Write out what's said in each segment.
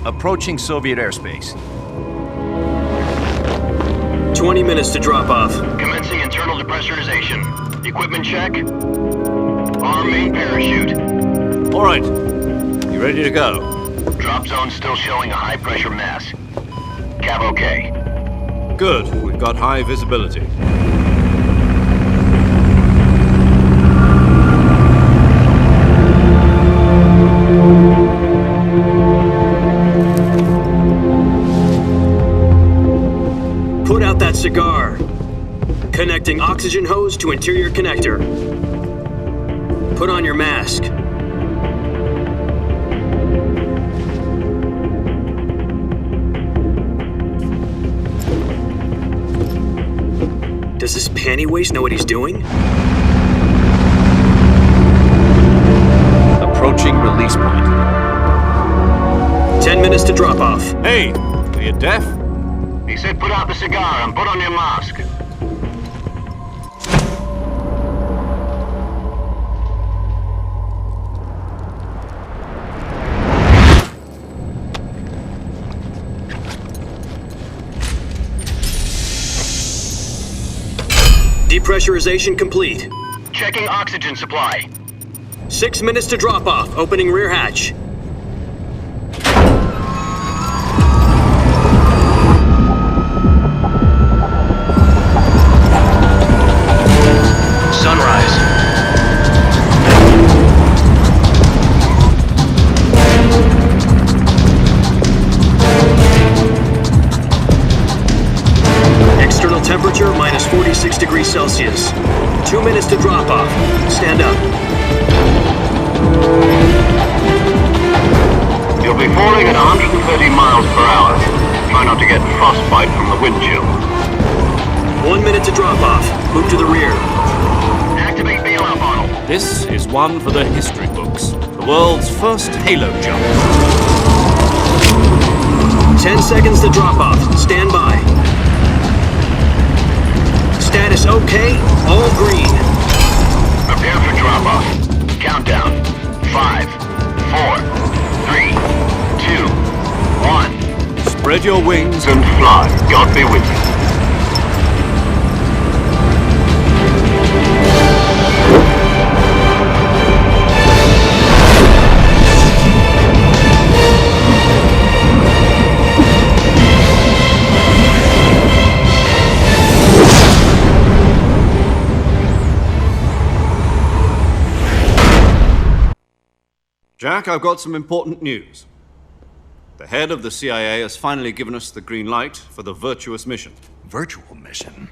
Approaching Soviet airspace. 20 minutes to drop off. Commencing internal depressurization. Equipment check. Arm main parachute. All right. You ready to go? Drop zone still showing a high pressure mass. Cav okay. Good. We've got high visibility. Put out that cigar. Connecting oxygen hose to interior connector. Put on your mask. Does this panty waste know what he's doing? Approaching release point. 10 minutes to drop off. Hey, are you deaf? He said put out the cigar and put on your mask. Depressurization complete. Checking oxygen supply. 6 minutes to drop off. Opening rear hatch. Sunrise. External temperature minus 46 degrees Celsius. 2 minutes to drop off. Stand up. You'll be falling at 130 miles per hour. Try not to get frostbite from the wind chill. 1 minute to drop off. Move to the rear. Activate bailout bottle. This is one for the history books. The world's first halo jump. 10 seconds to drop off. Stand by. Status okay. All green. Prepare for drop off. Countdown. 5, 4, 3, 2, 1. Spread your wings And fly. God be with you. Jack, I've got some important news. The head of the CIA has finally given us the green light for the virtuous mission. Virtual mission?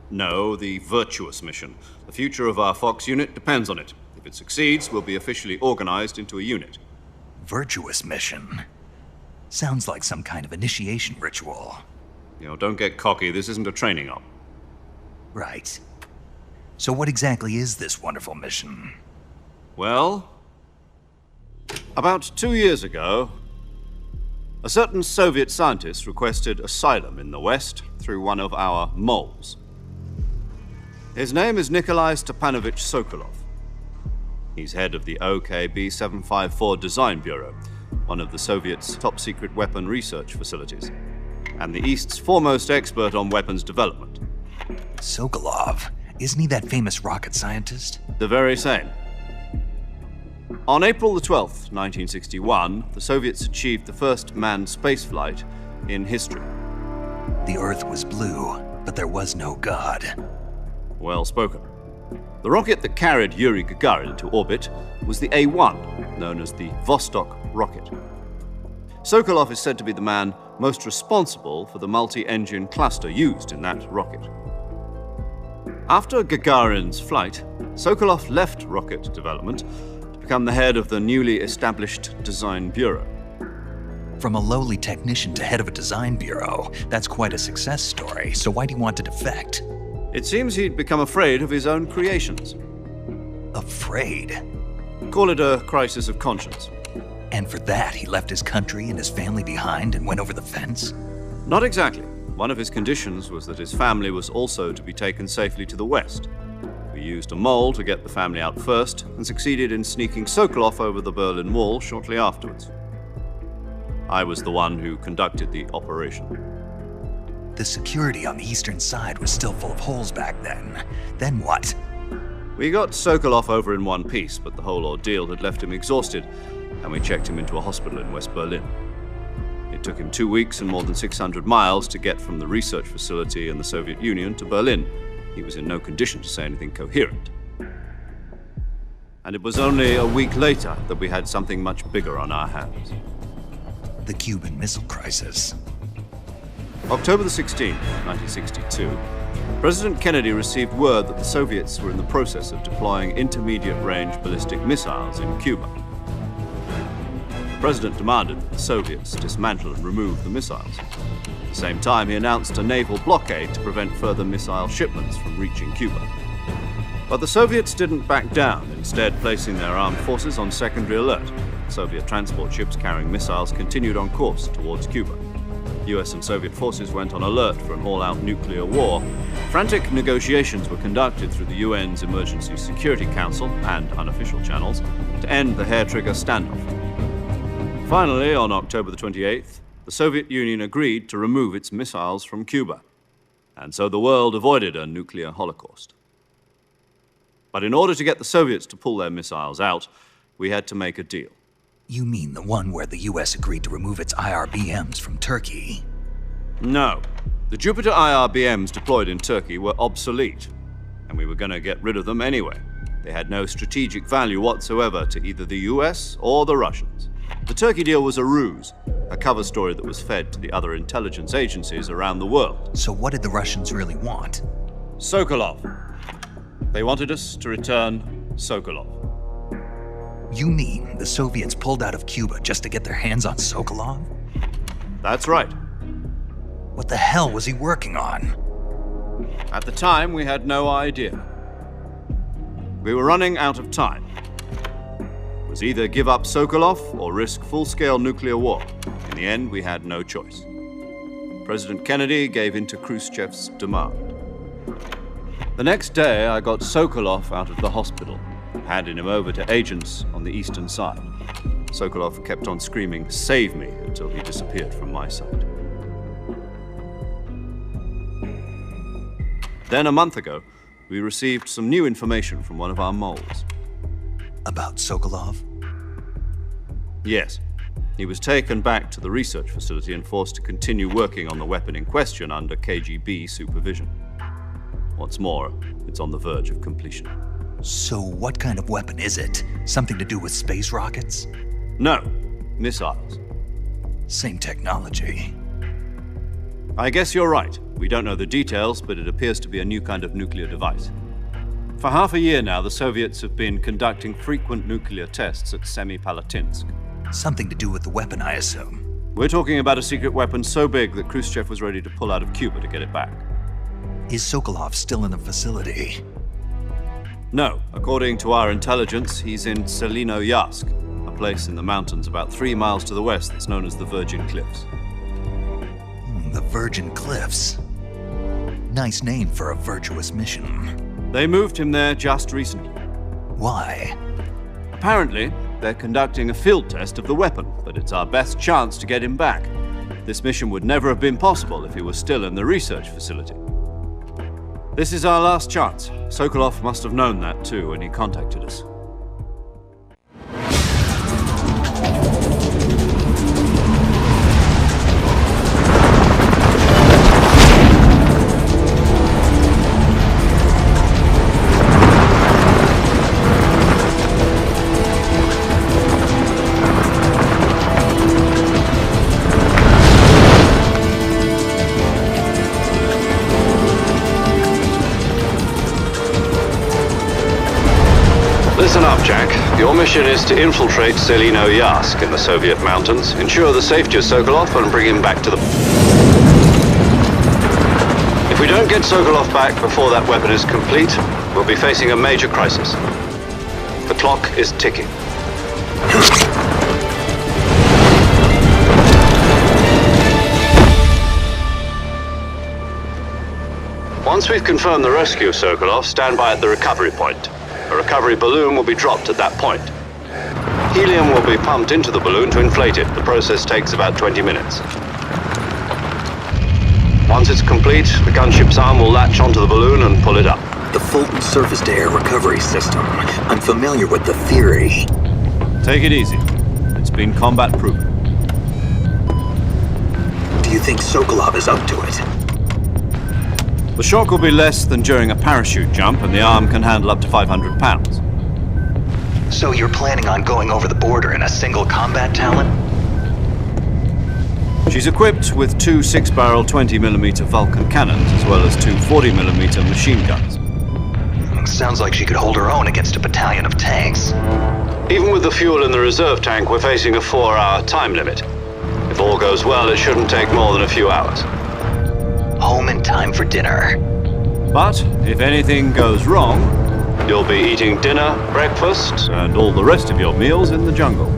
No, the virtuous mission. The future of our Fox unit depends on it. If it succeeds, we'll be officially organized into a unit. Virtuous mission? Sounds like some kind of initiation ritual. You know, don't get cocky. This isn't a training op. Right. So what exactly is this wonderful mission? Well, about 2 years ago, a certain Soviet scientist requested asylum in the West through one of our moles. His name is Nikolai Stepanovich Sokolov. He's head of the OKB 754 Design Bureau, one of the Soviets' top-secret weapon research facilities, and the East's foremost expert on weapons development. Sokolov? Isn't he that famous rocket scientist? The very same. On April the 12th, 1961, the Soviets achieved the first manned spaceflight in history. The Earth was blue, but there was no God. Well spoken. The rocket that carried Yuri Gagarin to orbit was the A-1, known as the Vostok rocket. Sokolov is said to be the man most responsible for the multi-engine cluster used in that rocket. After Gagarin's flight, Sokolov left rocket development to become the head of the newly established Design Bureau. From a lowly technician to head of a design bureau, that's quite a success story, so why do you want to defect? It seems he'd become afraid of his own creations. Afraid? Call it a crisis of conscience. And for that, he left his country and his family behind and went over the fence? Not exactly. One of his conditions was that his family was also to be taken safely to the West. We used a mole to get the family out first and succeeded in sneaking Sokolov over the Berlin Wall shortly afterwards. I was the one who conducted the operation. The security on the eastern side was still full of holes back then. Then what? We got Sokolov over in one piece, but the whole ordeal had left him exhausted, and we checked him into a hospital in West Berlin. It took him 2 weeks and more than 600 miles to get from the research facility in the Soviet Union to Berlin. He was in no condition to say anything coherent. And it was only a week later that we had something much bigger on our hands. The Cuban Missile Crisis. October the 16th, 1962, President Kennedy received word that the Soviets were in the process of deploying intermediate-range ballistic missiles in Cuba. The President demanded that the Soviets dismantle and remove the missiles. At the same time, he announced a naval blockade to prevent further missile shipments from reaching Cuba. But the Soviets didn't back down, instead placing their armed forces on secondary alert. Soviet transport ships carrying missiles continued on course towards Cuba. US and Soviet forces went on alert for an all-out nuclear war. Frantic negotiations were conducted through the UN's Emergency Security Council and unofficial channels to end the hair-trigger standoff. Finally, on October the 28th, the Soviet Union agreed to remove its missiles from Cuba. And so the world avoided a nuclear holocaust. But in order to get the Soviets to pull their missiles out, we had to make a deal. You mean the one where the US agreed to remove its IRBMs from Turkey? No. The Jupiter IRBMs deployed in Turkey were obsolete, and we were going to get rid of them anyway. They had no strategic value whatsoever to either the US or the Russians. The Turkey deal was a ruse, a cover story that was fed to the other intelligence agencies around the world. So what did the Russians really want? Sokolov. They wanted us to return Sokolov. You mean the Soviets pulled out of Cuba just to get their hands on Sokolov? That's right. What the hell was he working on? At the time, we had no idea. We were running out of time. It was either give up Sokolov or risk full-scale nuclear war. In the end, we had no choice. President Kennedy gave in to Khrushchev's demand. The next day, I got Sokolov out of the hospital, handing him over to agents on the eastern side. Sokolov kept on screaming, "Save me," until he disappeared from my sight. Then, a month ago, we received some new information from one of our moles. About Sokolov? Yes. He was taken back to the research facility and forced to continue working on the weapon in question under KGB supervision. What's more, it's on the verge of completion. So what kind of weapon is it? Something to do with space rockets? No, missiles. Same technology. I guess you're right. We don't know the details, but it appears to be a new kind of nuclear device. For half a year now, the Soviets have been conducting frequent nuclear tests at Semipalatinsk. Something to do with the weapon, I assume. We're talking about a secret weapon so big that Khrushchev was ready to pull out of Cuba to get it back. Is Sokolov still in the facility? No. According to our intelligence, he's in Selinoyarsk, a place in the mountains about 3 miles to the west that's known as the Virgin Cliffs. The Virgin Cliffs. Nice name for a virtuous mission. They moved him there just recently. Why? Apparently, they're conducting a field test of the weapon, but it's our best chance to get him back. This mission would never have been possible if he was still in the research facility. This is our last chance. Sokolov must have known that too when he contacted us. Listen up, Jack. Your mission is to infiltrate Selinoyarsk in the Soviet mountains, ensure the safety of Sokolov, and bring him back to the... If we don't get Sokolov back before that weapon is complete, we'll be facing a major crisis. The clock is ticking. Once we've confirmed the rescue of Sokolov, stand by at the recovery point. A recovery balloon will be dropped at that point. Helium will be pumped into the balloon to inflate it. The process takes about 20 minutes. Once it's complete, the gunship's arm will latch onto the balloon and pull it up. The Fulton surface-to-air recovery system. I'm familiar with the theory. Take it easy. It's been combat-proven. Do you think Sokolov is up to it? The shock will be less than during a parachute jump, and the arm can handle up to 500 pounds. So you're planning on going over the border in a single combat talent? She's equipped with two 6-barrel 20mm Vulcan cannons, as well as two 40mm machine guns. Sounds like she could hold her own against a battalion of tanks. Even with the fuel in the reserve tank, we're facing a 4-hour time limit. If all goes well, it shouldn't take more than a few hours. Home in time for dinner. But if anything goes wrong, you'll be eating dinner, breakfast, and all the rest of your meals in the jungle.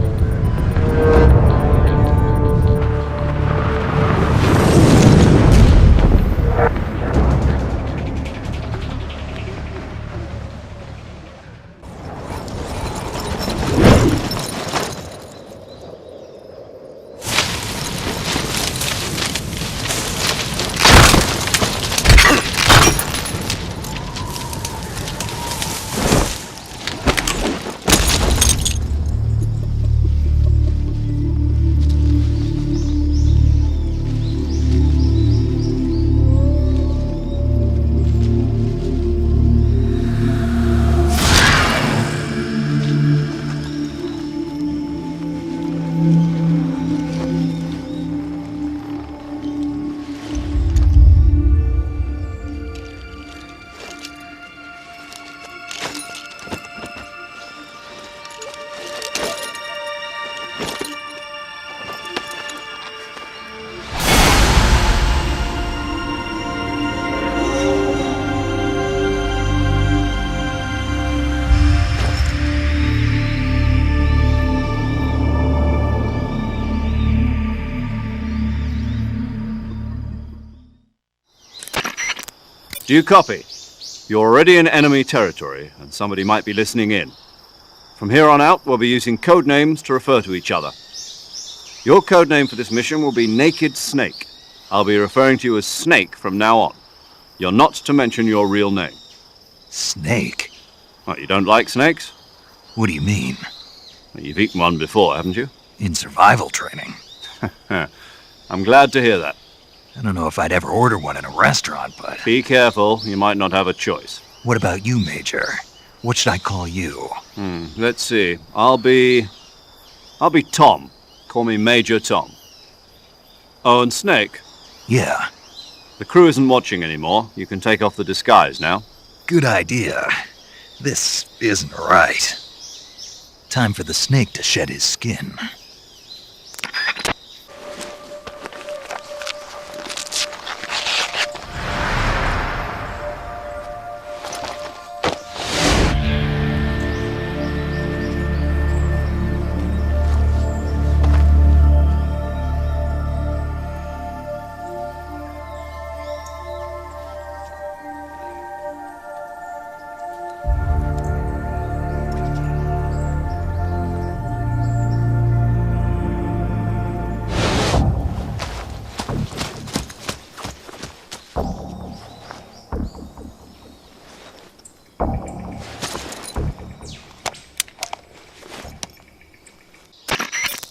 Do you copy? You're already in enemy territory, and somebody might be listening in. From here on out, we'll be using code names to refer to each other. Your code name for this mission will be Naked Snake. I'll be referring to you as Snake from now on. You're not to mention your real name. Snake? What, you don't like snakes? What do you mean? Well, you've eaten one before, haven't you? In survival training. I'm glad to hear that. I don't know if I'd ever order one in a restaurant, but... Be careful, you might not have a choice. What about you, Major? What should I call you? Let's see. I'll be Tom. Call me Major Tom. Oh, and Snake? Yeah. The crew isn't watching anymore. You can take off the disguise now. Good idea. This isn't right. Time for the snake to shed his skin.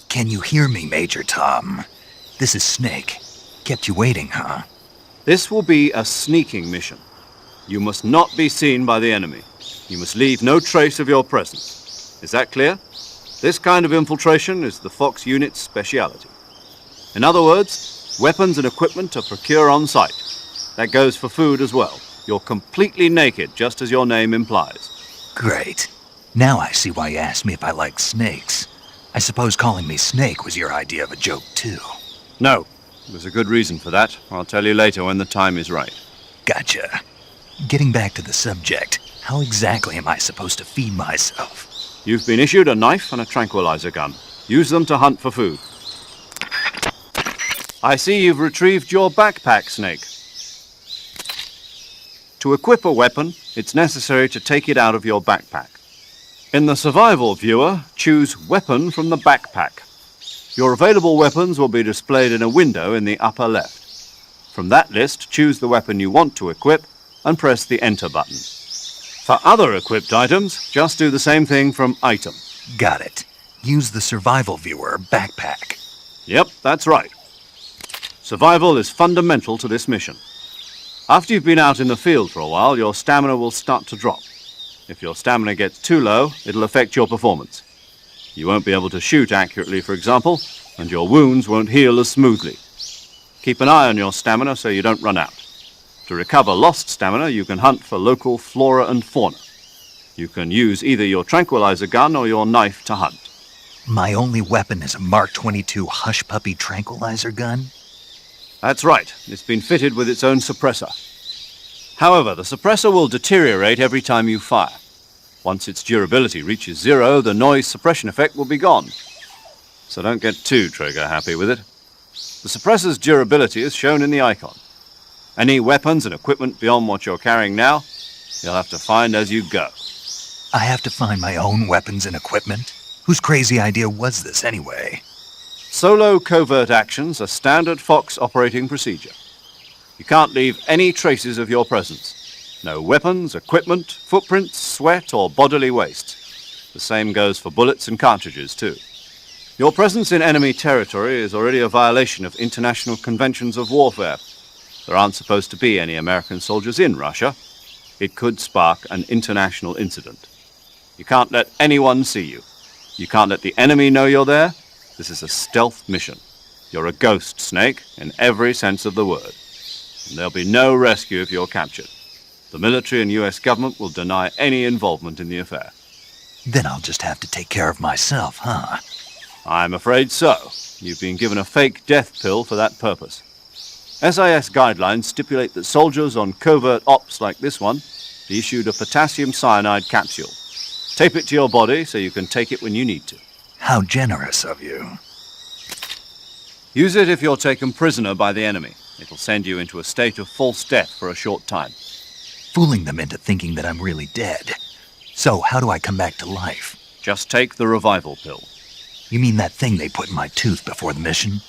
Can you hear me, Major Tom? This is Snake. Kept you waiting, huh? This will be a sneaking mission. You must not be seen by the enemy. You must leave no trace of your presence. Is that clear? This kind of infiltration is the Fox unit's speciality. In other words, weapons and equipment are procured on site. That goes for food as well. You're completely naked, just as your name implies. Great. Now I see why you asked me if I like snakes. I suppose calling me Snake was your idea of a joke, too. No. There's a good reason for that. I'll tell you later when the time is right. Gotcha. Getting back to the subject, how exactly am I supposed to feed myself? You've been issued a knife and a tranquilizer gun. Use them to hunt for food. I see you've retrieved your backpack, Snake. To equip a weapon, it's necessary to take it out of your backpack. In the survival viewer, choose Weapon from the backpack. Your available weapons will be displayed in a window in the upper left. From that list, choose the weapon you want to equip and press the Enter button. For other equipped items, just do the same thing from Item. Got it. Use the survival viewer backpack. Yep, that's right. Survival is fundamental to this mission. After you've been out in the field for a while, your stamina will start to drop. If your stamina gets too low, it'll affect your performance. You won't be able to shoot accurately, for example, and your wounds won't heal as smoothly. Keep an eye on your stamina so you don't run out. To recover lost stamina, you can hunt for local flora and fauna. You can use either your tranquilizer gun or your knife to hunt. My only weapon is a Mark 22 Hush Puppy tranquilizer gun? That's right. It's been fitted with its own suppressor. However, the suppressor will deteriorate every time you fire. Once its durability reaches 0, the noise suppression effect will be gone. So don't get too trigger-happy with it. The suppressor's durability is shown in the icon. Any weapons and equipment beyond what you're carrying now, you'll have to find as you go. I have to find my own weapons and equipment? Whose crazy idea was this anyway? Solo covert actions are standard Fox operating procedure. You can't leave any traces of your presence. No weapons, equipment, footprints, sweat, or bodily waste. The same goes for bullets and cartridges, too. Your presence in enemy territory is already a violation of international conventions of warfare. There aren't supposed to be any American soldiers in Russia. It could spark an international incident. You can't let anyone see you. You can't let the enemy know you're there. This is a stealth mission. You're a ghost, Snake, in every sense of the word. And there'll be no rescue if you're captured. The military and US government will deny any involvement in the affair. Then I'll just have to take care of myself, huh? I'm afraid so. You've been given a fake death pill for that purpose. SAS guidelines stipulate that soldiers on covert ops like this one be issued a potassium cyanide capsule. Tape it to your body so you can take it when you need to. How generous of you. Use it if you're taken prisoner by the enemy. It'll send you into a state of false death for a short time. Fooling them into thinking that I'm really dead. So how do I come back to life? Just take the revival pill. You mean that thing they put in my tooth before the mission?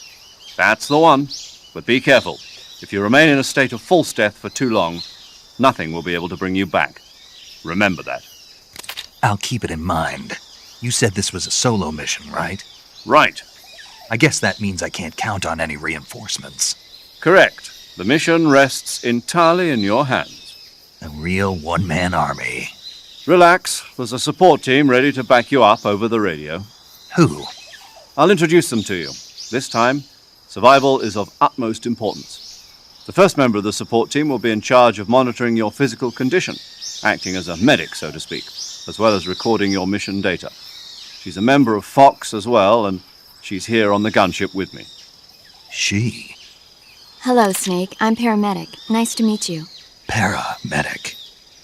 That's the one. But be careful. If you remain in a state of false death for too long, nothing will be able to bring you back. Remember that. I'll keep it in mind. You said this was a solo mission, right? Right. I guess that means I can't count on any reinforcements. Correct. The mission rests entirely in your hands. A real one-man army. Relax. There's a support team ready to back you up over the radio. Who? I'll introduce them to you. This time, survival is of utmost importance. The first member of the support team will be in charge of monitoring your physical condition, acting as a medic, so to speak, as well as recording your mission data. She's a member of Fox as well, and she's here on the gunship with me. She? Hello, Snake. I'm paramedic. Nice to meet you. Paramedic.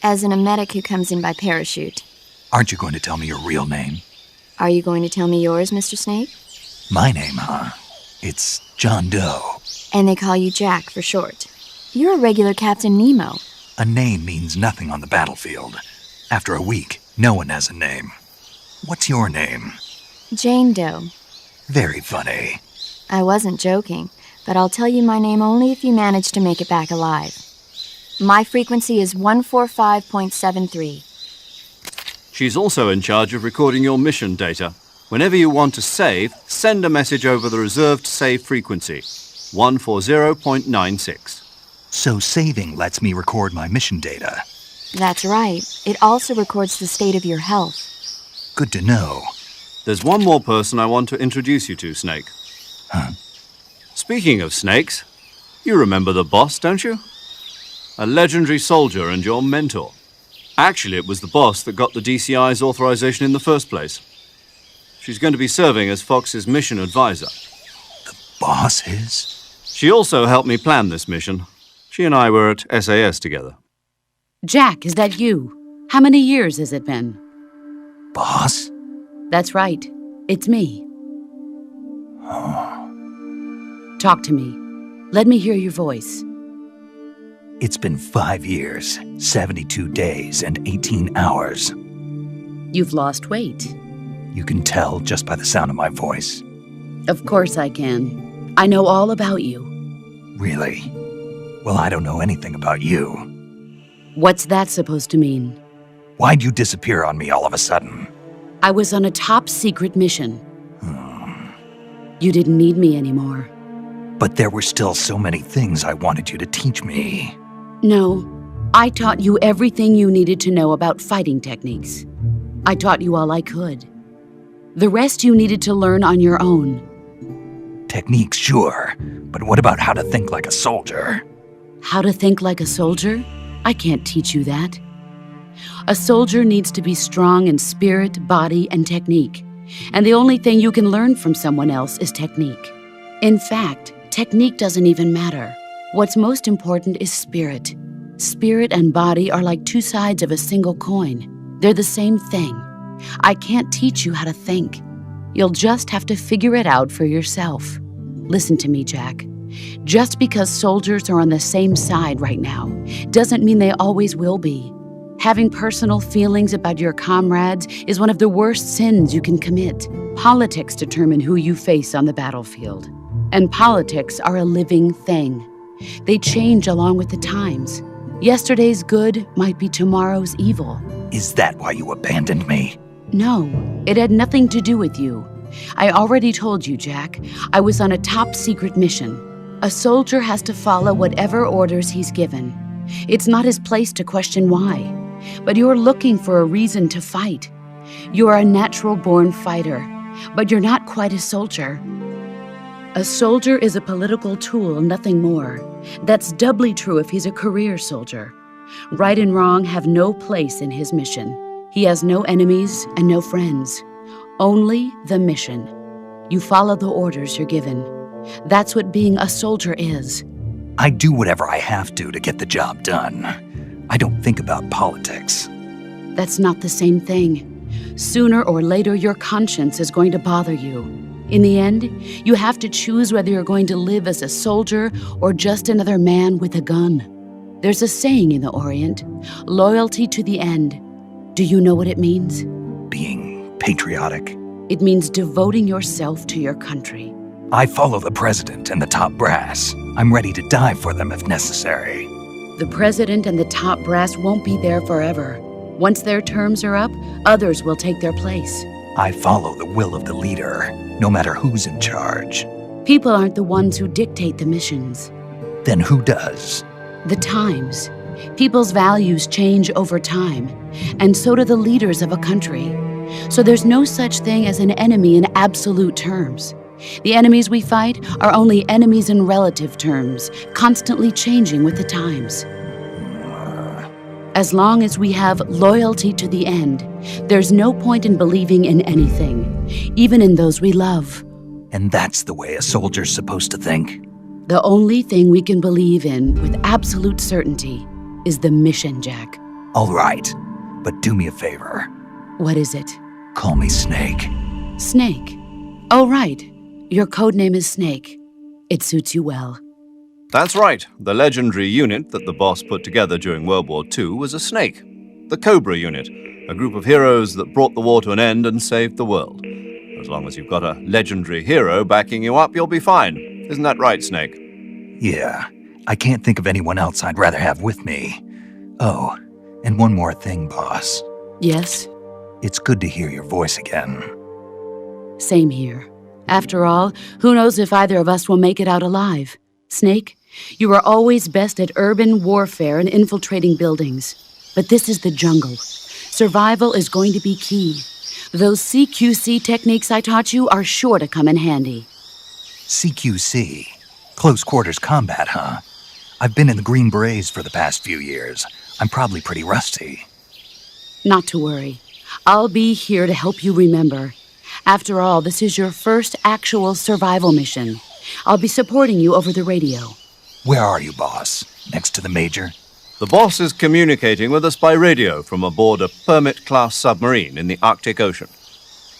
As in a medic who comes in by parachute. Aren't you going to tell me your real name? Are you going to tell me yours, Mr. Snake? My name, huh? It's John Doe. And they call you Jack for short. You're a regular Captain Nemo. A name means nothing on the battlefield. After a week, no one has a name. What's your name? Jane Doe. Very funny. I wasn't joking, but I'll tell you my name only if you manage to make it back alive. My frequency is 145.73. She's also in charge of recording your mission data. Whenever you want to save, send a message over the reserved save frequency, 140.96. So saving lets me record my mission data. That's right. It also records the state of your health. Good to know. There's one more person I want to introduce you to, Snake. Huh? Speaking of snakes, you remember the boss, don't you? A legendary soldier and your mentor. Actually, it was the boss that got the DCI's authorization in the first place. She's going to be serving as Fox's mission advisor. The boss is? She also helped me plan this mission. She and I were at SAS together. Jack, is that you? How many years has it been? Boss? That's right. It's me. Talk to me. Let me hear your voice. It's been 5 years, 72 days, and 18 hours. You've lost weight. You can tell just by the sound of my voice. Of course I can. I know all about you. Really? Well, I don't know anything about you. What's that supposed to mean? Why'd you disappear on me all of a sudden? I was on a top-secret mission. You didn't need me anymore. But there were still so many things I wanted you to teach me. No, I taught you everything you needed to know about fighting techniques. I taught you all I could. The rest you needed to learn on your own. Techniques, sure. But what about how to think like a soldier? How to think like a soldier? I can't teach you that. A soldier needs to be strong in spirit, body, and technique. And the only thing you can learn from someone else is technique. In fact, technique doesn't even matter. What's most important is spirit. Spirit and body are like two sides of a single coin. They're the same thing. I can't teach you how to think. You'll just have to figure it out for yourself. Listen to me, Jack. Just because soldiers are on the same side right now doesn't mean they always will be. Having personal feelings about your comrades is one of the worst sins you can commit. Politics determine who you face on the battlefield. And politics are a living thing. They change along with the times. Yesterday's good might be tomorrow's evil. Is that why you abandoned me? No, it had nothing to do with you. I already told you, Jack. I was on a top-secret mission. A soldier has to follow whatever orders he's given. It's not his place to question why. But you're looking for a reason to fight. You're a natural-born fighter, but you're not quite a soldier. A soldier is a political tool, nothing more. That's doubly true if he's a career soldier. Right and wrong have no place in his mission. He has no enemies and no friends. Only the mission. You follow the orders you're given. That's what being a soldier is. I do whatever I have to get the job done. I don't think about politics. That's not the same thing. Sooner or later, your conscience is going to bother you. In the end, you have to choose whether you're going to live as a soldier or just another man with a gun. There's a saying in the Orient, loyalty to the end. Do you know what it means? Being patriotic. It means devoting yourself to your country. I follow the president and the top brass. I'm ready to die for them if necessary. The president and the top brass won't be there forever. Once their terms are up, others will take their place. I follow the will of the leader, no matter who's in charge. People aren't the ones who dictate the missions. Then who does? The times. People's values change over time, and so do the leaders of a country. So there's no such thing as an enemy in absolute terms. The enemies we fight are only enemies in relative terms, constantly changing with the times. As long as we have loyalty to the end, there's no point in believing in anything, even in those we love. And that's the way a soldier's supposed to think? The only thing we can believe in with absolute certainty is the mission, Jack. All right, but do me a favor. What is it? Call me Snake. Snake? Oh, right. Your codename is Snake. It suits you well. That's right. The legendary unit that the boss put together during World War II was a snake. The Cobra unit, a group of heroes that brought the war to an end and saved the world. As long as you've got a legendary hero backing you up, you'll be fine. Isn't that right, Snake? Yeah, I can't think of anyone else I'd rather have with me. Oh, and one more thing, boss. Yes? It's good to hear your voice again. Same here. After all, who knows if either of us will make it out alive? Snake, you are always best at urban warfare and infiltrating buildings. But this is the jungle. Survival is going to be key. Those CQC techniques I taught you are sure to come in handy. CQC? Close quarters combat, huh? I've been in the Green Berets for the past few years. I'm probably pretty rusty. Not to worry. I'll be here to help you remember. After all, this is your first actual survival mission. I'll be supporting you over the radio. Where are you, boss? Next to the Major? The boss is communicating with us by radio from aboard a Permit-class submarine in the Arctic Ocean.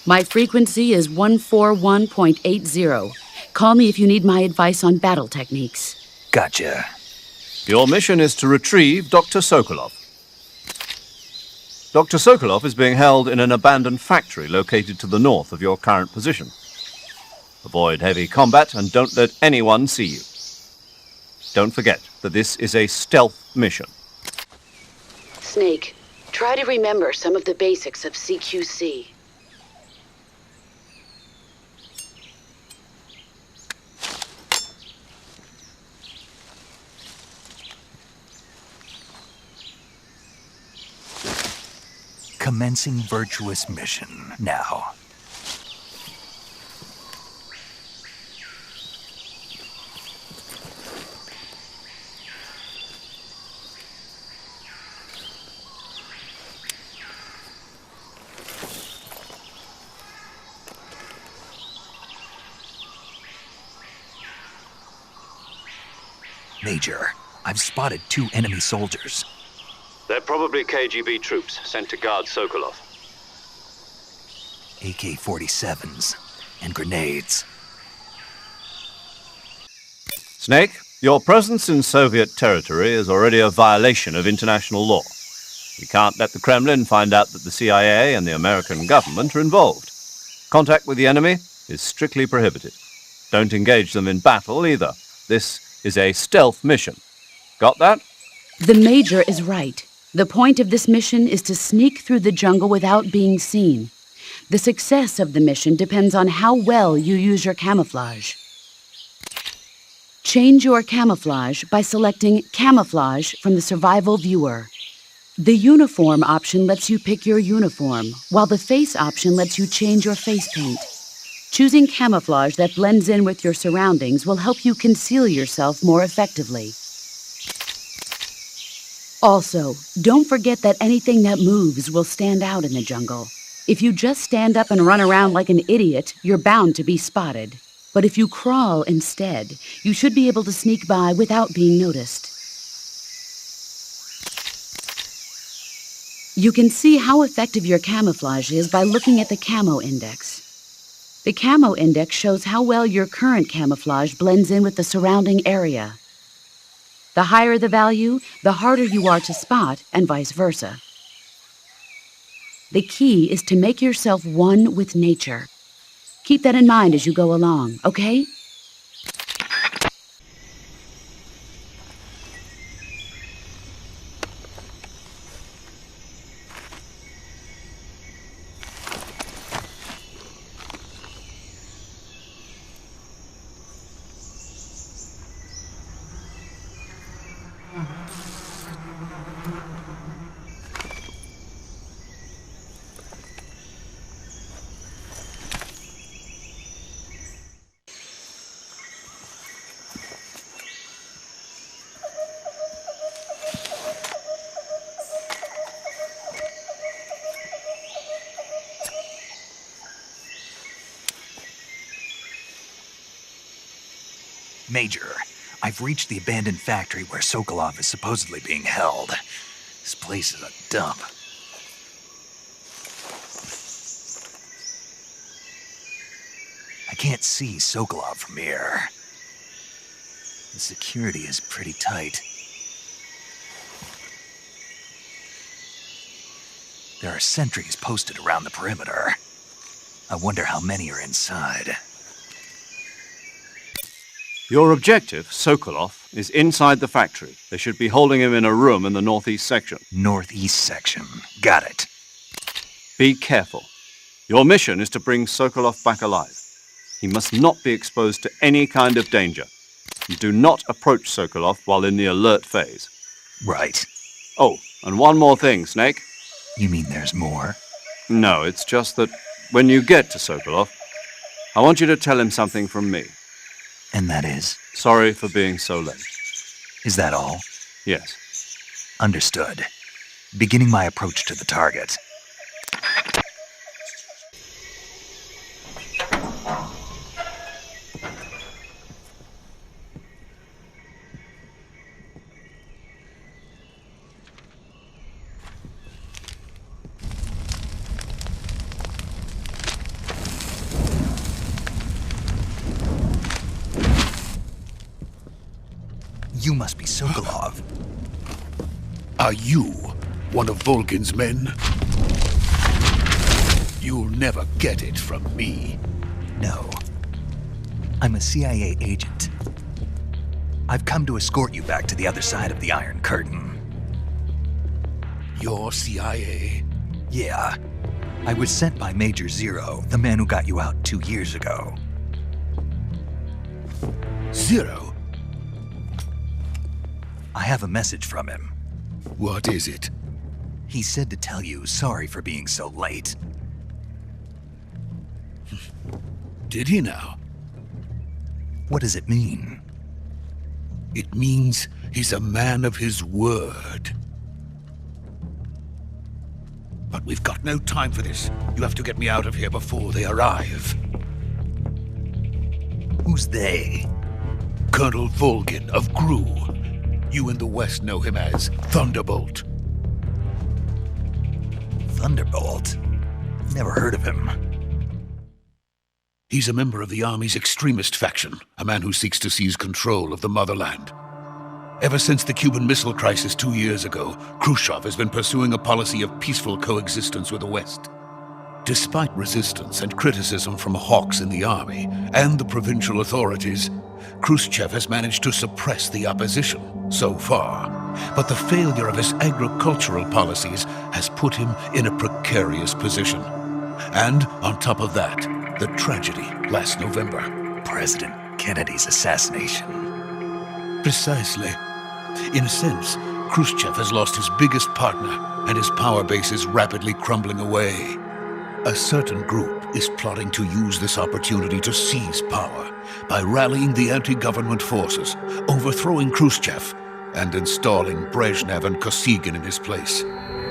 My frequency is 141.80. Call me if you need my advice on battle techniques. Gotcha. Your mission is to retrieve Dr. Sokolov. Dr. Sokolov is being held in an abandoned factory located to the north of your current position. Avoid heavy combat and don't let anyone see you. Don't forget that this is a stealth mission. Snake, try to remember some of the basics of CQC. Commencing virtuous mission now. Major, I've spotted 2 enemy soldiers. They're probably KGB troops sent to guard Sokolov. AK-47s and grenades. Snake, your presence in Soviet territory is already a violation of international law. We can't let the Kremlin find out that the CIA and the American government are involved. Contact with the enemy is strictly prohibited. Don't engage them in battle either. This is a stealth mission. Got that? The Major is right. The point of this mission is to sneak through the jungle without being seen. The success of the mission depends on how well you use your camouflage. Change your camouflage by selecting Camouflage from the Survival Viewer. The Uniform option lets you pick your uniform, while the Face option lets you change your face paint. Choosing camouflage that blends in with your surroundings will help you conceal yourself more effectively. Also, don't forget that anything that moves will stand out in the jungle. If you just stand up and run around like an idiot, you're bound to be spotted. But if you crawl instead, you should be able to sneak by without being noticed. You can see how effective your camouflage is by looking at the camo index. The camo index shows how well your current camouflage blends in with the surrounding area. The higher the value, the harder you are to spot, and vice versa. The key is to make yourself one with nature. Keep that in mind as you go along, okay? Major, I've reached the abandoned factory where Sokolov is supposedly being held. This place is a dump. I can't see Sokolov from here. The security is pretty tight. There are sentries posted around the perimeter. I wonder how many are inside. Your objective, Sokolov, is inside the factory. They should be holding him in a room in the northeast section. Northeast section. Got it. Be careful. Your mission is to bring Sokolov back alive. He must not be exposed to any kind of danger. And do not approach Sokolov while in the alert phase. Right. Oh, and one more thing, Snake. You mean there's more? No, it's just that when you get to Sokolov, I want you to tell him something from me. And that is? Sorry for being so late. Is that all? Yes. Understood. Beginning my approach to the target. You must be Sokolov. Are you one of Volgin's men? You'll never get it from me. No. I'm a CIA agent. I've come to escort you back to the other side of the Iron Curtain. You're CIA? Yeah. I was sent by Major Zero, the man who got you out 2 years ago. Zero? I have a message from him. What is it? He said to tell you sorry for being so late. Did he now? What does it mean? It means he's a man of his word. But we've got no time for this. You have to get me out of here before they arrive. Who's they? Colonel Volgin of Gru. You in the West know him as Thunderbolt. Thunderbolt? Never heard of him. He's a member of the Army's extremist faction, a man who seeks to seize control of the motherland. Ever since the Cuban Missile Crisis 2 years ago, Khrushchev has been pursuing a policy of peaceful coexistence with the West. Despite resistance and criticism from hawks in the army and the provincial authorities, Khrushchev has managed to suppress the opposition so far. But the failure of his agricultural policies has put him in a precarious position. And on top of that, the tragedy last November. President Kennedy's assassination. Precisely. In a sense, Khrushchev has lost his biggest partner, and his power base is rapidly crumbling away. A certain group is plotting to use this opportunity to seize power by rallying the anti-government forces, overthrowing Khrushchev, and installing Brezhnev and Kosygin in his place.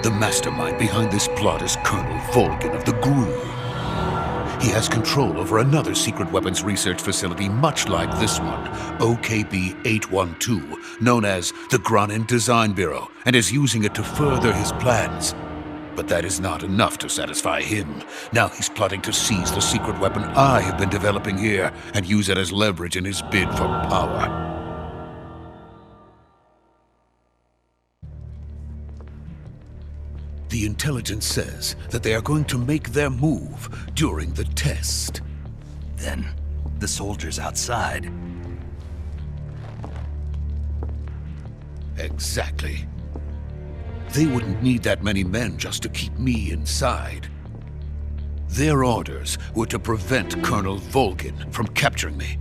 The mastermind behind this plot is Colonel Volgin of the GRU. He has control over another secret weapons research facility much like this one, OKB-812, known as the Granin Design Bureau, and is using it to further his plans. But that is not enough to satisfy him. Now he's plotting to seize the secret weapon I have been developing here and use it as leverage in his bid for power. The intelligence says that they are going to make their move during the test. Then, the soldiers outside. Exactly. They wouldn't need that many men just to keep me inside. Their orders were to prevent Colonel Volgin from capturing me.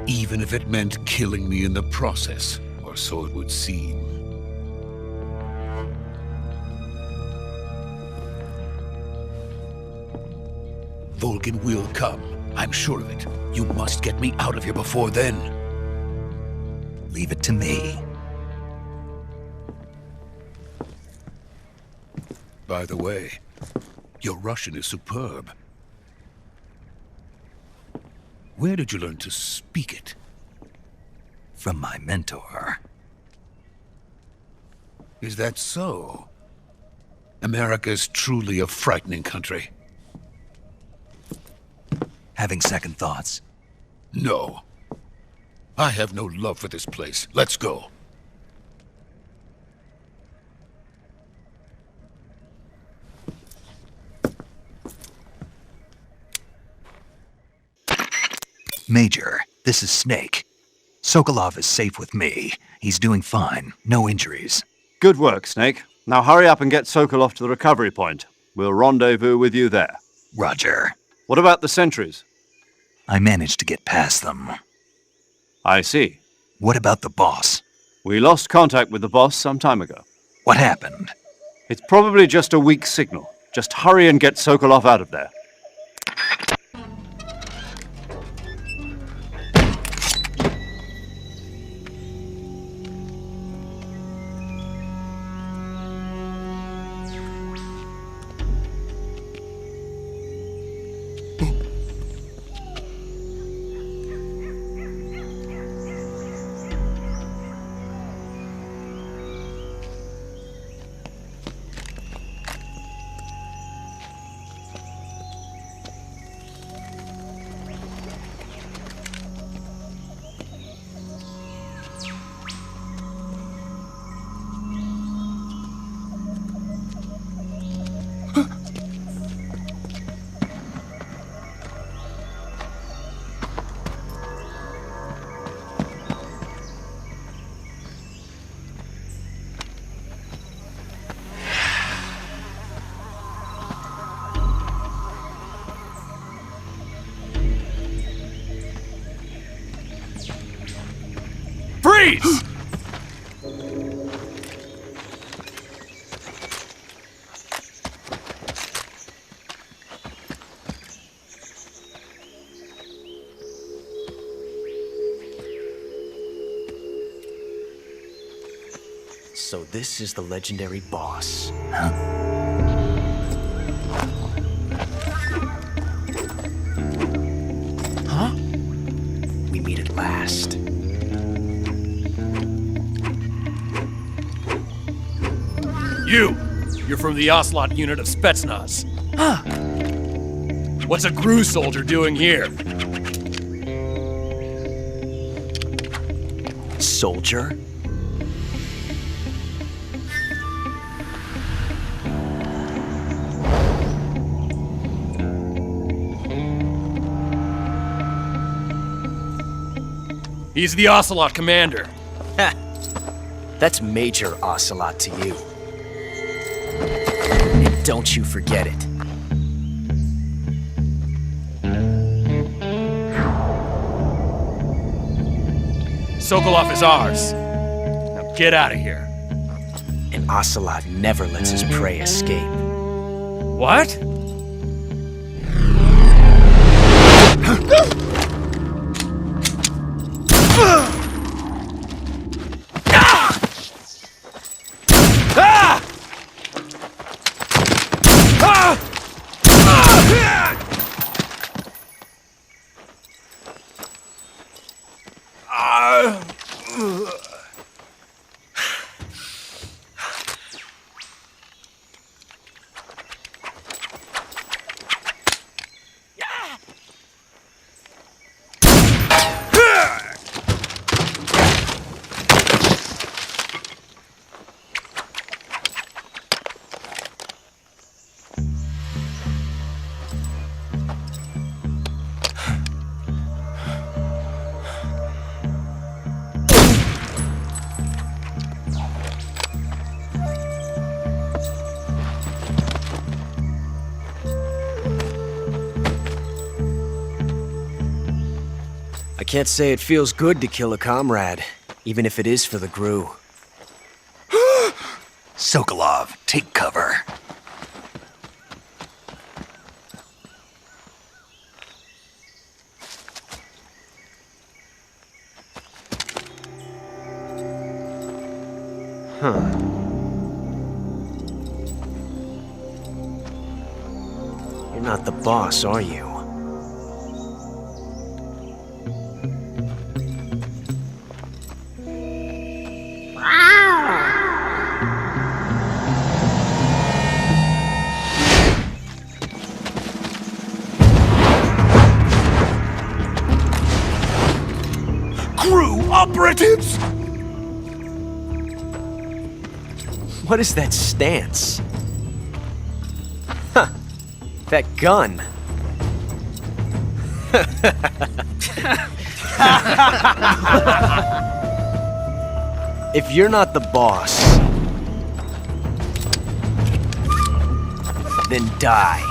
Even if it meant killing me in the process. Or so it would seem. Volgin will come. I'm sure of it. You must get me out of here before then. Leave it to me. By the way, your Russian is superb. Where did you learn to speak it? From my mentor. Is that so? America is truly a frightening country. Having second thoughts? No. I have no love for this place. Let's go. Major, this is Snake. Sokolov is safe with me. He's doing fine. No injuries. Good work, Snake. Now hurry up and get Sokolov to the recovery point. We'll rendezvous with you there. Roger. What about the sentries? I managed to get past them. I see. What about the boss? We lost contact with the boss some time ago. What happened? It's probably just a weak signal. Just hurry and get Sokolov out of there. Freeze! So this is the legendary boss. Huh? We meet at last. You're from the Ocelot unit of Spetsnaz. Huh. What's a GRU soldier doing here? Soldier? He's the Ocelot commander. Ha! That's Major Ocelot to you. And don't you forget it. Sokolov is ours. Now get out of here. And Ocelot never lets his prey escape. What? I can't say it feels good to kill a comrade, even if it is for the GRU. Sokolov, take cover. Huh. You're not the boss, are you? GRU operatives! What is that stance? Huh. That gun. If you're not the boss, then die.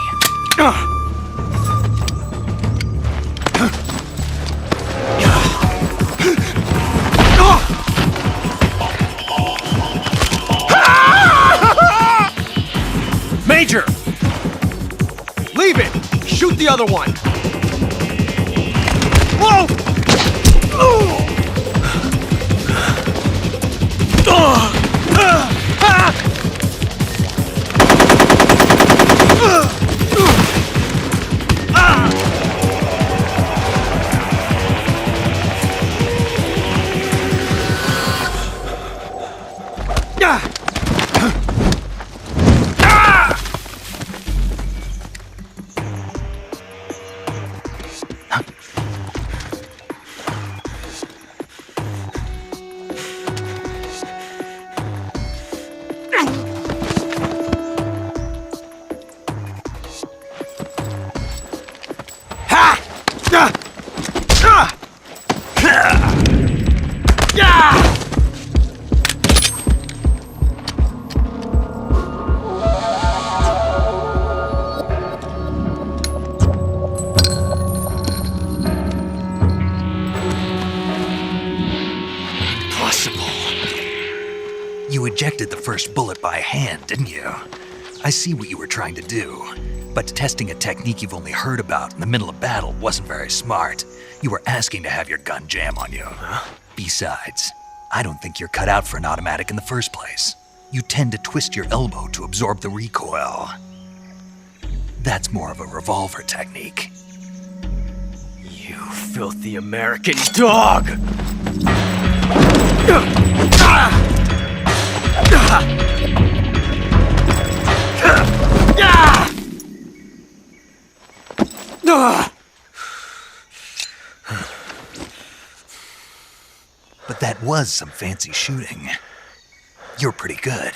Major! Leave it! Shoot the other one! Whoa! did the first bullet by hand, didn't you? I see what you were trying to do, but testing a technique you've only heard about in the middle of battle wasn't very smart. You were asking to have your gun jam on you. Huh? Besides, I don't think you're cut out for an automatic in the first place. You tend to twist your elbow to absorb the recoil. That's more of a revolver technique. You filthy American dog! But that was some fancy shooting. You're pretty good.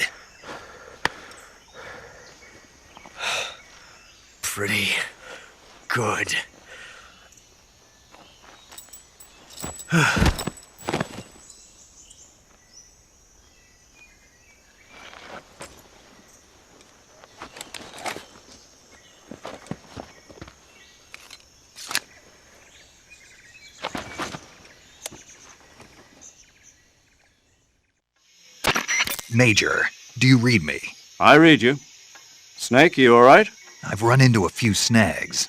Pretty good. Major, do you read me? I read you. Snake, you all right? I've run into a few snags.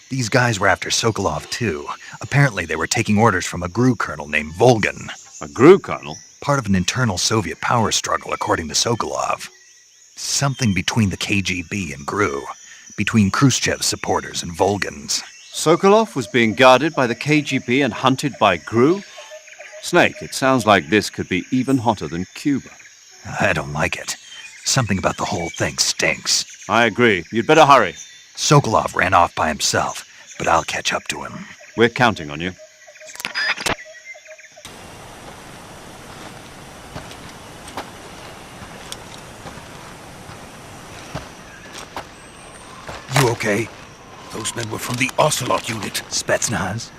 These guys were after Sokolov too. Apparently they were taking orders from a GRU colonel named Volgan. A GRU colonel? Part of an internal Soviet power struggle, according to Sokolov. Something between the KGB and GRU. Between Khrushchev's supporters and Volgan's. Sokolov was being guarded by the KGB and hunted by GRU? Snake, it sounds like this could be even hotter than Cuba. I don't like it. Something about the whole thing stinks. I agree. You'd better hurry. Sokolov ran off by himself, but I'll catch up to him. We're counting on you. You okay? Those men were from the Ocelot unit. Spetsnaz?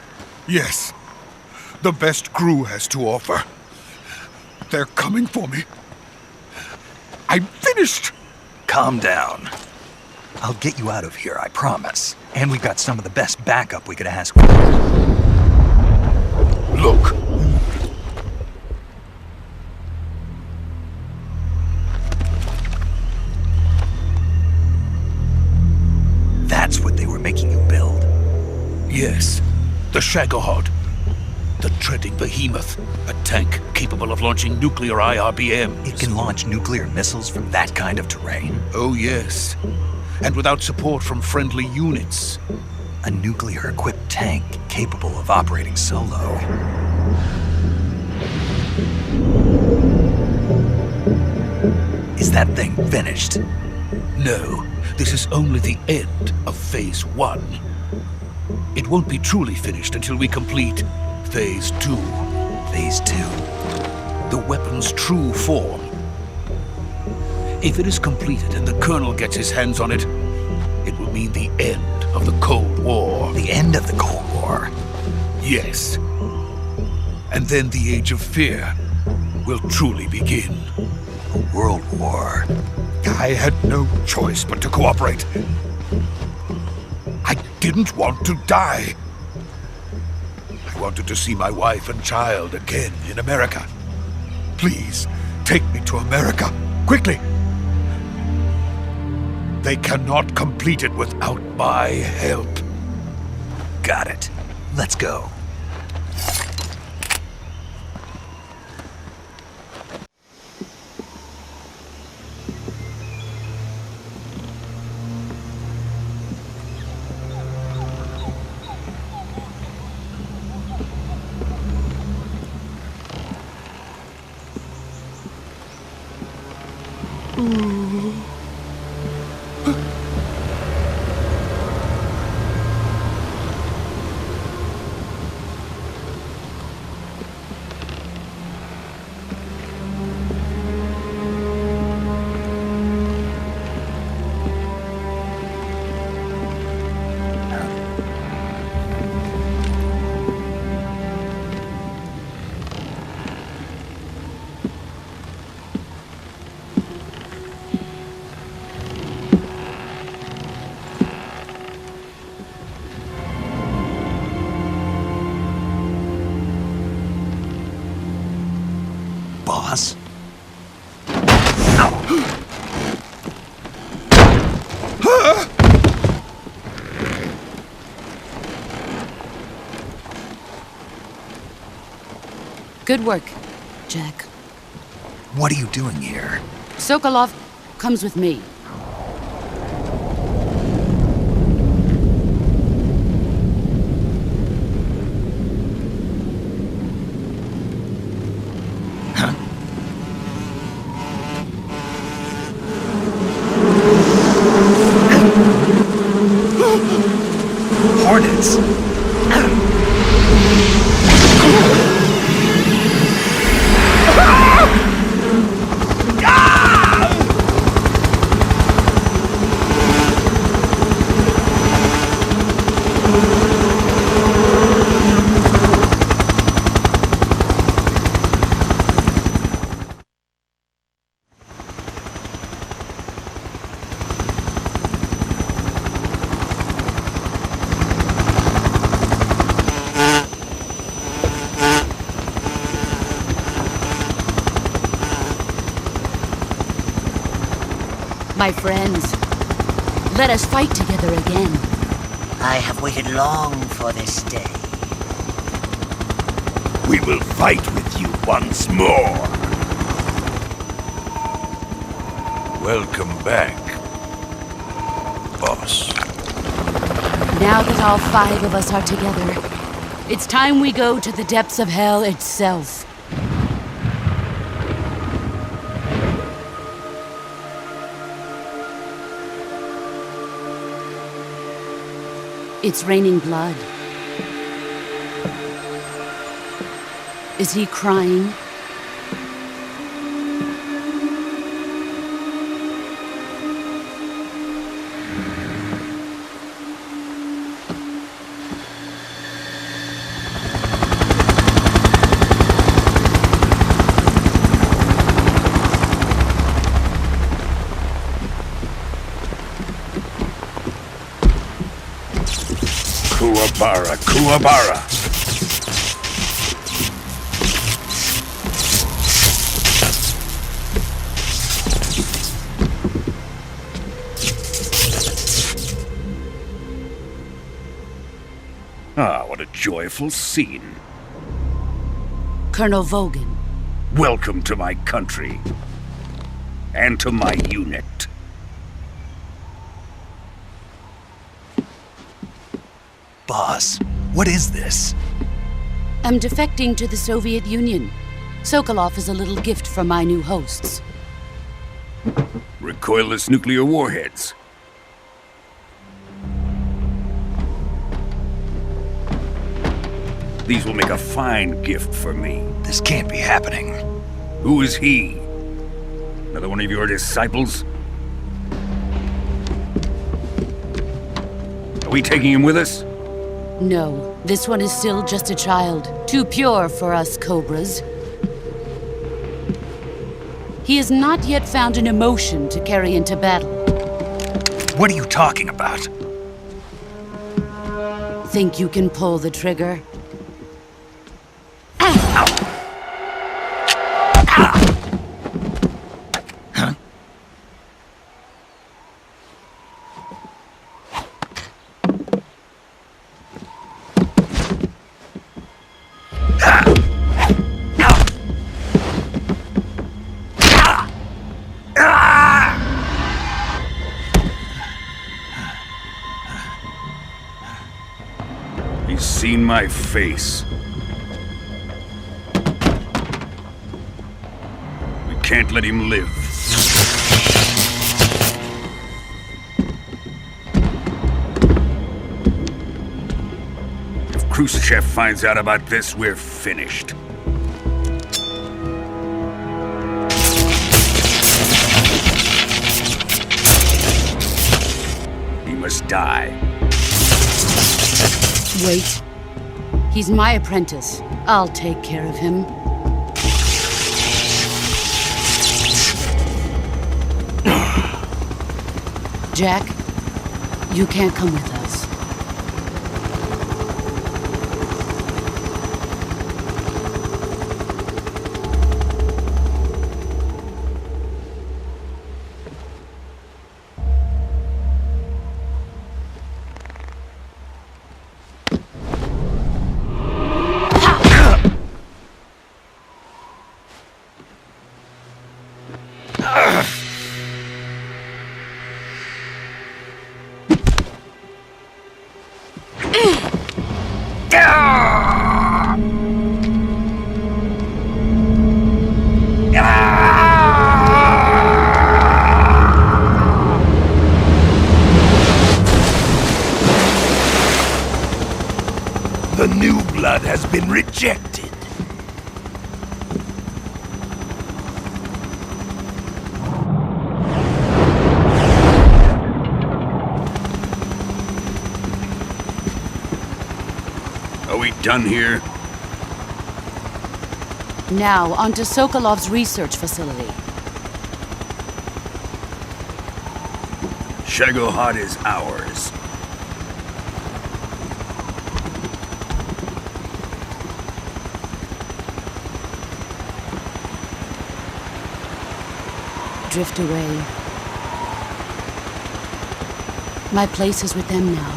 Yes. The best GRU has to offer. They're coming for me. I'm finished! Calm down. I'll get you out of here, I promise. And we've got some of the best backup we could ask for. Look. That's what they were making you build? Yes. The Shagohod. The treading behemoth. A tank capable of launching nuclear IRBMs. It can launch nuclear missiles from that kind of terrain? Oh, yes. And without support from friendly units. A nuclear-equipped tank capable of operating solo. Is that thing finished? No. This is only the end of Phase 1. It won't be truly finished until we complete Phase 2. Phase 2? The weapon's true form. If it is completed and the Colonel gets his hands on it, it will mean the end of the Cold War. The end of the Cold War? Yes. And then the Age of Fear will truly begin. A world war. I had no choice but to cooperate. I didn't want to die. I wanted to see my wife and child again in America. Please, take me to America, quickly. They cannot complete it without my help. Got it. Let's go. Good work, Jack. What are you doing here? Sokolov comes with me. Hornets! My friends, let us fight together again. I have waited long for this day. We will fight with you once more. Welcome back, boss. Now that all 5 of us are together, it's time we go to the depths of hell itself. It's raining blood. Is he crying? Kuwabara, Kuwabara. Ah, what a joyful scene. Colonel Vogan. Welcome to my country. And to my unit. Boss, what is this? I'm defecting to the Soviet Union. Sokolov is a little gift from my new hosts. Recoilless nuclear warheads. These will make a fine gift for me. This can't be happening. Who is he? Another one of your disciples? Are we taking him with us? No, this one is still just a child. Too pure for us Cobras. He has not yet found an emotion to carry into battle. What are you talking about? Think you can pull the trigger? He's seen my face. We can't let him live. If Khrushchev finds out about this, we're finished. He must die. Wait. He's my apprentice. I'll take care of him. Jack, you can't come with us. The new blood has been rejected. Are we done here? Now, on to Sokolov's research facility. Shagohod is ours. Drift away. My place is with them now.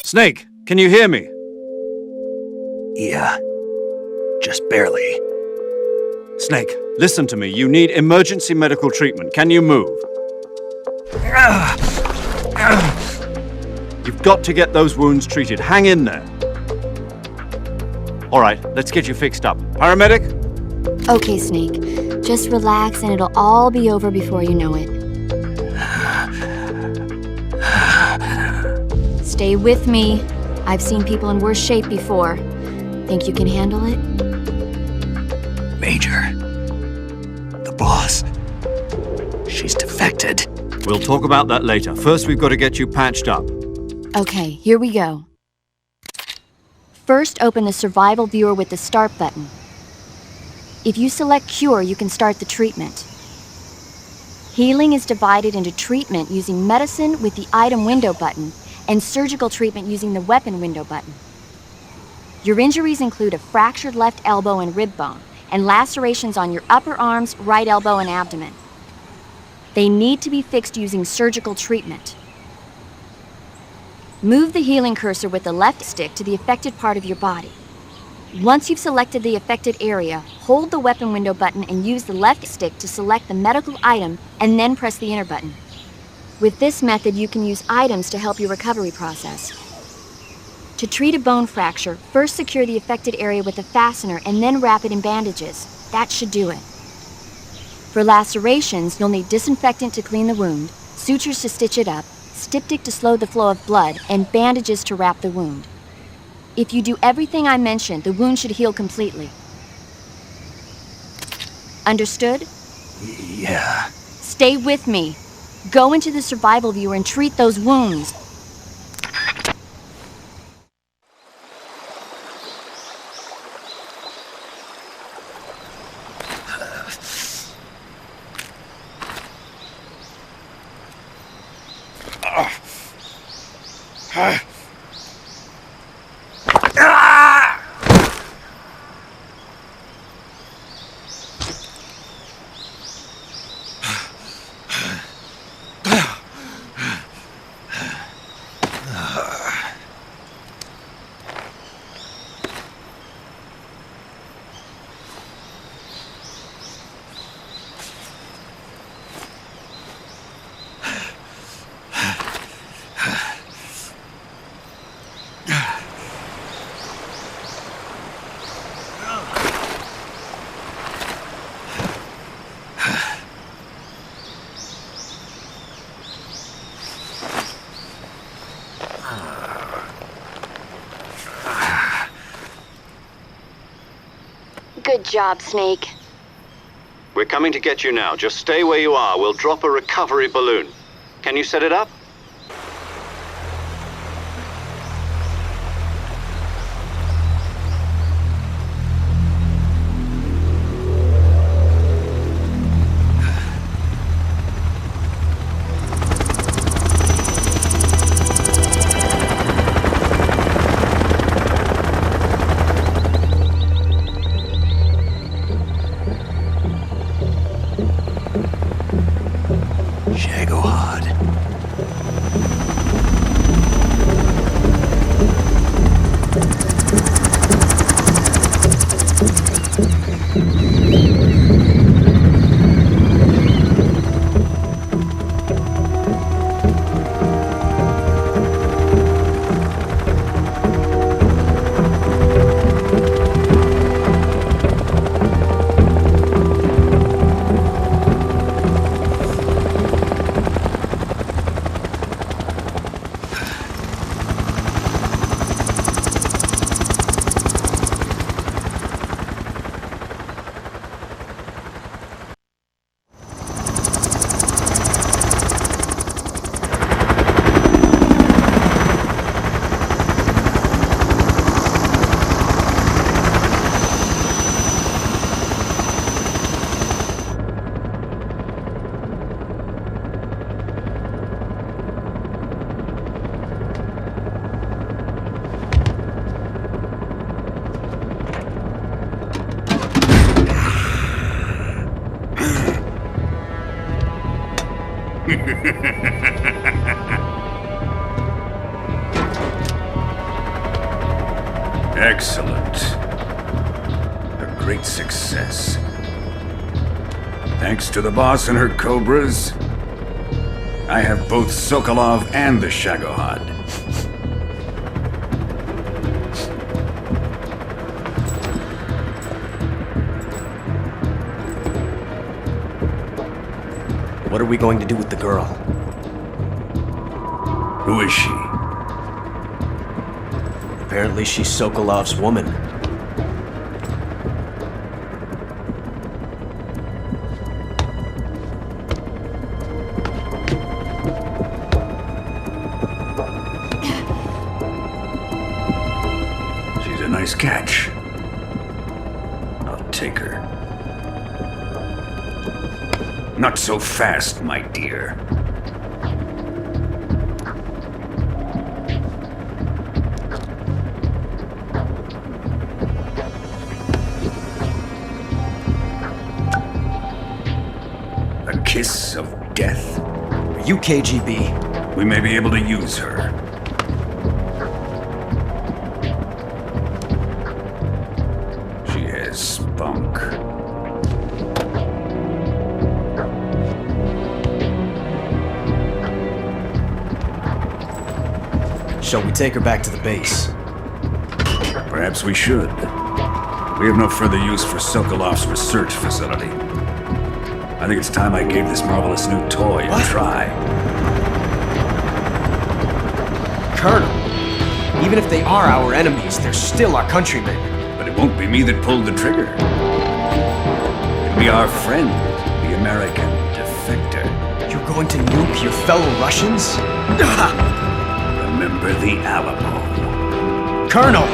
Snake, can you hear me? Yeah. Just barely. Snake, listen to me. You need emergency medical treatment. Can you move? You've got to get those wounds treated. Hang in there. All right, let's get you fixed up. Paramedic? Okay, Snake. Just relax and it'll all be over before you know it. Stay with me. I've seen people in worse shape before. Think you can handle it? Major. The boss. She's defected. We'll talk about that later. First, we've got to get you patched up. Okay, here we go. First, open the survival viewer with the start button. If you select cure, you can start the treatment. Healing is divided into treatment using medicine with the item window button and surgical treatment using the weapon window button. Your injuries include a fractured left elbow and rib bone, and lacerations on your upper arms, right elbow, and abdomen. They need to be fixed using surgical treatment. Move the healing cursor with the left stick to the affected part of your body. Once you've selected the affected area, hold the weapon window button and use the left stick to select the medical item and then press the enter button. With this method, you can use items to help your recovery process. To treat a bone fracture, first secure the affected area with a fastener and then wrap it in bandages. That should do it. For lacerations, you'll need disinfectant to clean the wound, sutures to stitch it up, styptic to slow the flow of blood, and bandages to wrap the wound. If you do everything I mentioned, the wound should heal completely. Understood? Yeah. Stay with me. Go into the survival viewer and treat those wounds. Good job, Snake. We're coming to get you now. Just stay where you are. We'll drop a recovery balloon. Can you set it up? Excellent. A great success. Thanks to the boss and her cobras, I have both Sokolov and the Shagohod. What are we going to do with the girl? Who is she? Apparently she's Sokolov's woman. She's a nice catch. I'll take her. Not so fast, my dear. A kiss of death? Are you KGB? We may be able to use her. She has spunk. Shall we take her back to the base? Perhaps we should. We have no further use for Sokolov's research facility. I think it's time I gave this marvelous new toy a try. Colonel, even if they are our enemies, they're still our countrymen. But it won't be me that pulled the trigger. It'll be our friend, the American defector. You're going to nuke your fellow Russians? Remember the Alamo. Colonel!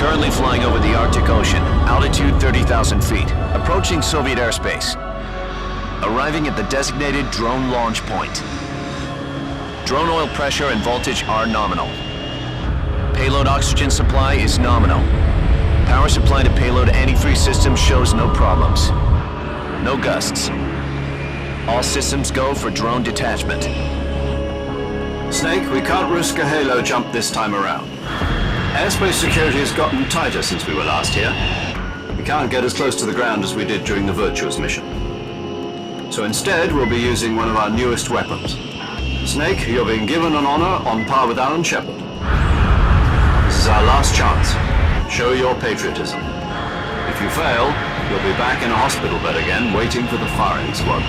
Currently flying over the Arctic Ocean, altitude 30,000 feet, approaching Soviet airspace. Arriving at the designated drone launch point. Drone oil pressure and voltage are nominal. Payload oxygen supply is nominal. Power supply to payload antifreeze system shows no problems. No gusts. All systems go for drone detachment. Snake, we can't risk a halo jump this time around. Airspace security has gotten tighter since we were last here. We can't get as close to the ground as we did during the Virtuous mission. So instead, we'll be using one of our newest weapons. Snake, you're being given an honor on par with Alan Shepard. This is our last chance. Show your patriotism. If you fail, you'll be back in a hospital bed again, waiting for the firing squad.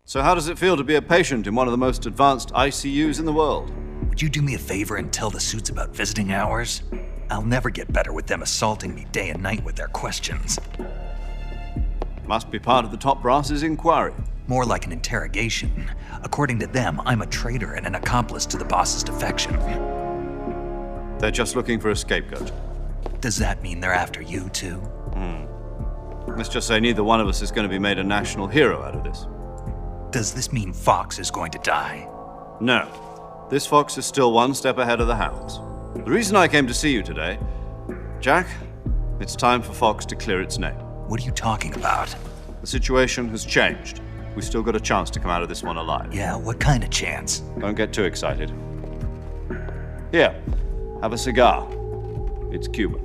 So how does it feel to be a patient in one of the most advanced ICUs in the world? Would you do me a favor and tell the suits about visiting hours? I'll never get better with them assaulting me day and night with their questions. Must be part of the top brass's inquiry. More like an interrogation. According to them, I'm a traitor and an accomplice to the boss's defection. They're just looking for a scapegoat. Does that mean they're after you, too? Let's just say neither one of us is going to be made a national hero out of this. Does this mean Fox is going to die? No. This fox is still one step ahead of the hounds. The reason I came to see you today, Jack, it's time for Fox to clear its name. What are you talking about? The situation has changed. We've still got a chance to come out of this one alive. Yeah, what kind of chance? Don't get too excited. Here, Have a cigar. It's Cuban.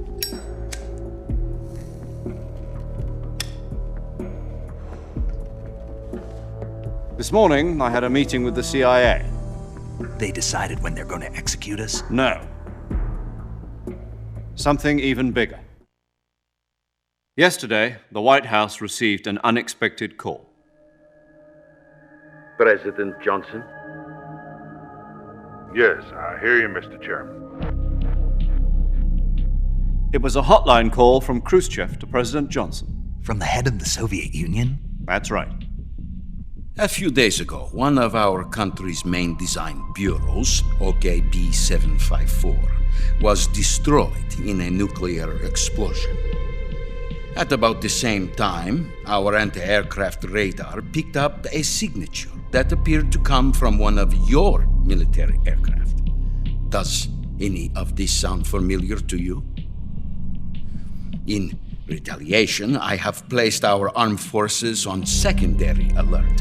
This morning, I had a meeting with the CIA. They decided when they're going to execute us? No. Something even bigger. Yesterday, the White House received an unexpected call. President Johnson? Yes, I hear you, Mr. Chairman. It was a hotline call from Khrushchev to President Johnson. From the head of the Soviet Union? That's right. A few days ago, one of our country's main design bureaus, OKB 754, was destroyed in a nuclear explosion. At about the same time, our anti-aircraft radar picked up a signature that appeared to come from one of your military aircraft. Does any of this sound familiar to you? In retaliation, I have placed our armed forces on secondary alert.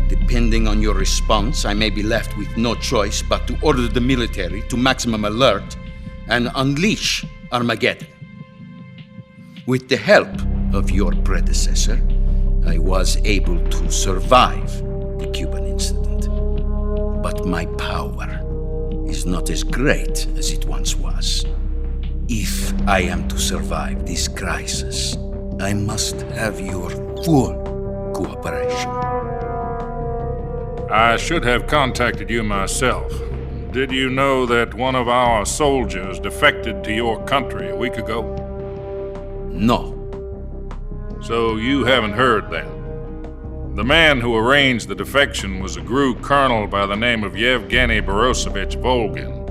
Depending on your response, I may be left with no choice but to order the military to maximum alert and unleash Armageddon. With the help of your predecessor, I was able to survive the Cuban incident. But my power is not as great as it once was. If I am to survive this crisis, I must have your full cooperation. I should have contacted you myself. Did you know that one of our soldiers defected to your country a week ago? No. So you haven't heard then. The man who arranged the defection was a GRU colonel by the name of Yevgeny Borosovich Volgin.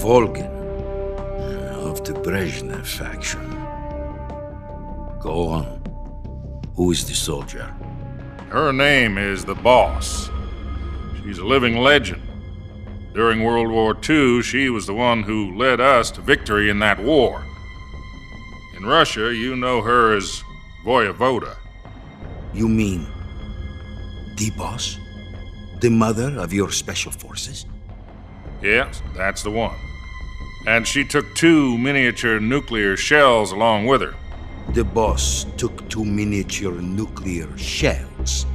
Volgin? Of the Brezhnev faction. Go on. Who is the soldier? Her name is the Boss. She's a living legend. During World War II, she was the one who led us to victory in that war. In Russia, you know her as Voyevoda. You mean the Boss? The mother of your special forces? Yes, that's the one. And she took 2 miniature nuclear shells along with her. The Boss took 2 miniature nuclear shells?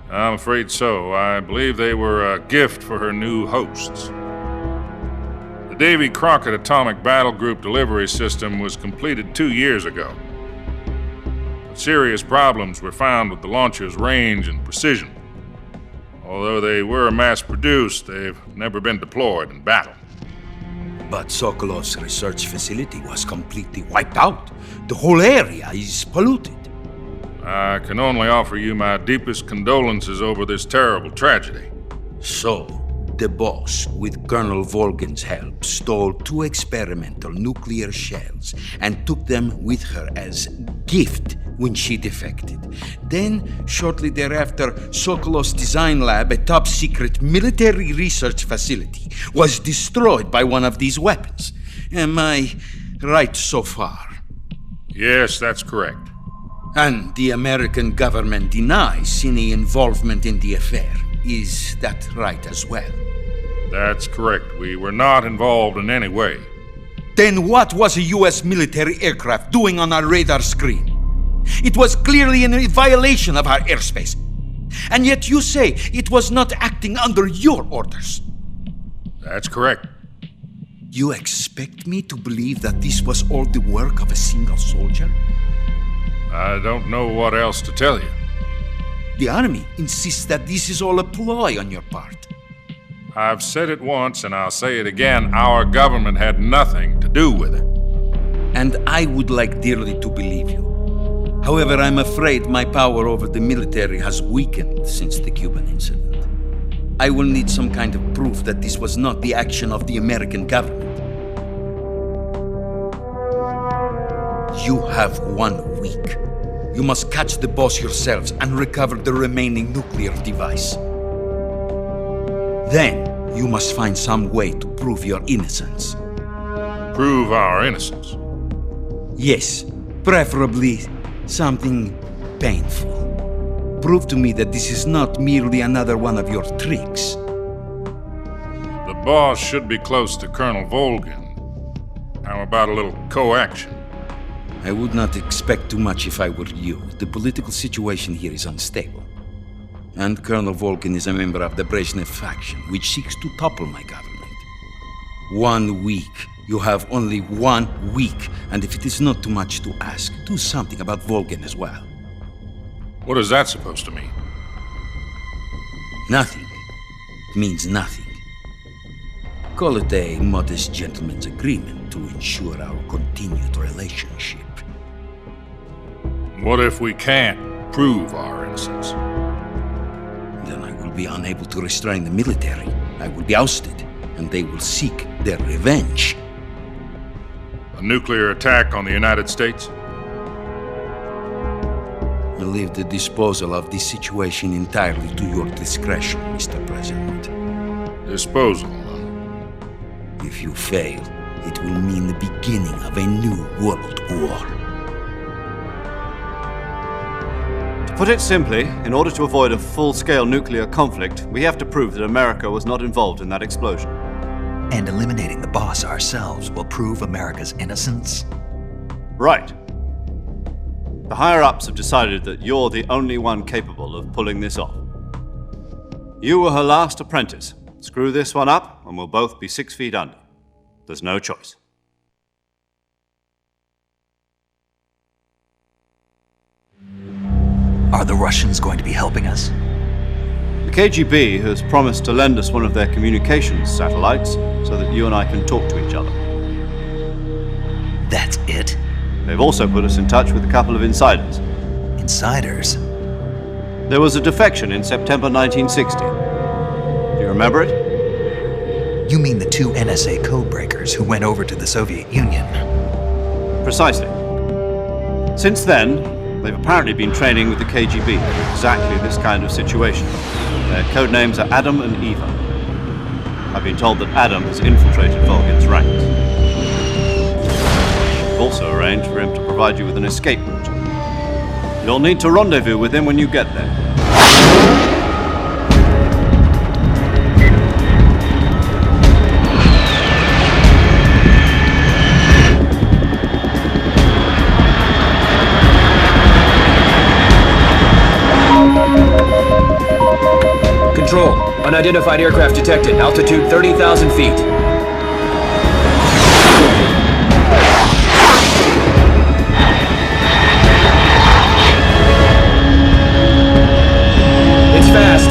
I'm afraid so. I believe they were a gift for her new hosts. The Davy Crockett Atomic Battle Group delivery system was completed 2 years ago. But serious problems were found with the launcher's range and precision. Although they were mass-produced, they've never been deployed in battle. But Sokolov's research facility was completely wiped out. The whole area is polluted. I can only offer you my deepest condolences over this terrible tragedy. So, the Boss, with Colonel Volgin's help, stole 2 experimental nuclear shells and took them with her as gift when she defected. Then, shortly thereafter, Sokolov's design lab, a top-secret military research facility, was destroyed by one of these weapons. Am I right so far? Yes, that's correct. And the American government denies any involvement in the affair. Is that right as well? That's correct. We were not involved in any way. Then what was a U.S. military aircraft doing on our radar screen? It was clearly in violation of our airspace. And yet you say it was not acting under your orders. That's correct. You expect me to believe that this was all the work of a single soldier? I don't know what else to tell you. The army insists that this is all a ploy on your part. I've said it once and I'll say it again. Our government had nothing to do with it. And I would like dearly to believe you. However, I'm afraid my power over the military has weakened since the Cuban incident. I will need some kind of proof that this was not the action of the American government. You have 1 week. You must catch the Boss yourselves and recover the remaining nuclear device. Then, you must find some way to prove your innocence. Prove our innocence? Yes, preferably something painful. Prove to me that this is not merely another one of your tricks. The boss should be close to Colonel Volgin. How about a little co-action? I would not expect too much if I were you. The political situation here is unstable. And Colonel Volgin is a member of the Brezhnev faction, which seeks to topple my government. 1 week. You have only 1 week. And if it is not too much to ask, do something about Volgin as well. What is that supposed to mean? Nothing. It means nothing. Call it a modest gentleman's agreement to ensure our continued relationship. What if we can't prove our innocence? Then I will be unable to restrain the military. I will be ousted, and they will seek their revenge. A nuclear attack on the United States? I leave the disposal of this situation entirely to your discretion, Mr. President. Disposal? If you fail, it will mean the beginning of a new world war. To put it simply, in order to avoid a full-scale nuclear conflict, we have to prove that America was not involved in that explosion. And eliminating the boss ourselves will prove America's innocence? Right. The higher-ups have decided that you're the only one capable of pulling this off. You were her last apprentice. Screw this one up, and we'll both be 6 feet under. There's no choice. Are the Russians going to be helping us? The KGB has promised to lend us one of their communications satellites so that you and I can talk to each other. That's it? They've also put us in touch with a couple of insiders. Insiders? There was a defection in September 1960. Do you remember it? You mean the 2 NSA codebreakers who went over to the Soviet Union? Precisely. Since then, they've apparently been training with the KGB for exactly this kind of situation. Their codenames are Adam and Eva. I've been told that Adam has infiltrated Volgin's ranks. We've also arranged for him to provide you with an escape route. You'll need to rendezvous with him when you get there. Control. Unidentified aircraft detected. Altitude 30,000 feet. It's fast.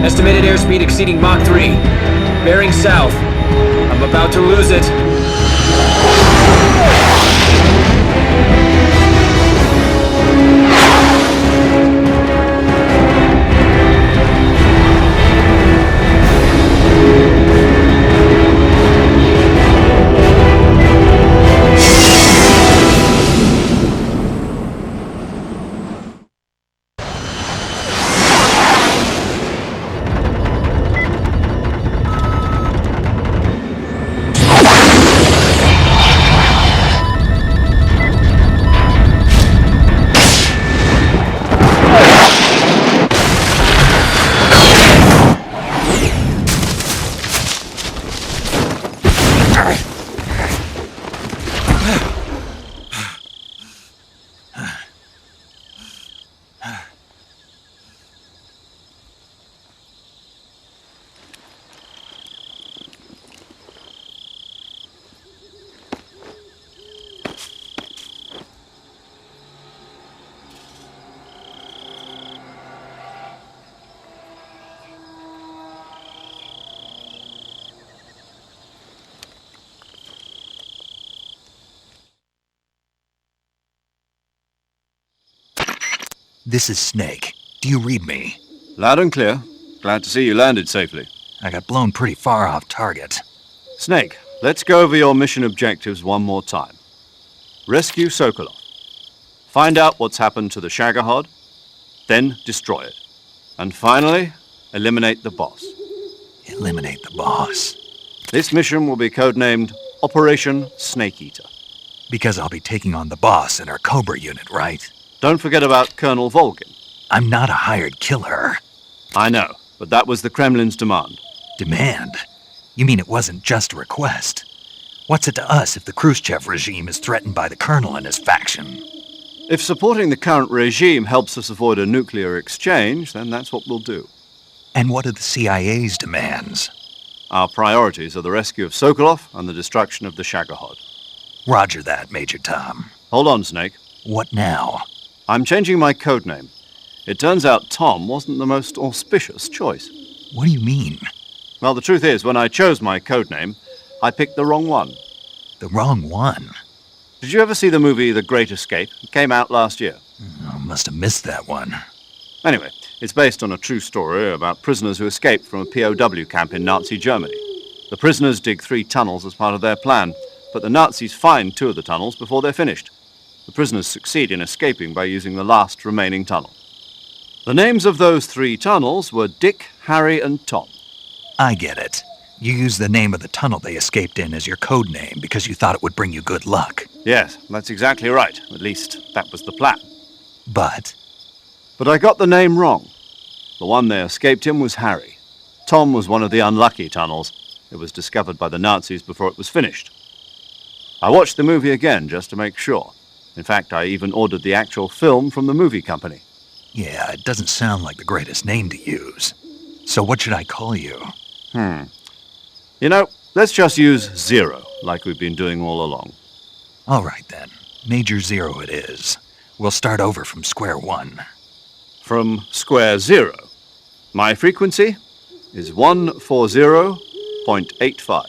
Estimated airspeed exceeding Mach 3. Bearing south. I'm about to lose it. This is Snake. Do you read me? Loud and clear. Glad to see you landed safely. I got blown pretty far off target. Snake, let's go over your mission objectives one more time. Rescue Sokolov. Find out what's happened to the Shagohod, then destroy it. And finally, eliminate the boss. Eliminate the boss? This mission will be codenamed Operation Snake Eater. Because I'll be taking on the boss in our Cobra unit, right? Don't forget about Colonel Volgin. I'm not a hired killer. I know, but that was the Kremlin's demand. Demand? You mean it wasn't just a request? What's it to us if the Khrushchev regime is threatened by the Colonel and his faction? If supporting the current regime helps us avoid a nuclear exchange, then that's what we'll do. And what are the CIA's demands? Our priorities are the rescue of Sokolov and the destruction of the Shagohod. Roger that, Major Tom. Hold on, Snake. What now? I'm changing my codename. It turns out Tom wasn't the most auspicious choice. What do you mean? Well, the truth is, when I chose my codename, I picked the wrong one. The wrong one? Did you ever see the movie The Great Escape? It came out last year. I must have missed that one. Anyway, it's based on a true story about prisoners who escaped from a POW camp in Nazi Germany. The prisoners dig 3 tunnels as part of their plan, but the Nazis find 2 of the tunnels before they're finished. The prisoners succeed in escaping by using the last remaining tunnel. The names of those 3 tunnels were Dick, Harry, and Tom. I get it. You used the name of the tunnel they escaped in as your code name because you thought it would bring you good luck. Yes, that's exactly right. At least, that was the plan. But I got the name wrong. The one they escaped in was Harry. Tom was one of the unlucky tunnels. It was discovered by the Nazis before it was finished. I watched the movie again just to make sure. In fact, I even ordered the actual film from the movie company. Yeah, it doesn't sound like the greatest name to use. So what should I call you? You know, let's just use Zero, like we've been doing all along. All right, then. Major Zero it is. We'll start over from square one. From square zero. My frequency is 140.85.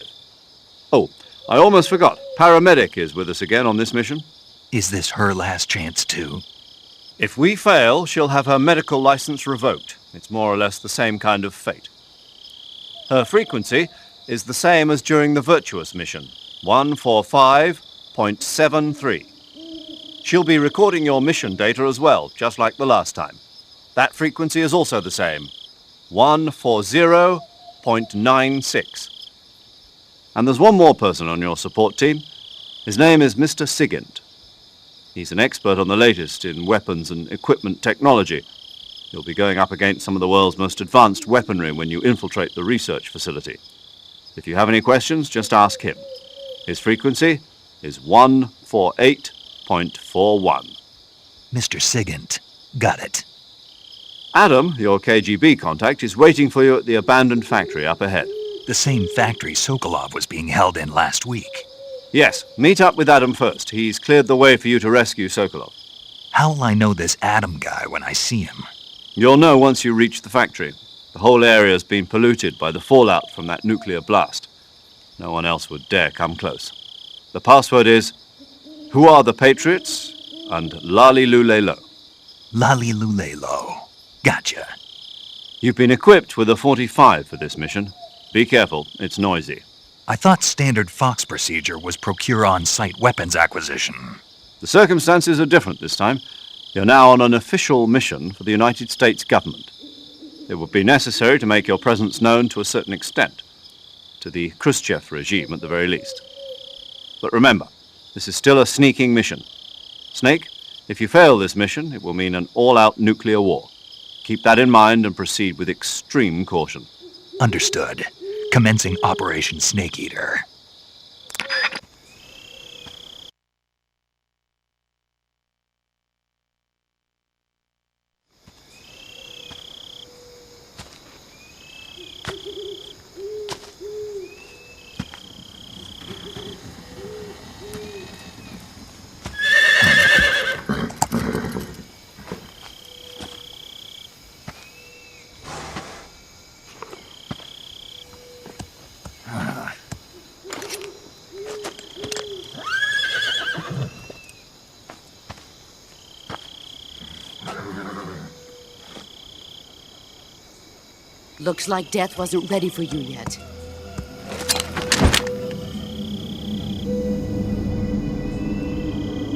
Oh, I almost forgot. Paramedic is with us again on this mission. Is this her last chance, too? If we fail, she'll have her medical license revoked. It's more or less the same kind of fate. Her frequency is the same as during the Virtuous mission, 145.73. She'll be recording your mission data as well, just like the last time. That frequency is also the same, 140.96. And there's one more person on your support team. His name is Mr. Sigint. He's an expert on the latest in weapons and equipment technology. You'll be going up against some of the world's most advanced weaponry when you infiltrate the research facility. If you have any questions, just ask him. His frequency is 148.41. Mr. Sigint. Got it. Adam, your KGB contact, is waiting for you at the abandoned factory up ahead. The same factory Sokolov was being held in last week. Yes, meet up with Adam first. He's cleared the way for you to rescue Sokolov. How will I know this Adam guy when I see him? You'll know once you reach the factory. The whole area's been polluted by the fallout from that nuclear blast. No one else would dare come close. The password is, Who are the Patriots? And Lali Lulelo. Lali Lulelo. Gotcha. You've been equipped with a 45 for this mission. Be careful, it's noisy. I thought standard Fox procedure was procure on-site weapons acquisition. The circumstances are different this time. You're now on an official mission for the United States government. It would be necessary to make your presence known to a certain extent, to the Khrushchev regime at the very least. But remember, this is still a sneaking mission. Snake, if you fail this mission, it will mean an all-out nuclear war. Keep that in mind and proceed with extreme caution. Understood. Commencing Operation Snake Eater. Looks like death wasn't ready for you yet.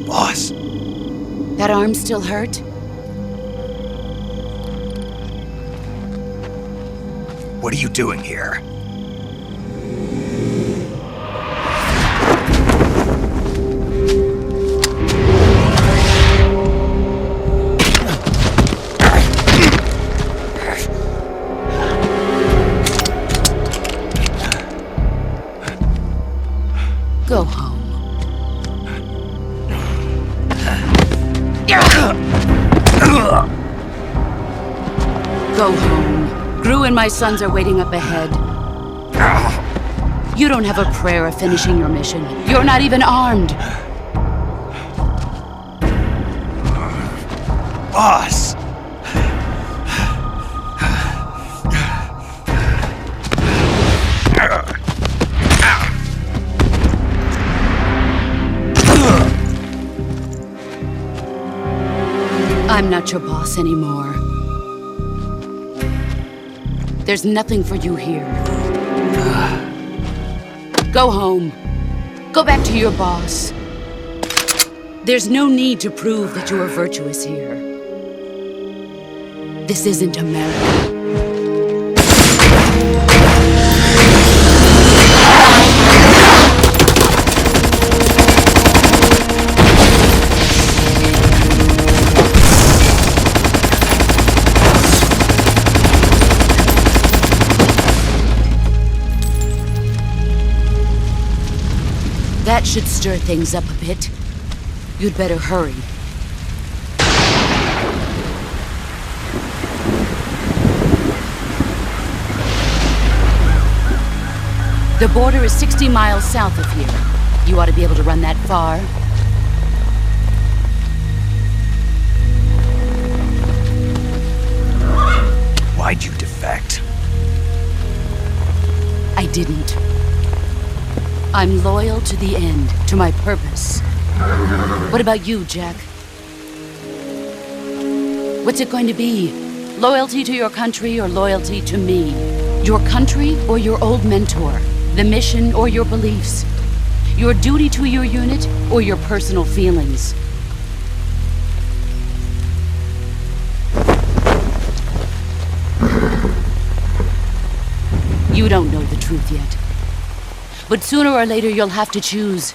Boss. That arm still hurt? What are you doing here? Go home. Gru and my sons are waiting up ahead. You don't have a prayer of finishing your mission. You're not even armed. Boss! I'm not your boss anymore. There's nothing for you here. Go home. Go back to your boss. There's no need to prove that you are virtuous here. This isn't America. That should stir things up a bit. You'd better hurry. The border is 60 miles south of here. You ought to be able to run that far. Why'd you defect? I didn't. I'm loyal to the end, to my purpose. What about you, Jack? What's it going to be? Loyalty to your country or loyalty to me? Your country or your old mentor? The mission or your beliefs? Your duty to your unit or your personal feelings? You don't know the truth yet. But sooner or later, you'll have to choose.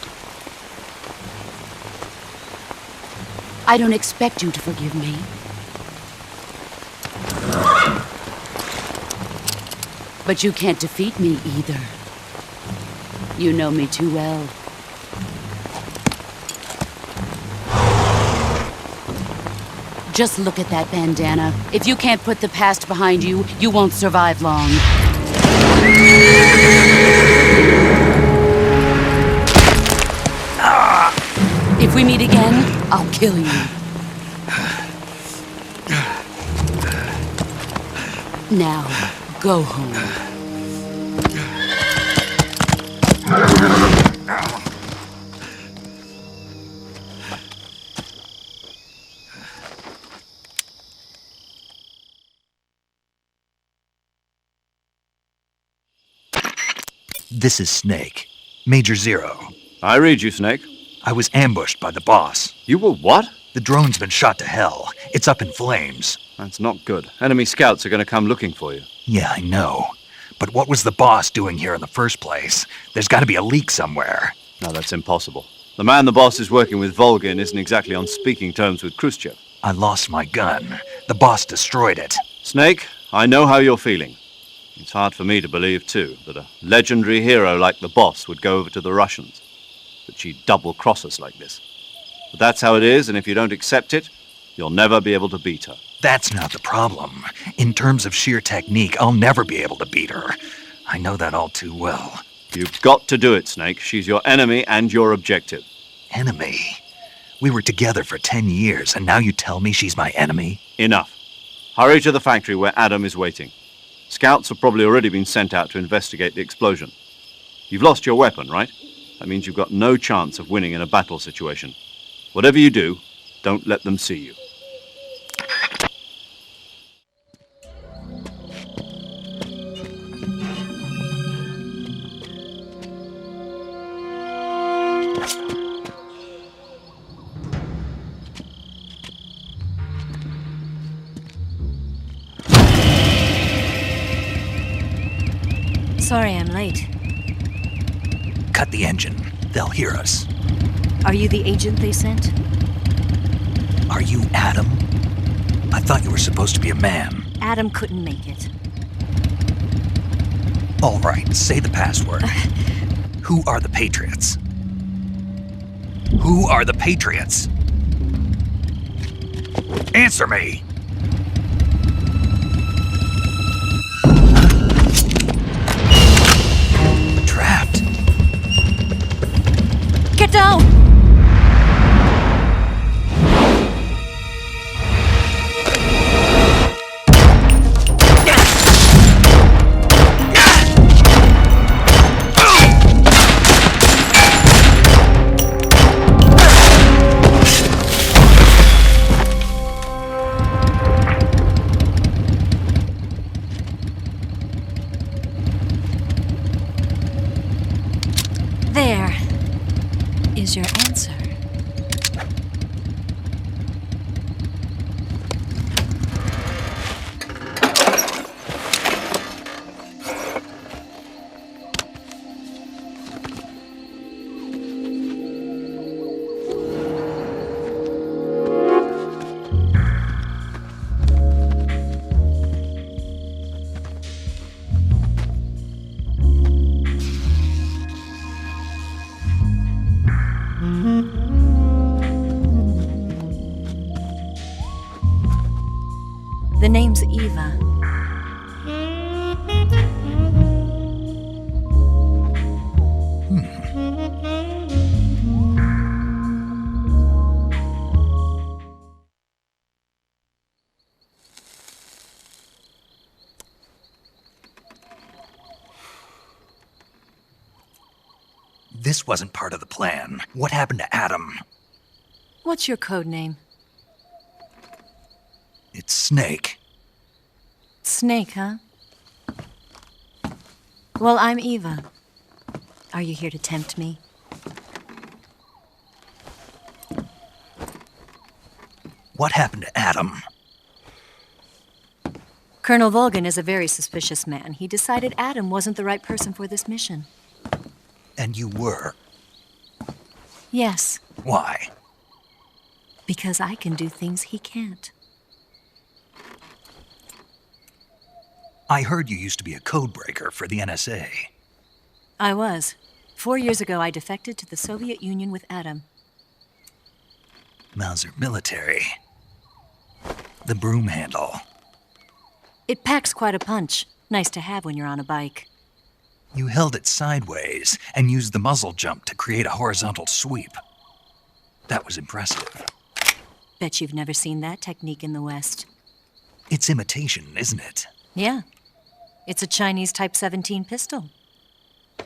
I don't expect you to forgive me. But you can't defeat me either. You know me too well. Just look at that bandana. If you can't put the past behind you, you won't survive long. If we meet again, I'll kill you. Now, go home. This is Snake. Major Zero. I read you, Snake. I was ambushed by the boss. You were what? The drone's been shot to hell. It's up in flames. That's not good. Enemy scouts are going to come looking for you. Yeah, I know. But what was the boss doing here in the first place? There's got to be a leak somewhere. No, that's impossible. The man the boss is working with, Volgin, isn't exactly on speaking terms with Khrushchev. I lost my gun. The boss destroyed it. Snake, I know how you're feeling. It's hard for me to believe, too, that a legendary hero like the boss would go over to the Russians. That she'd double-cross us like this. But that's how it is, and if you don't accept it, you'll never be able to beat her. That's not the problem. In terms of sheer technique, I'll never be able to beat her. I know that all too well. You've got to do it, Snake. She's your enemy and your objective. Enemy? We were together for 10 years, and now you tell me she's my enemy? Enough. Hurry to the factory where Adam is waiting. Scouts have probably already been sent out to investigate the explosion. You've lost your weapon, right? That means you've got no chance of winning in a battle situation. Whatever you do, don't let them see you. Sorry I'm late. Cut the engine. They'll hear us. Are you the agent they sent? Are you Adam? I thought you were supposed to be a man. Adam couldn't make it. All right, say the password. Who are the Patriots? Who are the Patriots? Answer me! We're trapped. Get down! There is your answer. The name's Eva. This wasn't part of the plan. What happened to Adam? What's your code name? It's Snake. Snake, huh? Well, I'm Eva. Are you here to tempt me? What happened to Adam? Colonel Volgan is a very suspicious man. He decided Adam wasn't the right person for this mission. And you were. Yes, Why? because I can do things he can't. I heard you used to be a codebreaker for the NSA. I was. 4 years ago, I defected to the Soviet Union with Adam. Mauser military. The broom handle. It packs quite a punch. Nice to have when you're on a bike. You held it sideways and used the muzzle jump to create a horizontal sweep. That was impressive. Bet you've never seen that technique in the West. It's imitation, isn't it? Yeah. It's a Chinese Type 17 pistol.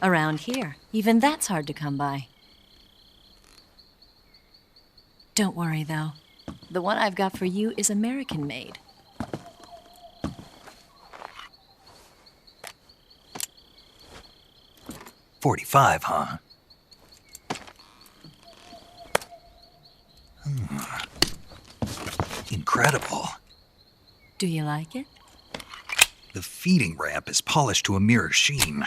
Around here, even that's hard to come by. Don't worry, though. The one I've got for you is American-made. .45, huh? Incredible. Do you like it? The feeding ramp is polished to a mirror sheen.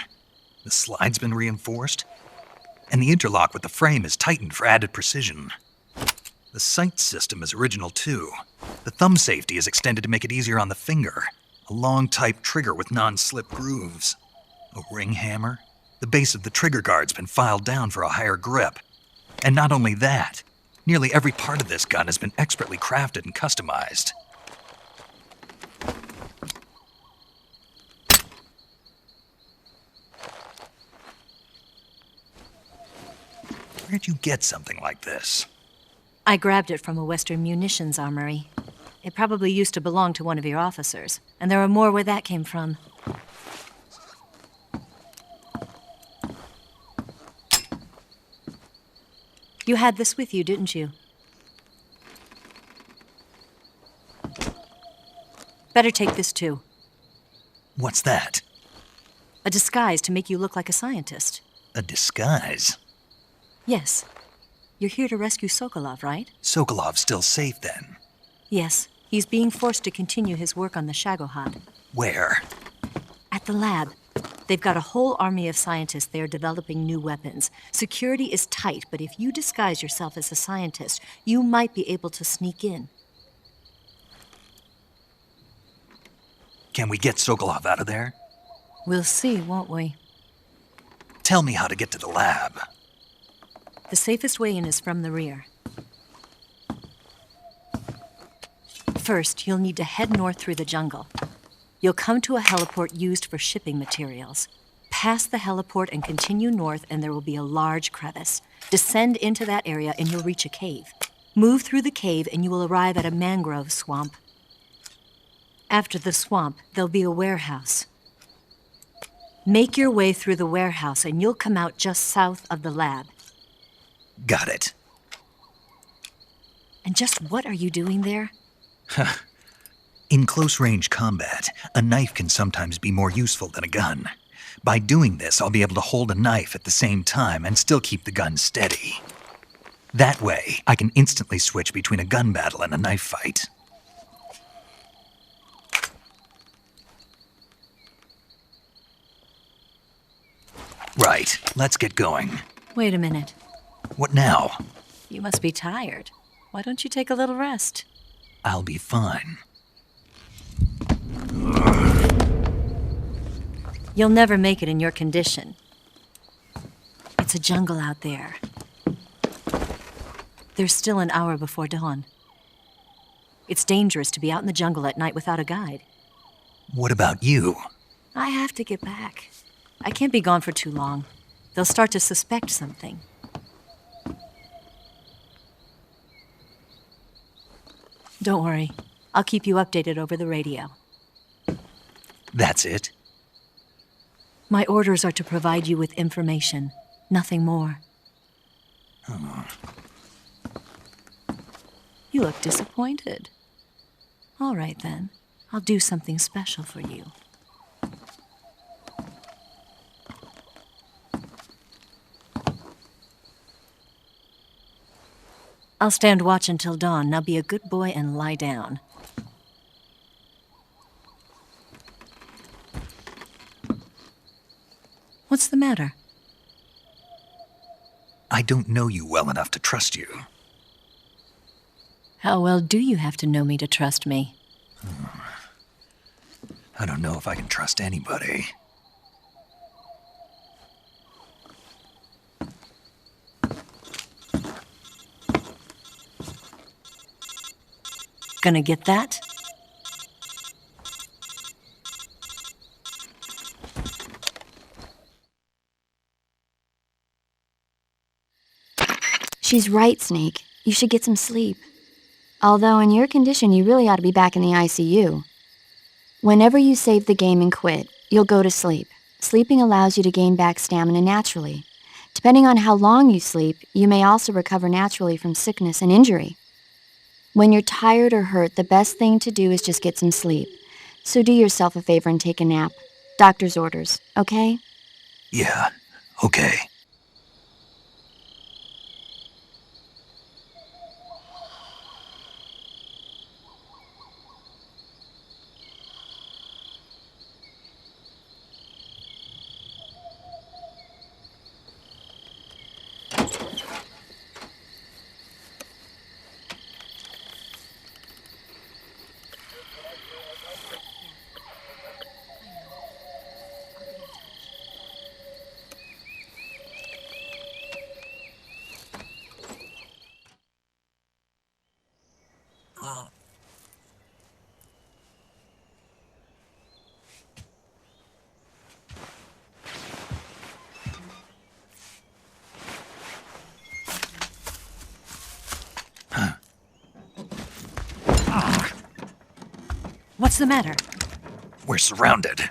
The slide's been reinforced, and the interlock with the frame is tightened for added precision. The sight system is original too. The thumb safety is extended to make it easier on the finger. A long type trigger with non-slip grooves. A ring hammer. The base of the trigger guard's been filed down for a higher grip. And not only that, nearly every part of this gun has been expertly crafted and customized. Where'd you get something like this? I grabbed it from a Western munitions armory. It probably used to belong to one of your officers, and there are more where that came from. You had this with you, didn't you? Better take this too. What's that? A disguise to make you look like a scientist. A disguise? Yes. You're here to rescue Sokolov, right? Sokolov's still safe then? Yes. He's being forced to continue his work on the Shagohod. Where? At the lab. They've got a whole army of scientists there developing new weapons. Security is tight, but if you disguise yourself as a scientist, you might be able to sneak in. Can we get Sokolov out of there? We'll see, won't we? Tell me how to get to the lab. The safest way in is from the rear. First, you'll need to head north through the jungle. You'll come to a heliport used for shipping materials. Pass the heliport and continue north, and there will be a large crevice. Descend into that area and you'll reach a cave. Move through the cave and you will arrive at a mangrove swamp. After the swamp, there'll be a warehouse. Make your way through the warehouse and you'll come out just south of the lab. Got it. And just what are you doing there? In close-range combat, a knife can sometimes be more useful than a gun. By doing this, I'll be able to hold a knife at the same time and still keep the gun steady. That way, I can instantly switch between a gun battle and a knife fight. Right, let's get going. Wait a minute. What now? You must be tired. Why don't you take a little rest? I'll be fine. You'll never make it in your condition. It's a jungle out there. There's still an hour before dawn. It's dangerous to be out in the jungle at night without a guide. What about you? I have to get back. I can't be gone for too long. They'll start to suspect something. Don't worry. I'll keep you updated over the radio. That's it? My orders are to provide you with information, nothing more. Oh. You look disappointed. All right, then. I'll do something special for you. I'll stand watch until dawn. Now be a good boy and lie down. What's the matter? I don't know you well enough to trust you. How well do you have to know me to trust me? I don't know if I can trust anybody. Gonna get that? She's right, Snake. You should get some sleep. Although in your condition, you really ought to be back in the ICU. Whenever you save the game and quit, you'll go to sleep. Sleeping allows you to gain back stamina naturally. Depending on how long you sleep, you may also recover naturally from sickness and injury. When you're tired or hurt, the best thing to do is just get some sleep. So do yourself a favor and take a nap. Doctor's orders, okay? Yeah, okay. What's the matter? We're surrounded.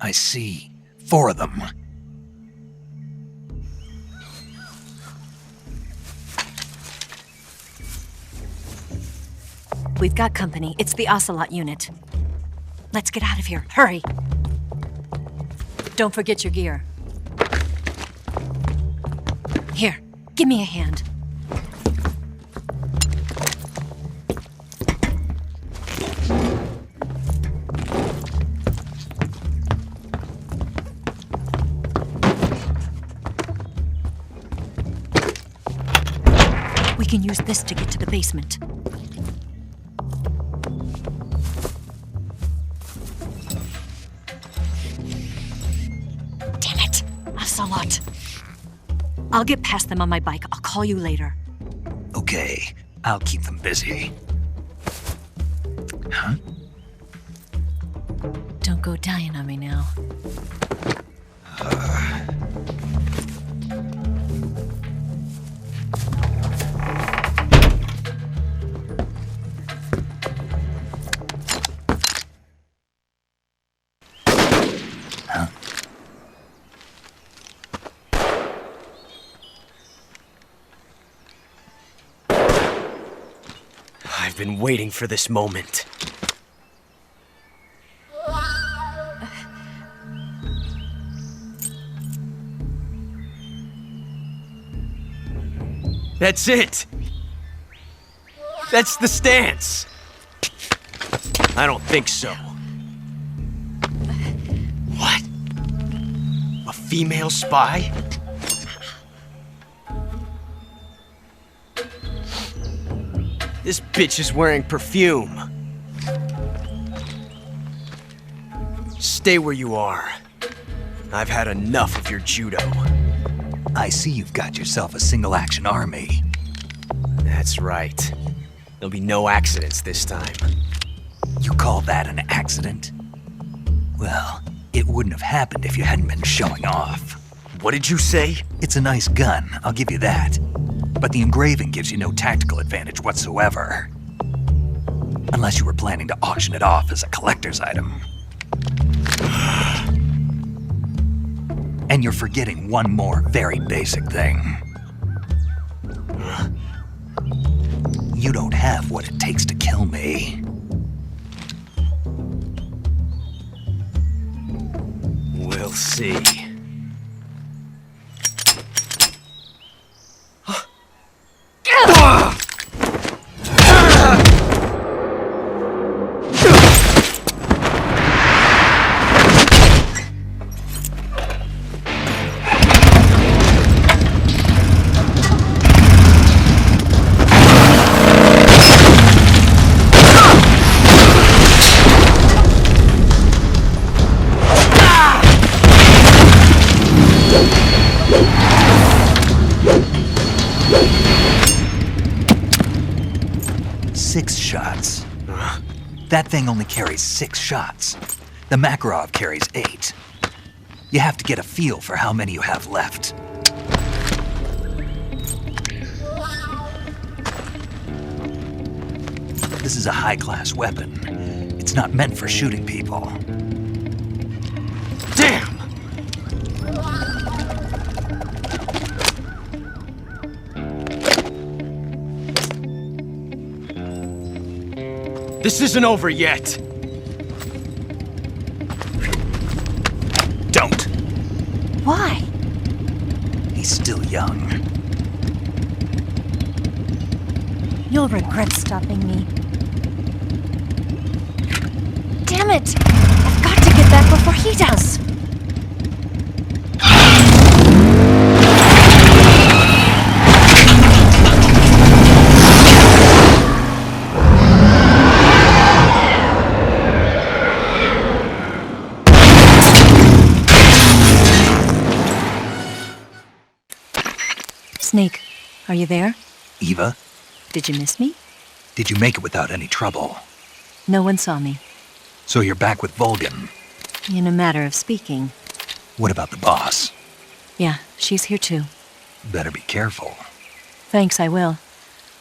I see 4 of them. We've got company. It's the Ocelot unit. Let's get out of here. Hurry! Don't forget your gear. Here, give me a hand. We can use this to get to the basement. Damn it! Ocelot! I'll get past them on my bike. I'll call you later. Okay, I'll keep them busy. Huh? Don't go dying on me now. I've been waiting for this moment. That's it! That's the stance! I don't think so. What? A female spy? This bitch is wearing perfume. Stay where you are. I've had enough of your judo. I see you've got yourself a single-action army. That's right. There'll be no accidents this time. You call that an accident? Well, it wouldn't have happened if you hadn't been showing off. What did you say? It's a nice gun, I'll give you that. But the engraving gives you no tactical advantage whatsoever. Unless you were planning to auction it off as a collector's item. And you're forgetting one more very basic thing. You don't have what it takes to kill me. We'll see. That thing only carries 6 shots. The Makarov carries 8. You have to get a feel for how many you have left. This is a high-class weapon. It's not meant for shooting people. Damn! This isn't over yet. Don't. Why? He's still young. You'll regret stopping me. Damn it! I've got to get back before he does! Snake, are you there? Eva? Did you miss me? Did you make it without any trouble? No one saw me. So you're back with Volgan? In a matter of speaking. What about the boss? Yeah, she's here too. Better be careful. Thanks, I will.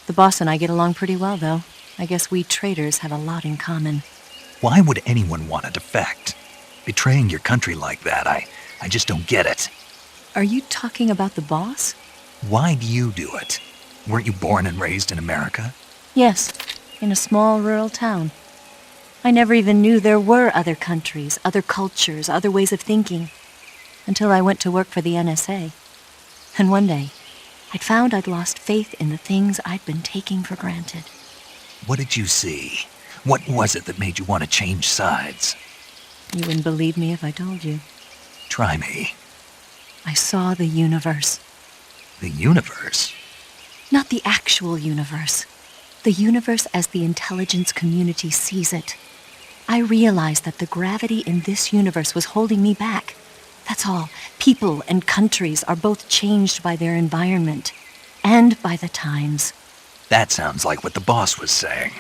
The boss and I get along pretty well, though. I guess we traitors have a lot in common. Why would anyone want to defect? Betraying your country like that, I just don't get it. Are you talking about the boss? Why do you do it? Weren't you born and raised in America? Yes, in a small rural town. I never even knew there were other countries, other cultures, other ways of thinking, until I went to work for the NSA. And one day, I'd found I'd lost faith in the things I'd been taking for granted. What did you see? What was it that made you want to change sides? You wouldn't believe me if I told you. Try me. I saw the universe. The universe? Not the actual universe. The universe as the intelligence community sees it. I realized that the gravity in this universe was holding me back. That's all. People and countries are both changed by their environment and by the times. That sounds like what the boss was saying.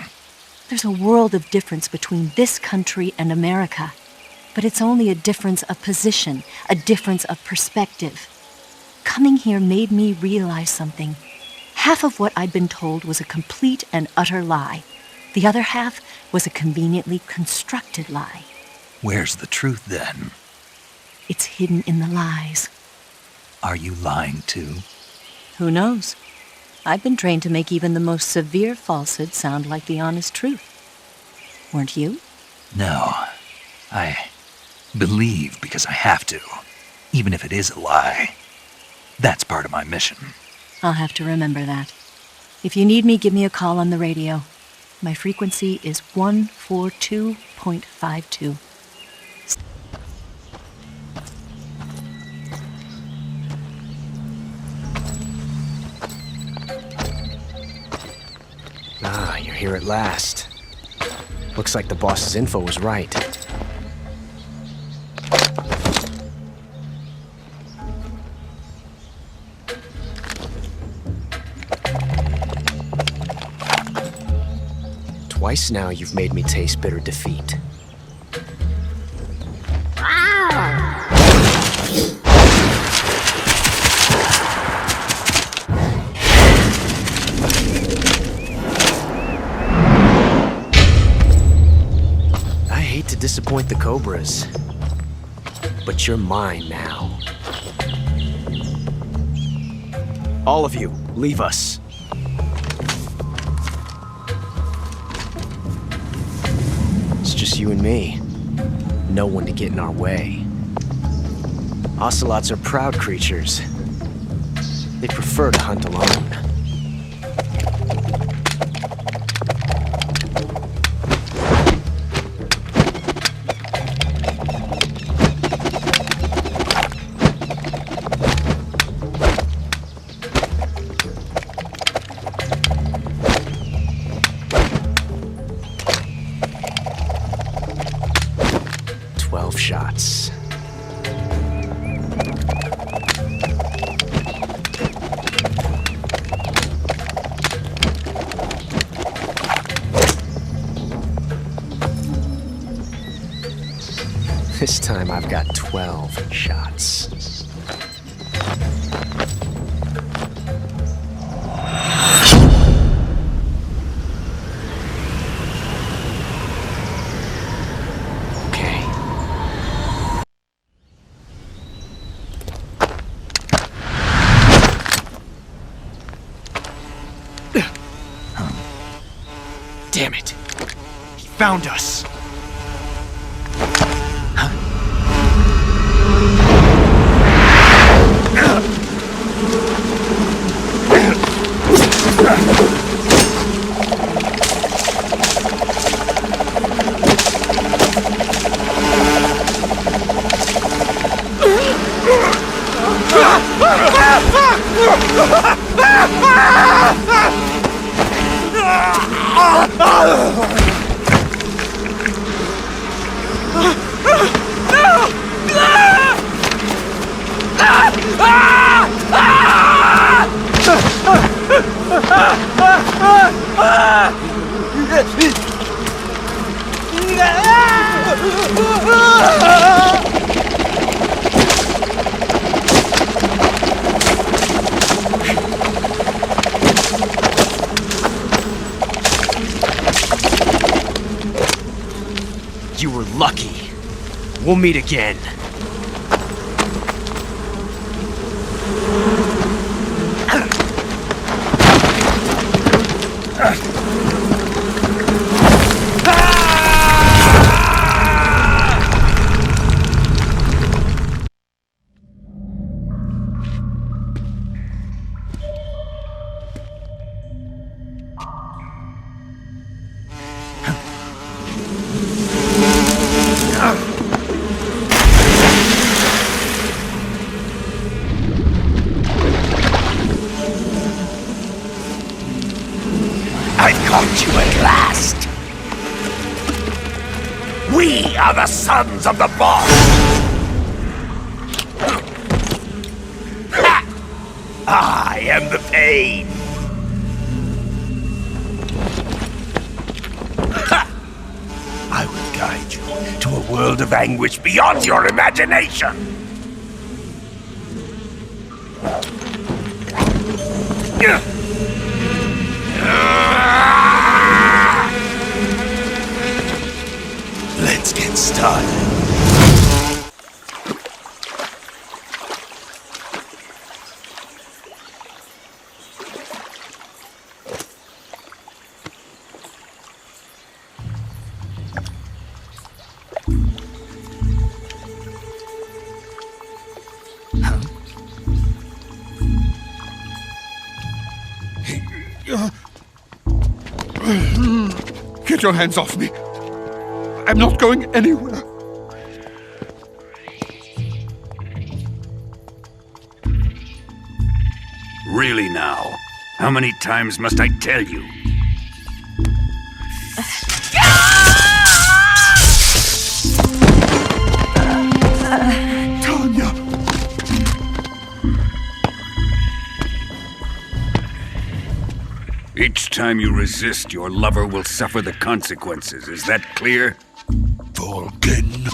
There's a world of difference between this country and America. But it's only a difference of position, a difference of perspective. Coming here made me realize something. Half of what I'd been told was a complete and utter lie. The other half was a conveniently constructed lie. Where's the truth, then? It's hidden in the lies. Are you lying, too? Who knows? I've been trained to make even the most severe falsehood sound like the honest truth. Weren't you? No. I believe because I have to, even if it is a lie. That's part of my mission. I'll have to remember that. If you need me, give me a call on the radio. My frequency is 142.52. Ah, you're here at last. Looks like the boss's info was right. Twice now you've made me taste bitter defeat. I hate to disappoint the Cobras, but you're mine now. All of you, leave us. It's just you and me. No one to get in our way. Ocelots are proud creatures. They prefer to hunt alone. Shots. This time I've got 12 shots. Damn it! He found us! You were lucky. We'll meet again. I caught you at last. We are the sons of the boss. I am the pain. world of anguish beyond your imagination. Let's get started. Get your hands off me. I'm not going anywhere. Really now? How many times must I tell you? Tanya! Each time you resist, your lover will suffer the consequences. Is that clear? Vulcan.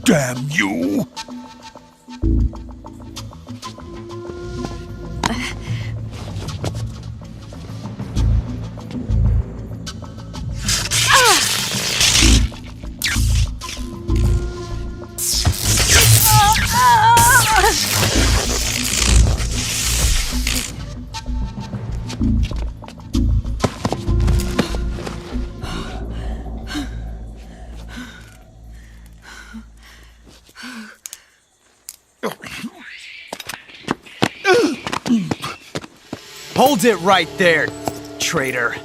Damn you! Hold it right there, traitor.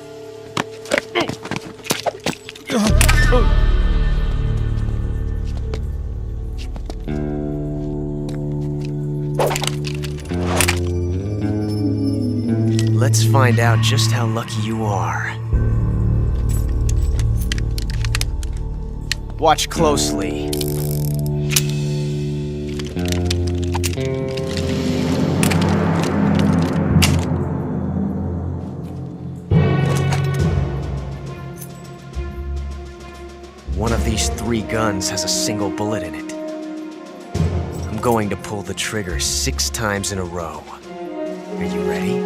Let's find out just how lucky you are. Watch closely. One of these 3 guns has a single bullet in it. I'm going to pull the trigger 6 times in a row. Are you ready?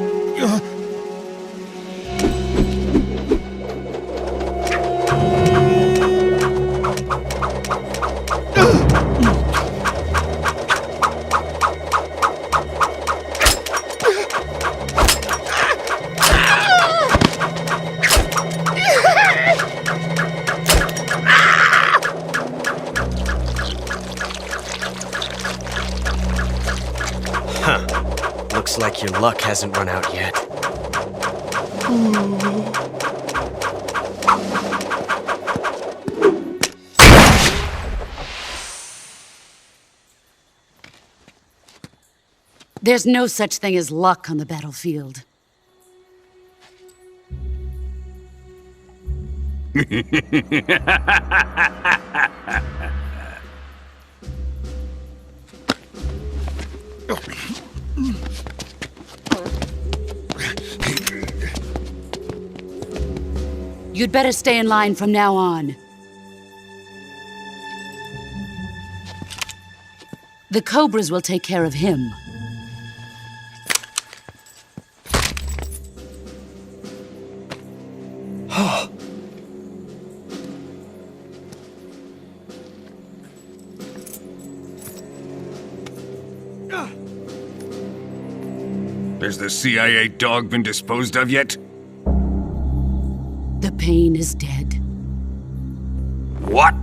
Looks like your luck hasn't run out yet. There's no such thing as luck on the battlefield. You'd better stay in line from now on. The Cobras will take care of him. Has the CIA dog been disposed of yet? The pain is dead. What?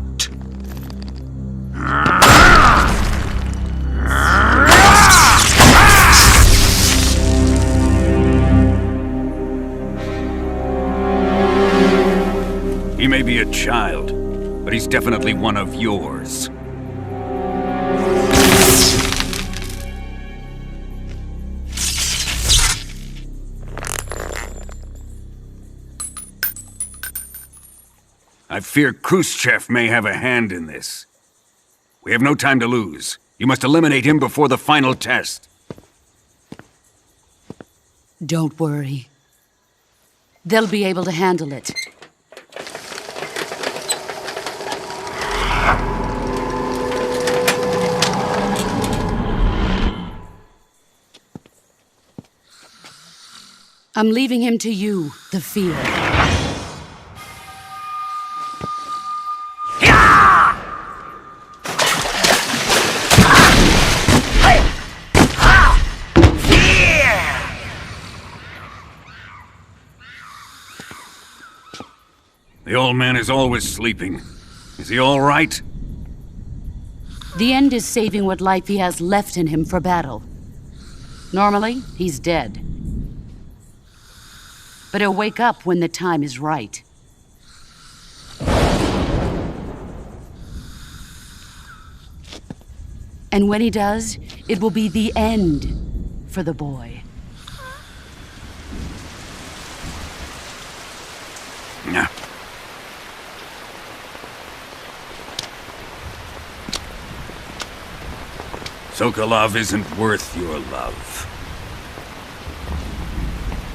He may be a child, but he's definitely one of yours. I fear Khrushchev may have a hand in this. We have no time to lose. You must eliminate him before the final test. Don't worry. They'll be able to handle it. I'm leaving him to you, the field. The old man is always sleeping. Is he all right? The end is saving what life he has left in him for battle. Normally, he's dead. But he'll wake up when the time is right. And when he does, it will be the end for the boy. Yeah. Sokolov isn't worth your love.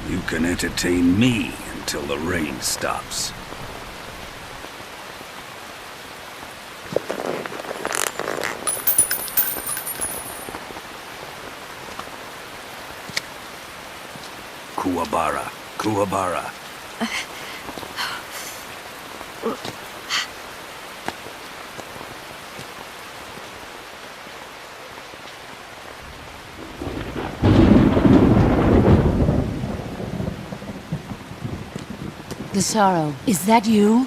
You can entertain me until the rain stops. Kuwabara, Kuwabara. The sorrow, is that you?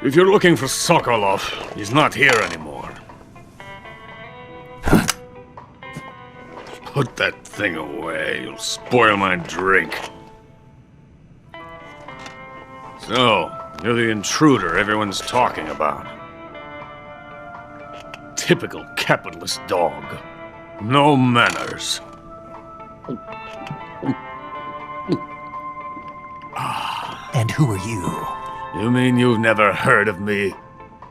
If you're looking for Sokolov, he's not here anymore. Put that thing away, you'll spoil my drink. So, you're the intruder everyone's talking about. Typical capitalist dog. No manners. And who are you? You mean you've never heard of me?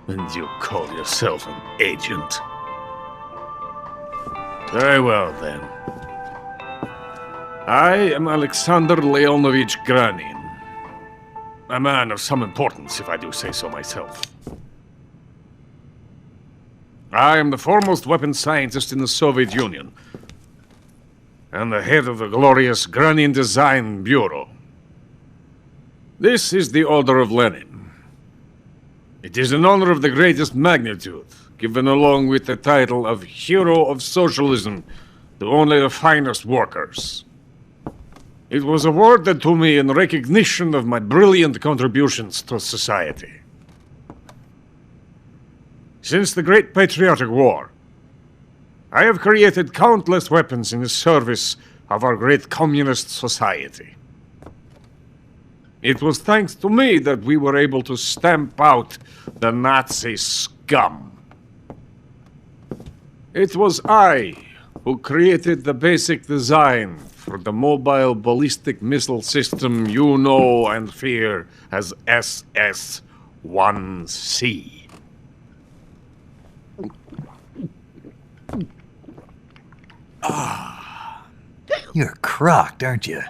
And you call yourself an agent? Very well, then. I am Alexander Leonovich Granin. A man of some importance, if I do say so myself. I am the foremost weapons scientist in the Soviet Union, and the head of the glorious Granin Design Bureau. This is the Order of Lenin. It is an honor of the greatest magnitude, given along with the title of Hero of Socialism to only the finest workers. It was awarded to me in recognition of my brilliant contributions to society. Since the Great Patriotic War, I have created countless weapons in the service of our great communist society. It was thanks to me that we were able to stamp out the Nazi scum. It was I who created the basic design for the mobile ballistic missile system you know and fear as SS-1C. You're crocked, aren't you?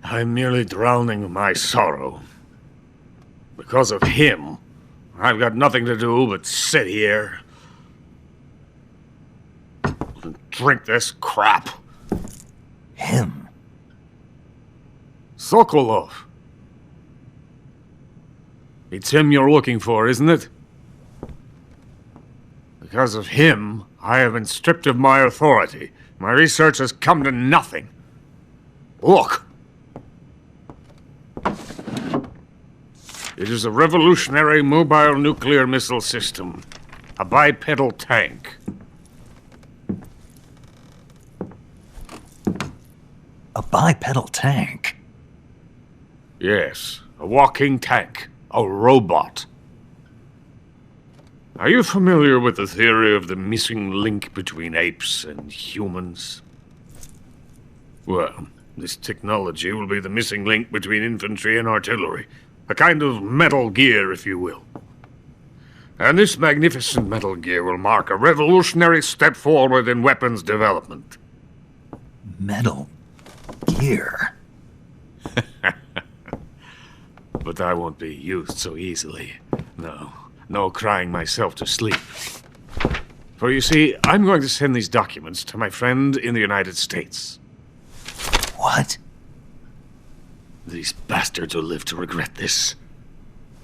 I'm merely drowning my sorrow. Because of him, I've got nothing to do but sit here and drink this crap. Him? Sokolov. It's him you're looking for, isn't it? Because of him, I have been stripped of my authority. My research has come to nothing. Look. It is a revolutionary mobile nuclear missile system. A bipedal tank. A bipedal tank? Yes, a walking tank. A robot. Are you familiar with the theory of the missing link between apes and humans? Well, this technology will be the missing link between infantry and artillery. A kind of Metal Gear, if you will. And this magnificent Metal Gear will mark a revolutionary step forward in weapons development. Metal Gear? But I won't be used so easily. No crying myself to sleep. For you see, I'm going to send these documents to my friend in the United States. What? These bastards will live to regret this.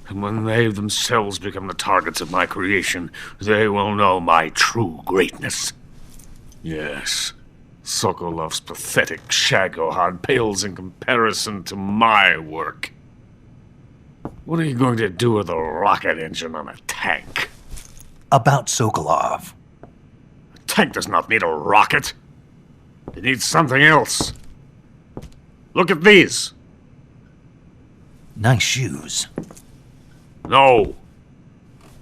And when they themselves become the targets of my creation, they will know my true greatness. Yes, Sokolov's pathetic Shagohod pales in comparison to my work. What are you going to do with a rocket engine on a tank? About Sokolov. A tank does not need a rocket. It needs something else. Look at these. Nice shoes. No.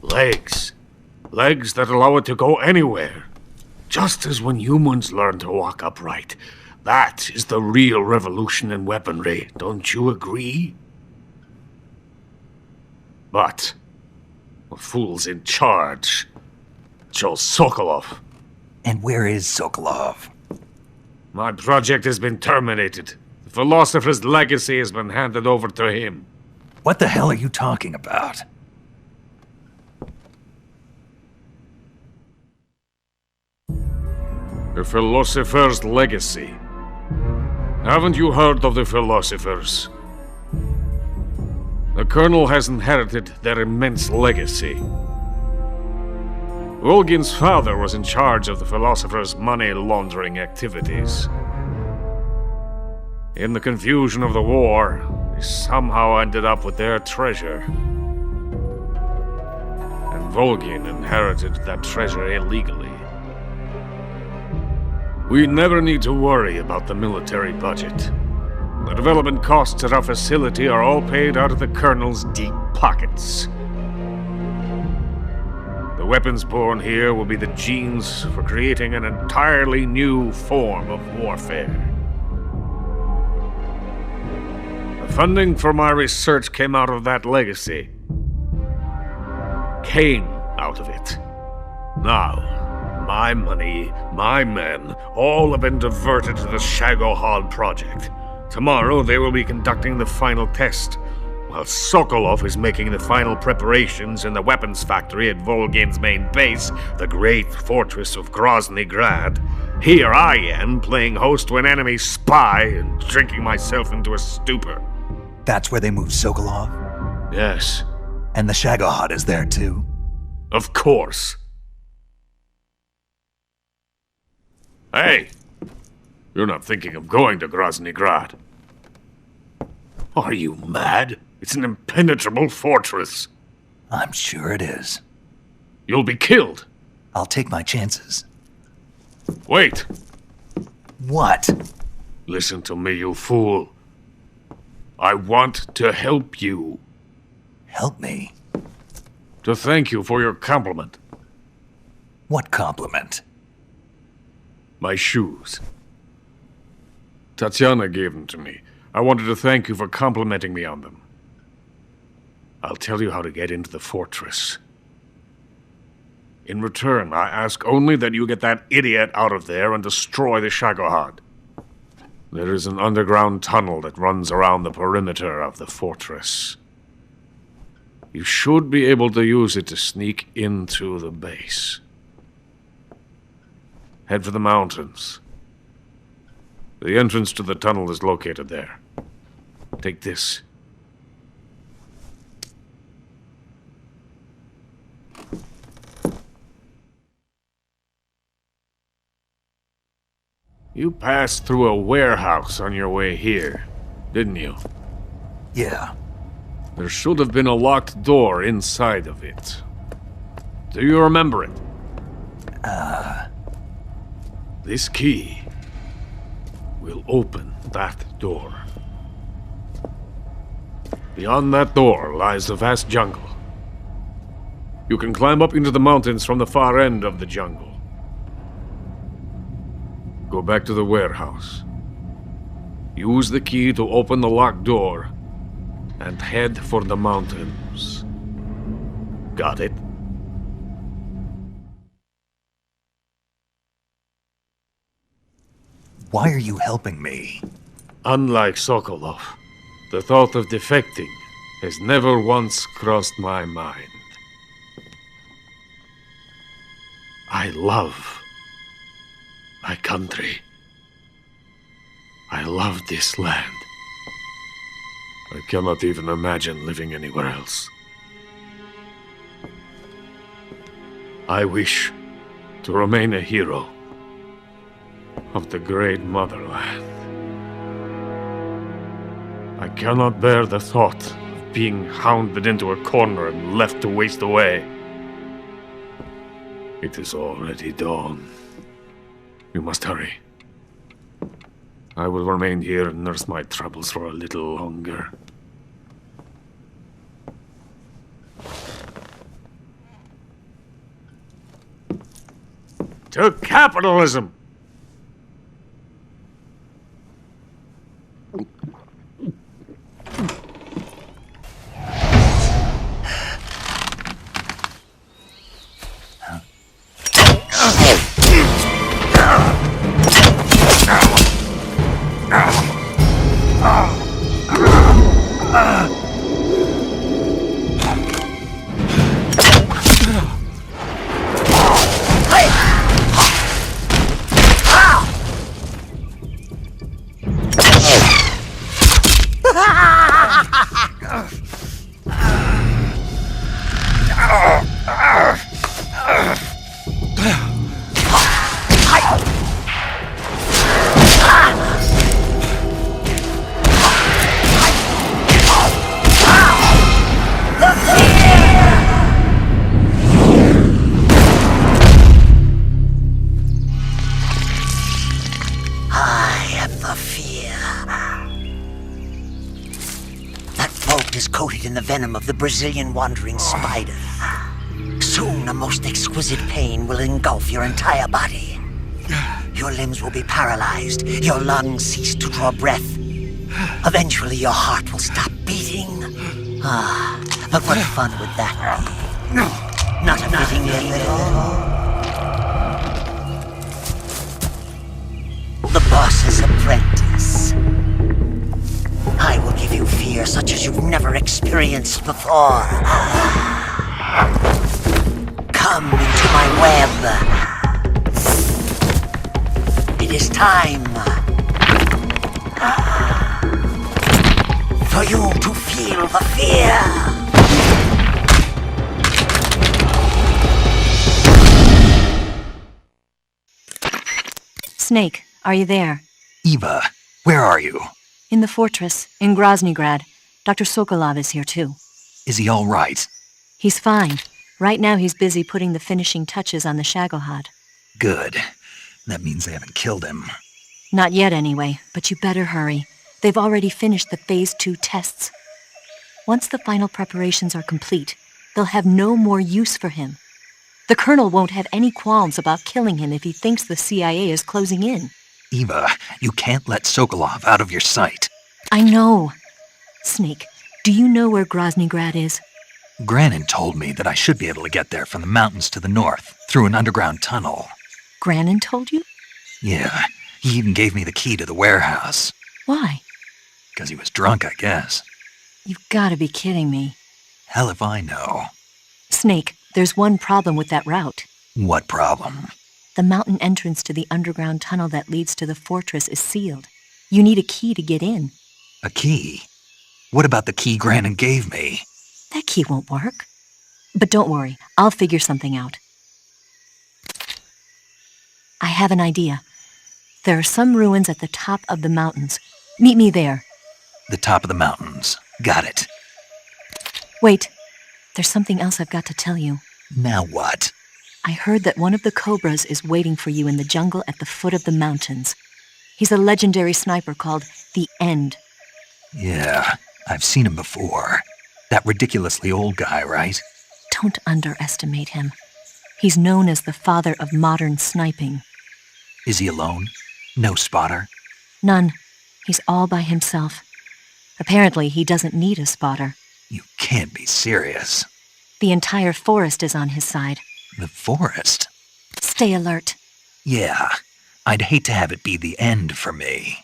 Legs. Legs that allow it to go anywhere. Just as when humans learn to walk upright. That is the real revolution in weaponry. Don't you agree? But the fool's in charge. Joe Sokolov. And where is Sokolov? My project has been terminated. The philosopher's legacy has been handed over to him. What the hell are you talking about? The philosopher's legacy. Haven't you heard of the philosophers? The Colonel has inherited their immense legacy. Volgin's father was in charge of the philosophers' money laundering activities. In the confusion of the war, they somehow ended up with their treasure. And Volgin inherited that treasure illegally. We never need to worry about the military budget. The development costs at our facility are all paid out of the Colonel's deep pockets. The weapons born here will be the genes for creating an entirely new form of warfare. The funding for my research came out of that legacy. Came out of it. Now, my money, my men, all have been diverted to the Shagohod project. Tomorrow they will be conducting the final test, while Sokolov is making the final preparations in the weapons factory at Volgin's main base, the great fortress of Grozny Grad. Here I am, playing host to an enemy spy and drinking myself into a stupor. That's where they moved Sokolov? Yes. And the Shagohod is there too? Of course. Hey! You're not thinking of going to Grozny Grad. Are you mad? It's an impenetrable fortress. I'm sure it is. You'll be killed. I'll take my chances. Wait. What? Listen to me, you fool. I want to help you. Help me? To thank you for your compliment. What compliment? My shoes. Tatiana gave them to me. I wanted to thank you for complimenting me on them. I'll tell you how to get into the fortress. In return, I ask only that you get that idiot out of there and destroy the Shagohod. There is an underground tunnel that runs around the perimeter of the fortress. You should be able to use it to sneak into the base. Head for the mountains. The entrance to the tunnel is located there. Take this. You passed through a warehouse on your way here, didn't you? Yeah. There should have been a locked door inside of it. Do you remember it? This key will open that door. Beyond that door lies the vast jungle. You can climb up into the mountains from the far end of the jungle. Go back to the warehouse. Use the key to open the locked door and head for the mountains. Got it? Why are you helping me? Unlike Sokolov, the thought of defecting has never once crossed my mind. I love my country. I love this land. I cannot even imagine living anywhere else. I wish to remain a hero of the great motherland. I cannot bear the thought of being hounded into a corner and left to waste away. It is already dawn. You must hurry. I will remain here and nurse my troubles for a little longer. To capitalism! The venom of the Brazilian wandering spider. Soon a most exquisite pain will engulf your entire body. Your limbs will be paralyzed, your lungs cease to draw breath. Eventually your heart will stop beating. But what fun would that be? Not fitting at all. The boss's apprentice. I will give you fear such as you've never experienced before. Come into my web. It is time for you to feel the fear. Snake, are you there? Eva, where are you? In the fortress, in Groznygrad. Dr. Sokolov is here too. Is he all right? He's fine. Right now he's busy putting the finishing touches on the Shagohod. Good. That means they haven't killed him. Not yet anyway, but you better hurry. They've already finished the Phase 2 tests. Once the final preparations are complete, they'll have no more use for him. The Colonel won't have any qualms about killing him if he thinks the CIA is closing in. Eva, you can't let Sokolov out of your sight. I know. Snake, do you know where Groznygrad is? Granin told me that I should be able to get there from the mountains to the north, through an underground tunnel. Granin told you? Yeah, he even gave me the key to the warehouse. Why? Because he was drunk, I guess. You've got to be kidding me. Hell if I know. Snake, there's one problem with that route. What problem? The mountain entrance to the underground tunnel that leads to the fortress is sealed. You need a key to get in. A key? What about the key Granin gave me? That key won't work. But don't worry, I'll figure something out. I have an idea. There are some ruins at the top of the mountains. Meet me there. The top of the mountains. Got it. Wait, there's something else I've got to tell you. Now what? I heard that one of the Cobras is waiting for you in the jungle at the foot of the mountains. He's a legendary sniper called The End. Yeah, I've seen him before. That ridiculously old guy, right? Don't underestimate him. He's known as the father of modern sniping. Is he alone? No spotter? None. He's all by himself. Apparently, he doesn't need a spotter. You can't be serious. The entire forest is on his side. The forest? Stay alert. Yeah, I'd hate to have it be the end for me.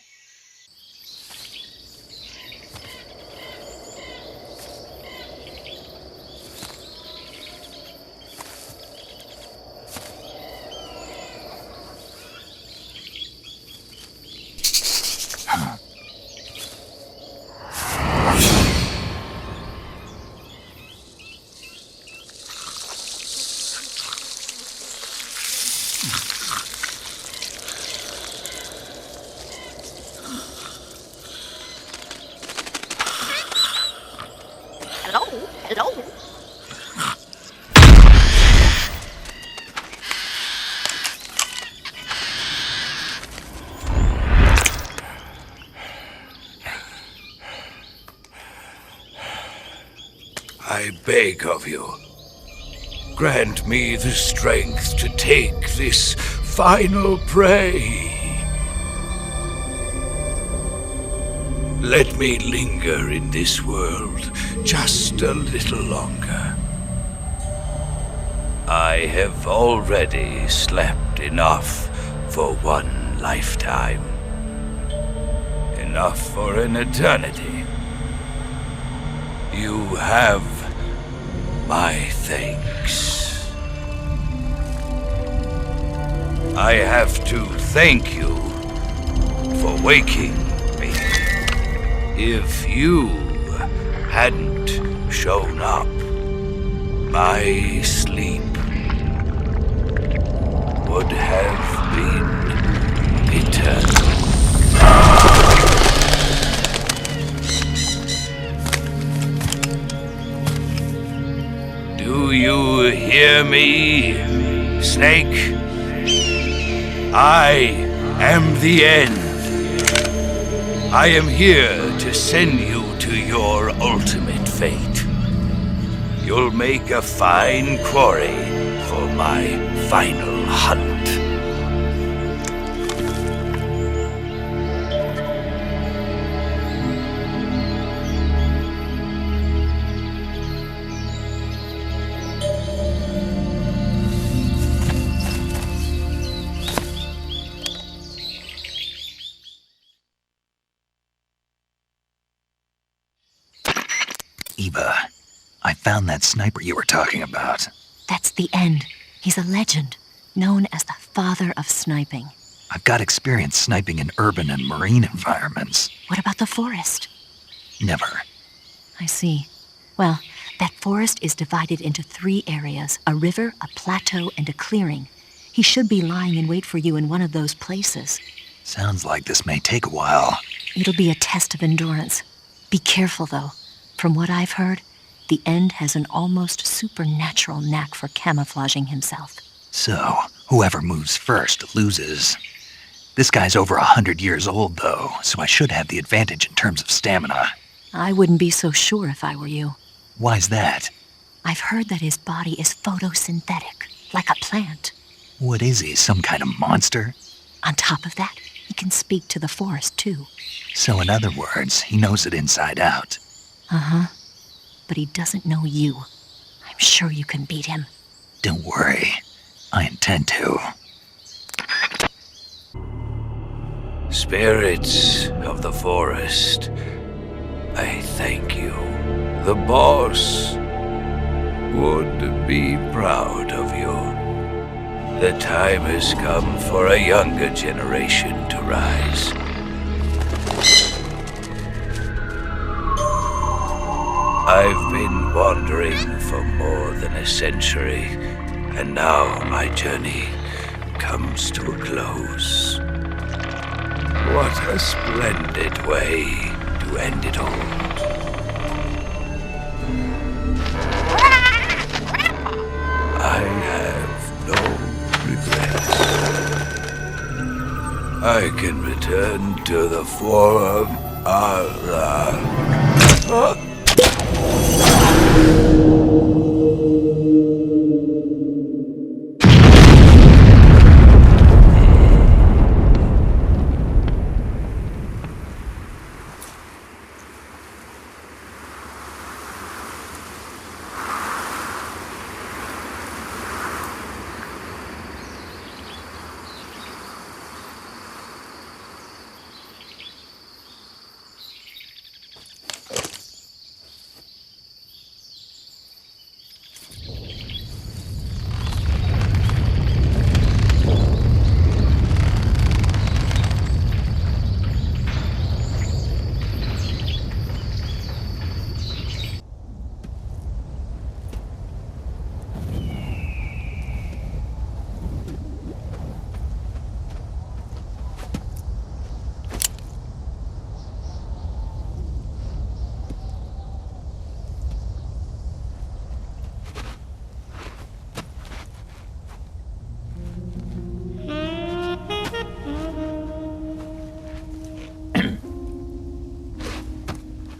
Hello? I beg of you, grant me the strength to take this final prey. Let me linger in this world just a little longer. I have already slept enough for one lifetime. Enough for an eternity. You have my thanks. I have to thank you for waking me. If you hadn't shown up, my sleep would have been eternal. Do you hear me, Snake? I am the End. I am here to send you to your ultimate fate. You'll make a fine quarry for my final hunt. Eva, I found that sniper you were talking about. That's the End. He's a legend, known as the father of sniping. I've got experience sniping in urban and marine environments. What about the forest? Never. I see. Well, that forest is divided into 3 areas, a river, a plateau, and a clearing. He should be lying in wait for you in one of those places. Sounds like this may take a while. It'll be a test of endurance. Be careful, though. From what I've heard, the End has an almost supernatural knack for camouflaging himself. So, whoever moves first loses. This guy's over 100 years old, though, so I should have the advantage in terms of stamina. I wouldn't be so sure if I were you. Why's that? I've heard that his body is photosynthetic, like a plant. What is he, some kind of monster? On top of that, he can speak to the forest, too. So in other words, he knows it inside out. Uh-huh. But he doesn't know you. I'm sure you can beat him. Don't worry. I intend to. Spirits of the forest, I thank you. The boss would be proud of you. The time has come for a younger generation to rise. I've been wandering for more than a century, and now my journey comes to a close. What a splendid way to end it all. I have no regrets. I can return to the Forum of the...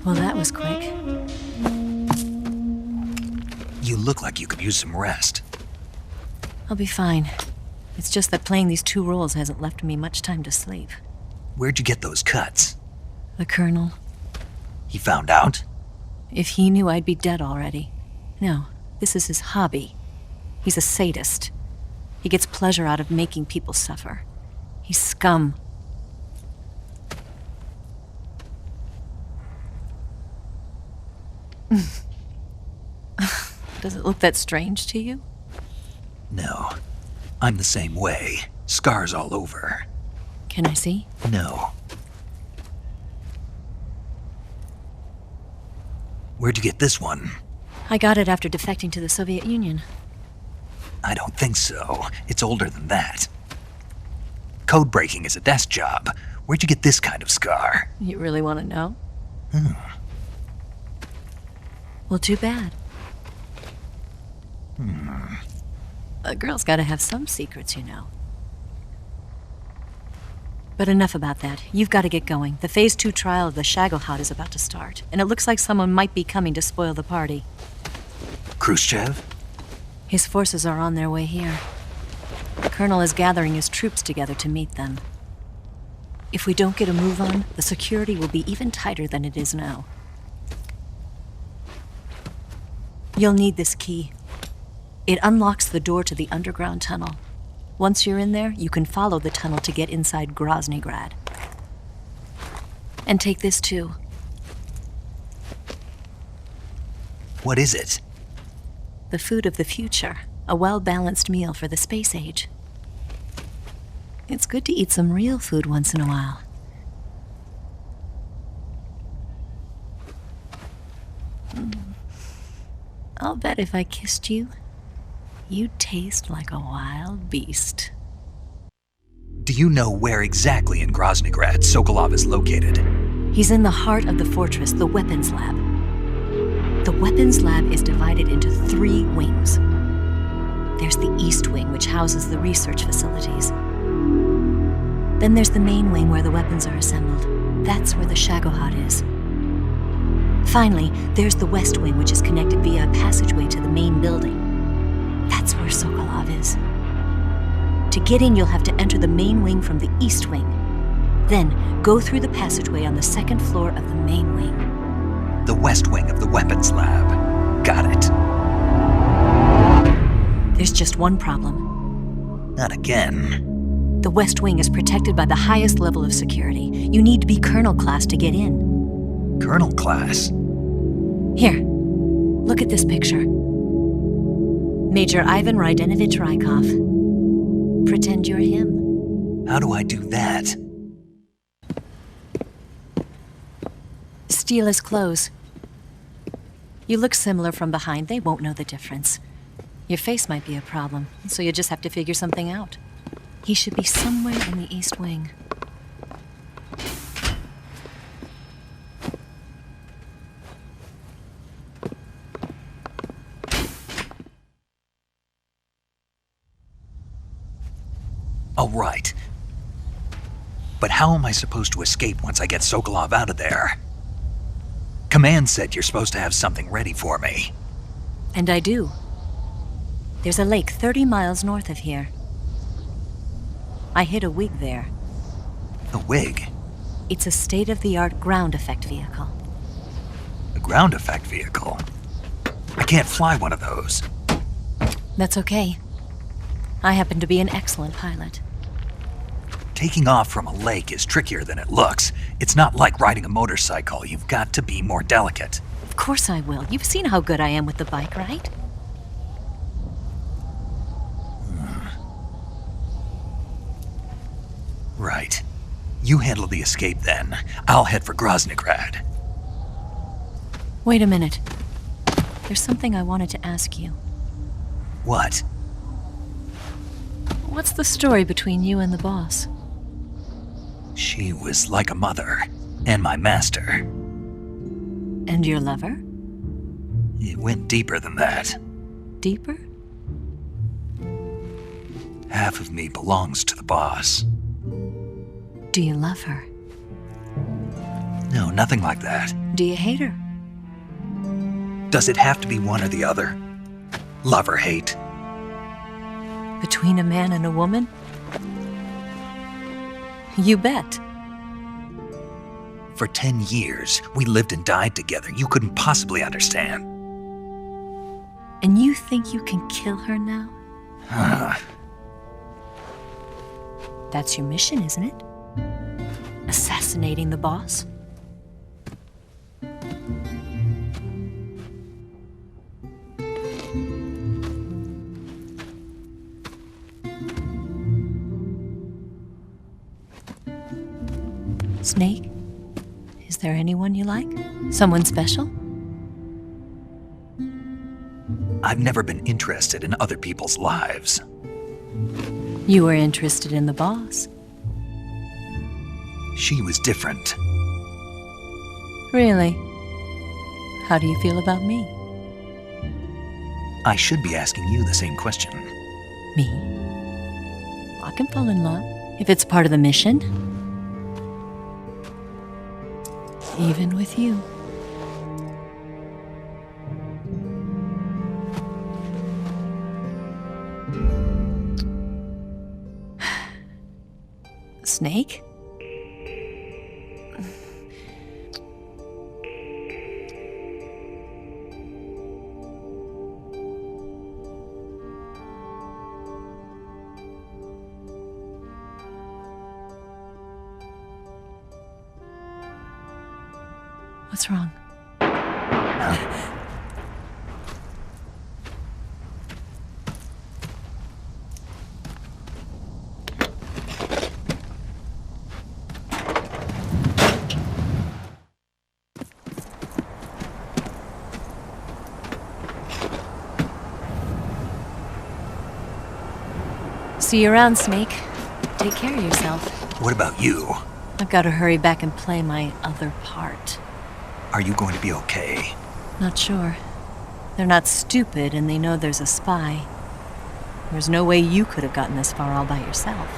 Well, that was quick. You look like you could use some rest. I'll be fine. It's just that playing these 2 roles hasn't left me much time to sleep. Where'd you get those cuts? The Colonel. He found out? If he knew, I'd be dead already. No, this is his hobby. He's a sadist. He gets pleasure out of making people suffer. He's scum. Does it look that strange to you? No. I'm the same way. Scars all over. Can I see? No. Where'd you get this one? I got it after defecting to the Soviet Union. I don't think so. It's older than that. Code breaking is a desk job. Where'd you get this kind of scar? You really want to know? Well, too bad. A girl's got to have some secrets, you know. But enough about that. You've got to get going. The Phase 2 trial of the Shagohod is about to start, and it looks like someone might be coming to spoil the party. Khrushchev? His forces are on their way here. The Colonel is gathering his troops together to meet them. If we don't get a move on, the security will be even tighter than it is now. You'll need this key. It unlocks the door to the underground tunnel. Once you're in there, you can follow the tunnel to get inside Groznygrad. And take this too. What is it? The food of the future. A well-balanced meal for the space age. It's good to eat some real food once in a while. I'll bet if I kissed you, you'd taste like a wild beast. Do you know where exactly in Groznygrad Sokolov is located? He's in the heart of the fortress, the weapons lab. The weapons lab is divided into 3 wings. There's the East Wing, which houses the research facilities. Then there's the main wing where the weapons are assembled. That's where the Shagohod is. Finally, there's the West Wing, which is connected via a passageway to the main building. That's where Sokolov is. To get in, you'll have to enter the main wing from the East Wing. Then, go through the passageway on the 2nd floor of the main wing. The West Wing of the weapons lab. Got it. There's just one problem. Not again. The West Wing is protected by the highest level of security. You need to be Colonel class to get in. Colonel class? Here, look at this picture. Major Ivan Rydenovich Rykov. Pretend you're him. How do I do that? Steal his clothes. You look similar from behind. They won't know the difference. Your face might be a problem, so you just have to figure something out. He should be somewhere in the East Wing. All right. But how am I supposed to escape once I get Sokolov out of there? Command said you're supposed to have something ready for me. And I do. There's a lake 30 miles north of here. I hid a wig there. A wig? It's a state-of-the-art ground effect vehicle. A ground effect vehicle? I can't fly one of those. That's okay. I happen to be an excellent pilot. Taking off from a lake is trickier than it looks. It's not like riding a motorcycle. You've got to be more delicate. Of course I will. You've seen how good I am with the bike, right? Right. You handle the escape then. I'll head for Groznygrad. Wait a minute. There's something I wanted to ask you. What? What's the story between you and the boss? She was like a mother, and my master. And your lover? It went deeper than that. Deeper? Half of me belongs to the boss. Do you love her? No, nothing like that. Do you hate her? Does it have to be one or the other? Love or hate? Between a man and a woman? You bet. For 10 years, we lived and died together. You couldn't possibly understand. And you think you can kill her now? That's your mission, isn't it? Assassinating the boss? Snake? Is there anyone you like? Someone special? I've never been interested in other people's lives. You were interested in the boss. She was different. Really? How do you feel about me? I should be asking you the same question. Me? I can fall in love if it's part of the mission. Even with you. Snake? What's wrong? See you around, Snake. Take care of yourself. What about you? I've got to hurry back and play my other part. Are you going to be okay? Not sure. They're not stupid, and they know there's a spy. There's no way you could have gotten this far all by yourself.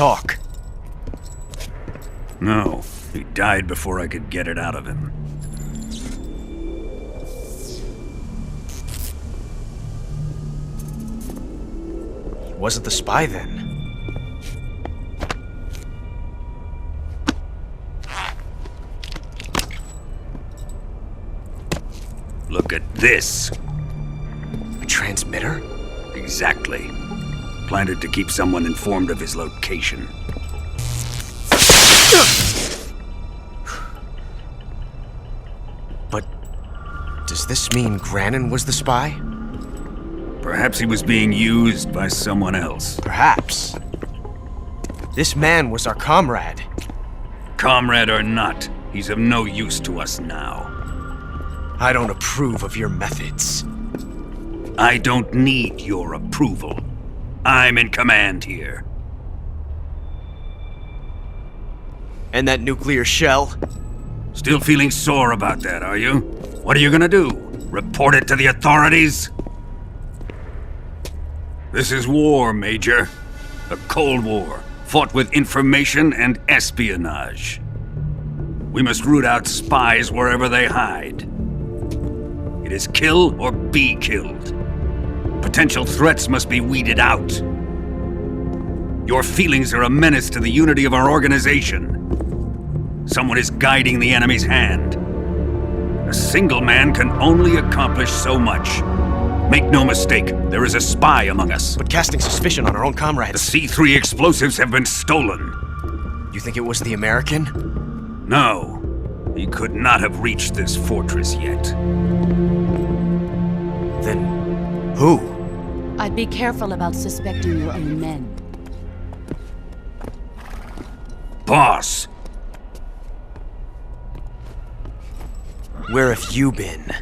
talk. No, he died before I could get it out of him. He wasn't the spy then. Look at this. A transmitter? Exactly. Planted to keep someone informed of his location. But does this mean Grannon was the spy? Perhaps he was being used by someone else. Perhaps. This man was our comrade. Comrade or not, he's of no use to us now. I don't approve of your methods. I don't need your approval. I'm in command here. And that nuclear shell? Still feeling sore about that, are you? What are you gonna do? Report it to the authorities? This is war, Major. A Cold War, fought with information and espionage. We must root out spies wherever they hide. It is kill or be killed. Potential threats must be weeded out. Your feelings are a menace to the unity of our organization. Someone is guiding the enemy's hand. A single man can only accomplish so much. Make no mistake, there is a spy among us. But casting suspicion on our own comrades. The C3 explosives have been stolen. You think it was the American? No. He could not have reached this fortress yet. Then who? I'd be careful about suspecting your own men. Boss! Where have you been?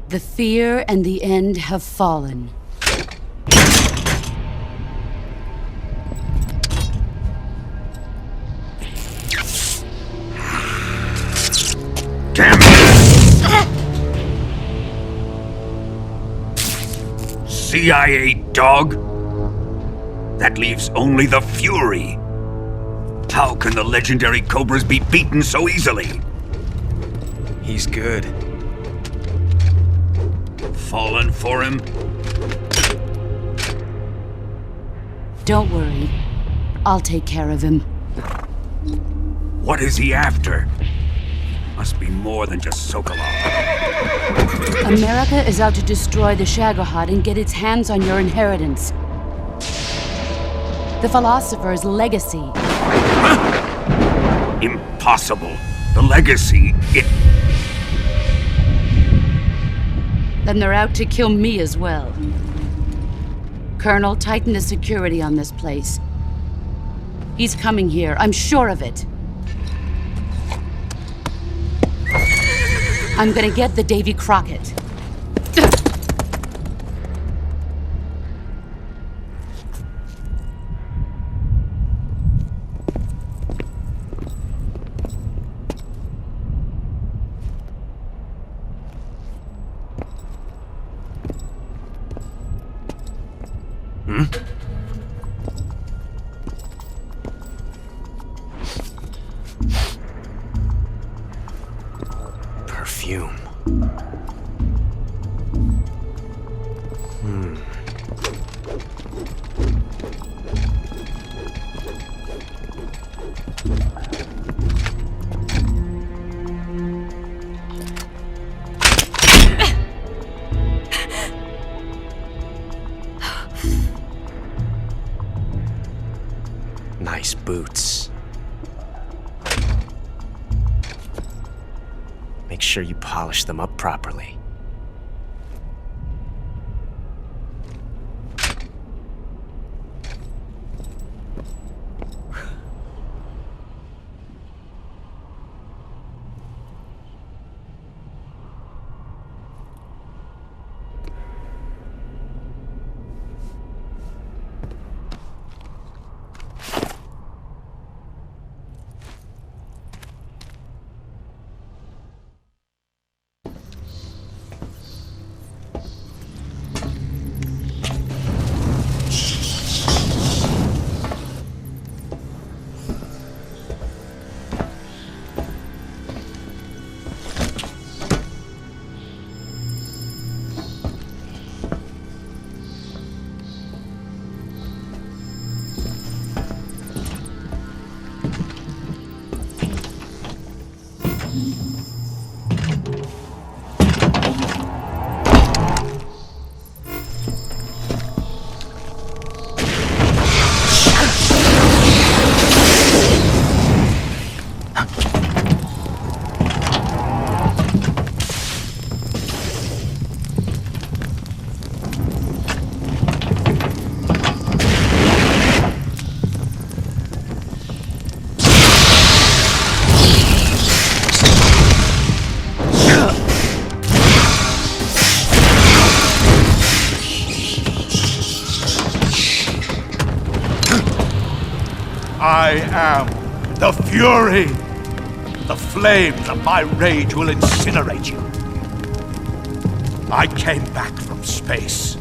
The fear and the end have fallen. Damn it! CIA dog? That leaves only the Fury. How can the legendary Cobras be beaten so easily? He's good. Fallen for him? Don't worry. I'll take care of him. What is he after? Must be more than just Sokolov. America is out to destroy the Shagohod and get its hands on your inheritance. The philosopher's legacy. Huh? Impossible. The legacy, Then they're out to kill me as well. Colonel, tighten the security on this place. He's coming here, I'm sure of it. I'm gonna get the Davy Crockett. Perfume. Nice boots. Make sure you polish them up properly. I am the Fury! The flames of my rage will incinerate you. I came back from space.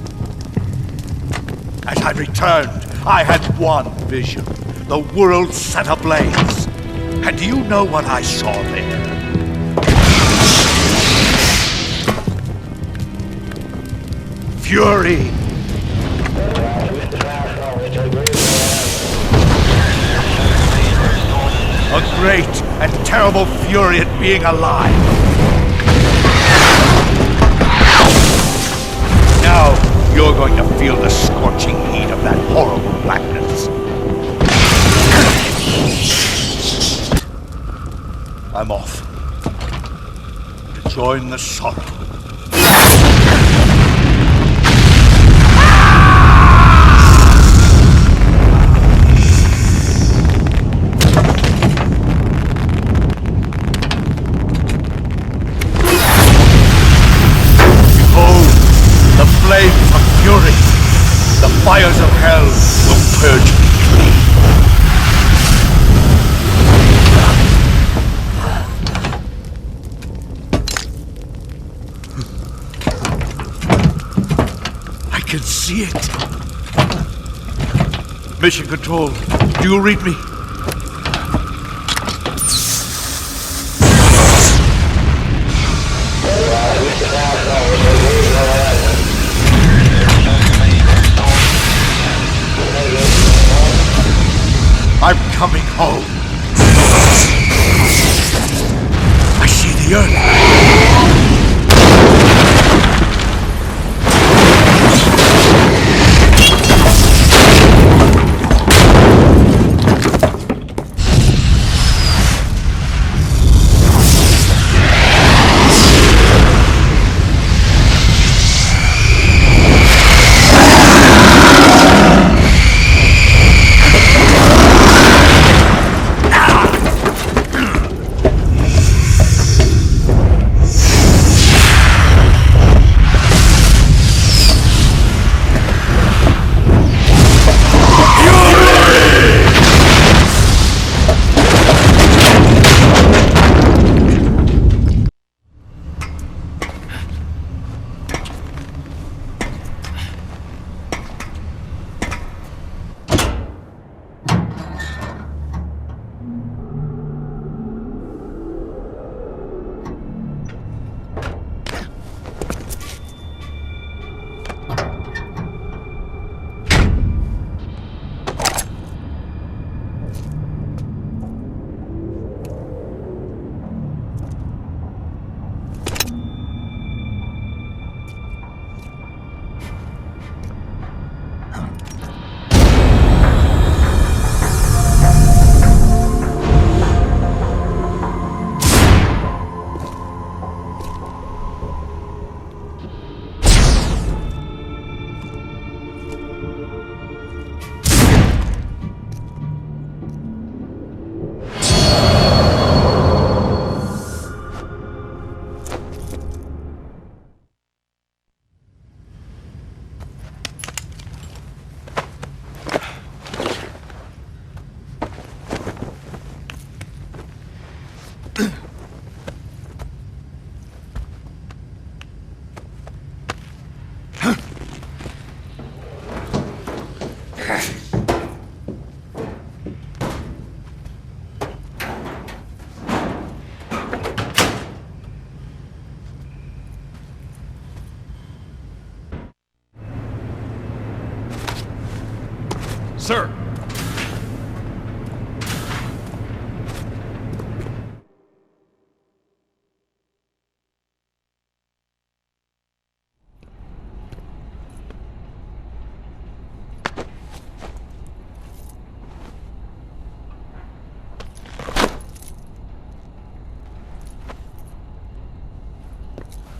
As I returned, I had one vision. The world set ablaze. And do you know what I saw there? Fury! A great and terrible fury at being alive. Now, you're going to feel the scorching heat of that horrible blackness. I'm off. To join the sorrow. Flames of fury, the fires of hell will purge me clean. I can see it. Mission Control, do you read me? I'm coming home. I see the earth. Sir!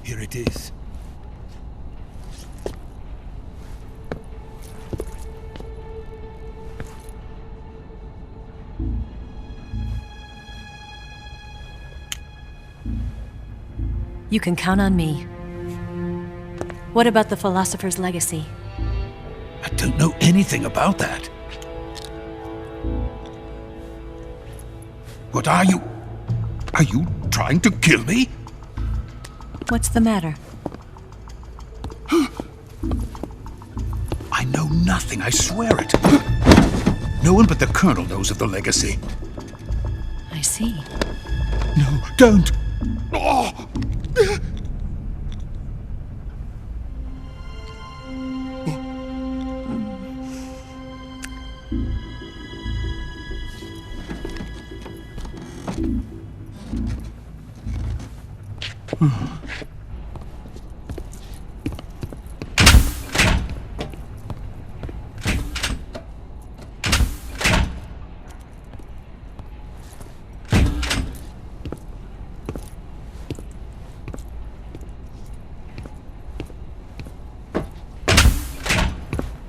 Here it is. You can count on me. What about the philosopher's legacy? I don't know anything about that. What are you? Are you trying to kill me? What's the matter? I know nothing, I swear it. No one but the Colonel knows of the legacy. I see. No, don't! Oh.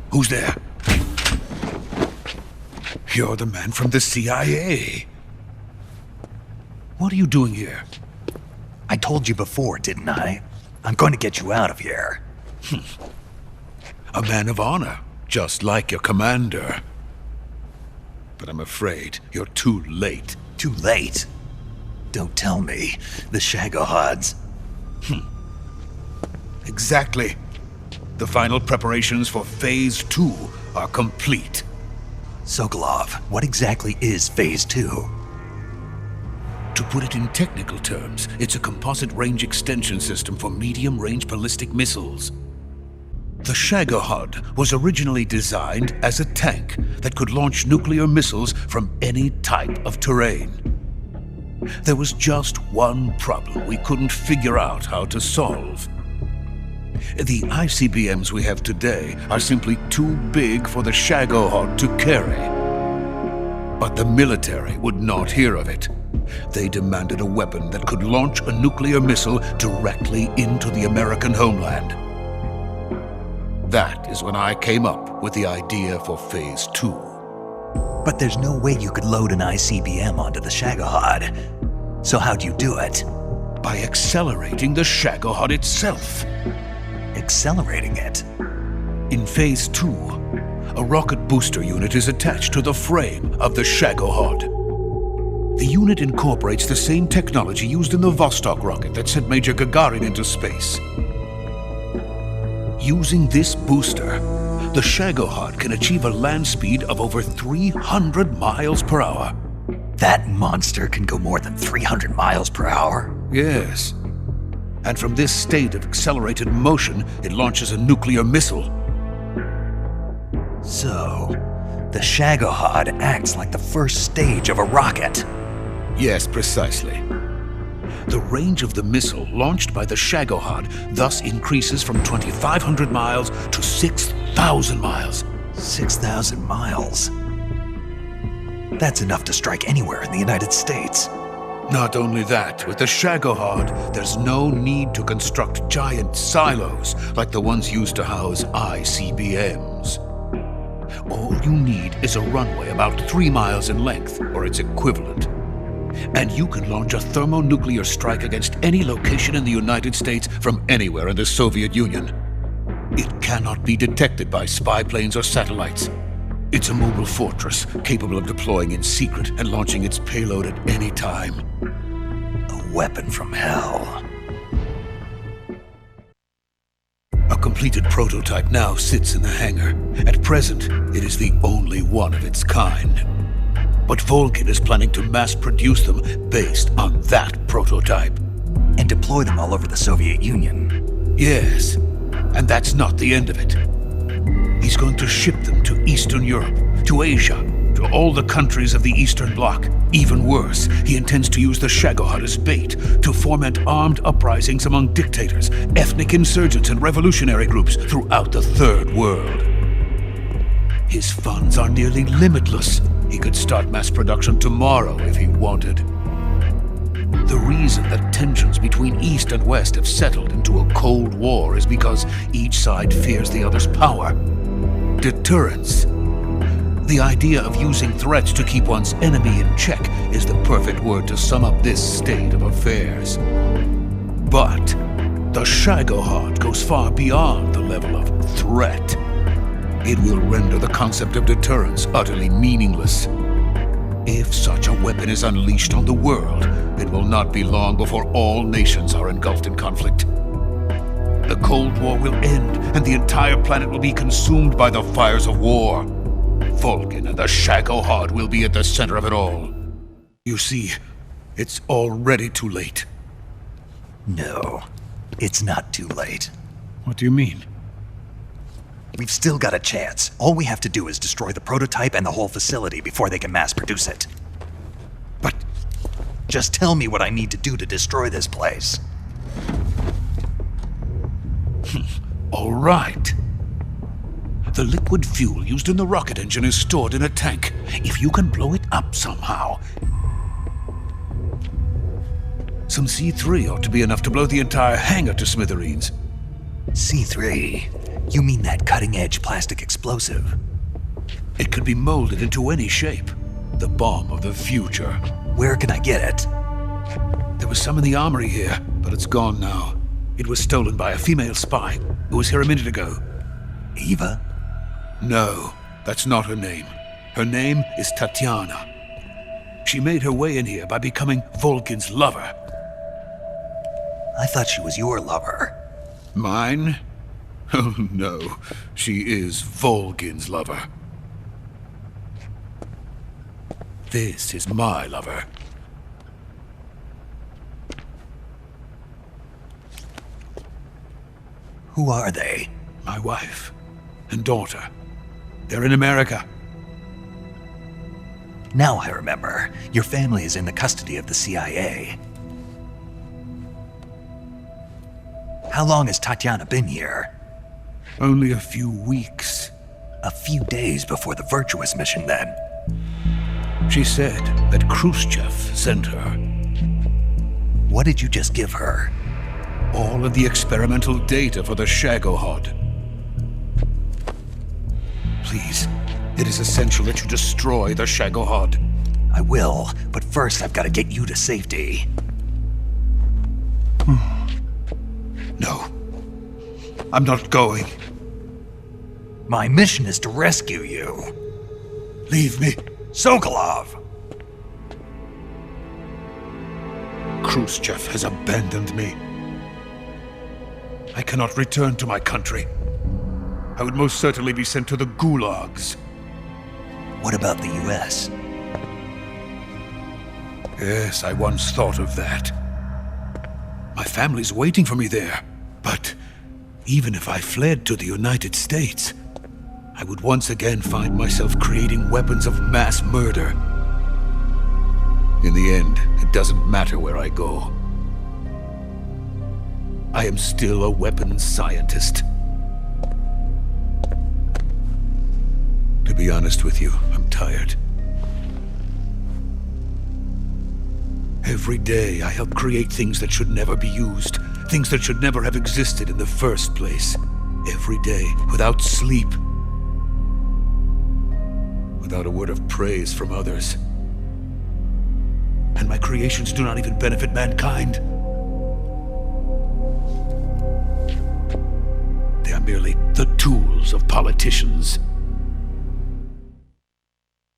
Who's there? You're the man from the CIA. What are you doing here? I told you before, didn't I? I'm going to get you out of here. A man of honor, just like your commander. But I'm afraid you're too late. Too late? Don't tell me. The Shagohods. Exactly. The final preparations for Phase 2 are complete. Sokolov, what exactly is Phase 2? To put it in technical terms, it's a composite range extension system for medium-range ballistic missiles. The Shagohod was originally designed as a tank that could launch nuclear missiles from any type of terrain. There was just one problem we couldn't figure out how to solve. The ICBMs we have today are simply too big for the Shagohod to carry. But the military would not hear of it. They demanded a weapon that could launch a nuclear missile directly into the American homeland. That is when I came up with the idea for Phase 2. But there's no way you could load an ICBM onto the Shagohod. So how'd you do it? By accelerating the Shagohod itself. Accelerating it? In Phase 2, a rocket booster unit is attached to the frame of the Shagohod. The unit incorporates the same technology used in the Vostok rocket that sent Major Gagarin into space. Using this booster, the Shagohod can achieve a land speed of over 300 miles per hour. That monster can go more than 300 miles per hour? Yes. And from this state of accelerated motion, it launches a nuclear missile. So, the Shagohod acts like the first stage of a rocket. Yes, precisely. The range of the missile launched by the Shagohod thus increases from 2,500 miles to 6,000 miles. 6,000 miles? That's enough to strike anywhere in the United States. Not only that, with the Shagohod, there's no need to construct giant silos like the ones used to house ICBMs. All you need is a runway about 3 miles in length, or its equivalent. And you can launch a thermonuclear strike against any location in the United States from anywhere in the Soviet Union. It cannot be detected by spy planes or satellites. It's a mobile fortress, capable of deploying in secret and launching its payload at any time. A weapon from hell. A completed prototype now sits in the hangar. At present, it is the only one of its kind. But Volgin is planning to mass produce them based on that prototype. And deploy them all over the Soviet Union. Yes, and that's not the end of it. He's going to ship them to Eastern Europe, to Asia, to all the countries of the Eastern Bloc. Even worse, he intends to use the Shagohod as bait to foment armed uprisings among dictators, ethnic insurgents, and revolutionary groups throughout the Third World. His funds are nearly limitless. He could start mass production tomorrow if he wanted. The real reason that tensions between East and West have settled into a Cold War is because each side fears the other's power. Deterrence. The idea of using threats to keep one's enemy in check is the perfect word to sum up this state of affairs. But the Shagohod goes far beyond the level of threat. It will render the concept of deterrence utterly meaningless. If such a weapon is unleashed on the world, it will not be long before all nations are engulfed in conflict. The Cold War will end, and the entire planet will be consumed by the fires of war. Vulcan and the Shagohod will be at the center of it all. You see, it's already too late. No, it's not too late. What do you mean? We've still got a chance. All we have to do is destroy the prototype and the whole facility before they can mass produce it. But just tell me what I need to do to destroy this place. All right. The liquid fuel used in the rocket engine is stored in a tank. If you can blow it up somehow. Some C3 ought to be enough to blow the entire hangar to smithereens. C3? You mean that cutting-edge plastic explosive? It could be molded into any shape. The bomb of the future. Where can I get it? There was some in the armory here, but it's gone now. It was stolen by a female spy who was here a minute ago. Eva? No, that's not her name. Her name is Tatiana. She made her way in here by becoming Vulcan's lover. I thought she was your lover. Mine? Oh no, she is Vulcan's lover. This is my lover. Who are they? My wife and daughter. They're in America. Now I remember. Your family is in the custody of the CIA. How long has Tatiana been here? Only a few weeks. A few days before the Virtuous mission, then. She said that Khrushchev sent her. What did you just give her? All of the experimental data for the Shagohod. Please, it is essential that you destroy the Shagohod. I will, but first I've got to get you to safety. No. I'm not going. My mission is to rescue you. Leave me. Sokolov! Khrushchev has abandoned me. I cannot return to my country. I would most certainly be sent to the gulags. What about the US? Yes, I once thought of that. My family's waiting for me there. But even if I fled to the United States, I would once again find myself creating weapons of mass murder. In the end, it doesn't matter where I go. I am still a weapons scientist. To be honest with you, I'm tired. Every day I help create things that should never be used, things that should never have existed in the first place. Every day, without sleep. Without a word of praise from others. And my creations do not even benefit mankind. They are merely the tools of politicians.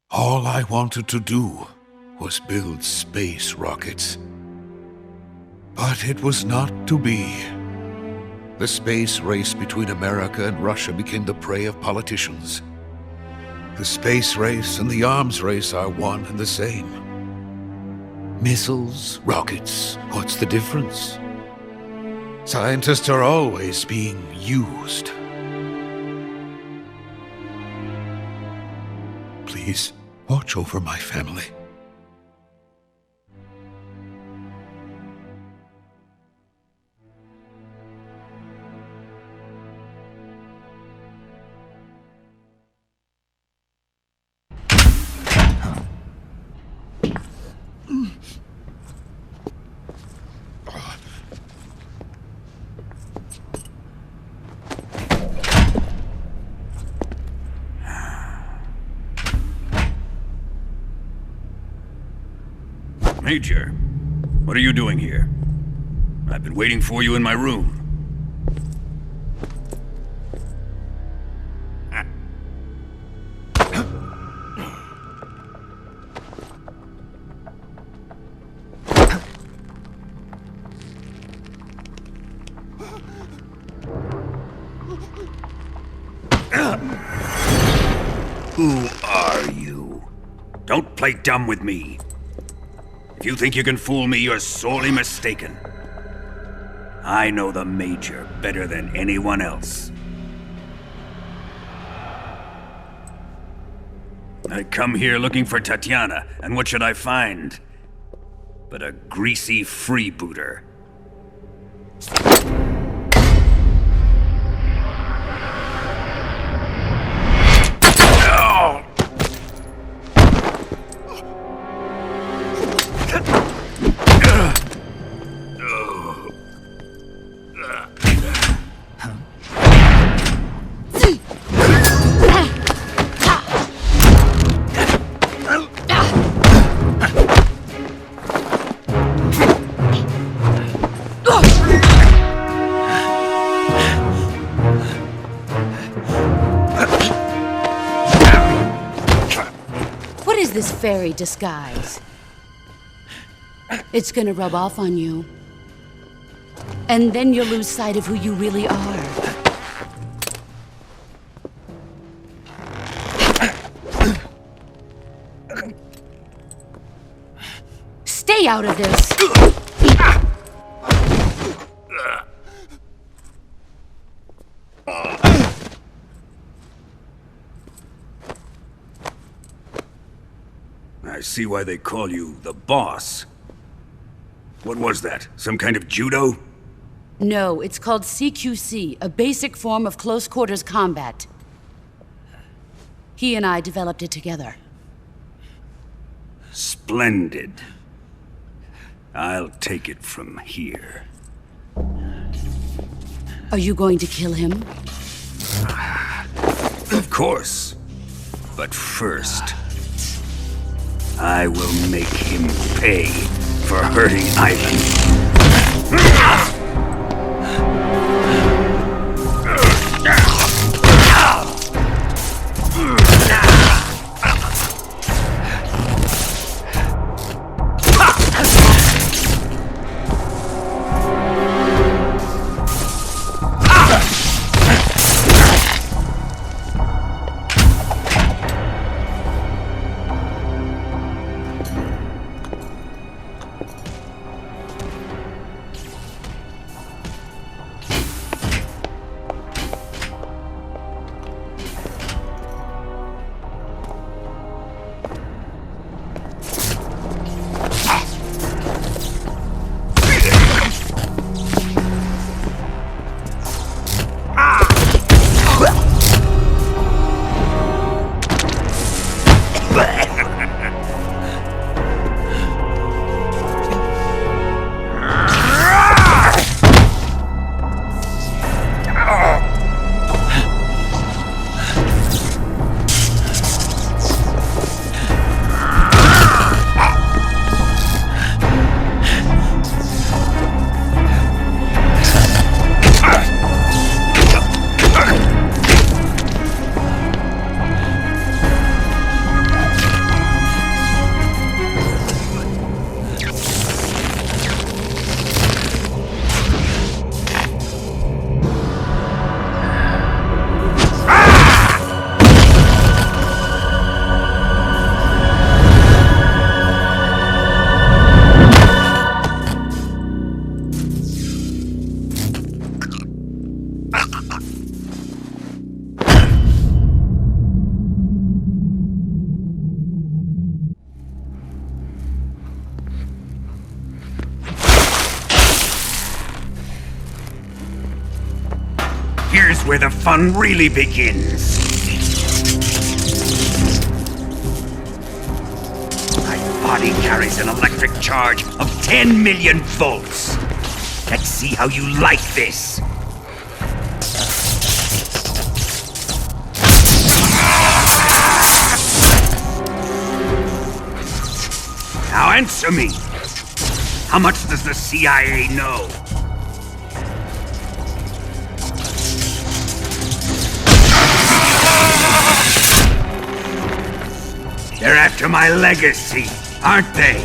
All I wanted to do was build space rockets. But it was not to be. The space race between America and Russia became the prey of politicians. The space race and the arms race are one and the same. Missiles, rockets, what's the difference? Scientists are always being used. Please, watch over my family. Major, what are you doing here? I've been waiting for you in my room. Who are you? Don't play dumb with me. If you think you can fool me, you're sorely mistaken. I know the Major better than anyone else. I come here looking for Tatiana, and what should I find? But a greasy freebooter. This fairy disguise. It's gonna rub off on you. And then you'll lose sight of who you really are. Stay out of this! I see why they call you the boss. What was that? Some kind of judo? No, it's called CQC, a basic form of close quarters combat. He and I developed it together. Splendid. I'll take it from here. Are you going to kill him? Of course. But first, I will make him pay for hurting Ivan. Here's where the fun really begins. My body carries an electric charge of 10 million volts. Let's see how you like this. Now answer me. How much does the CIA know? They're after my legacy, aren't they?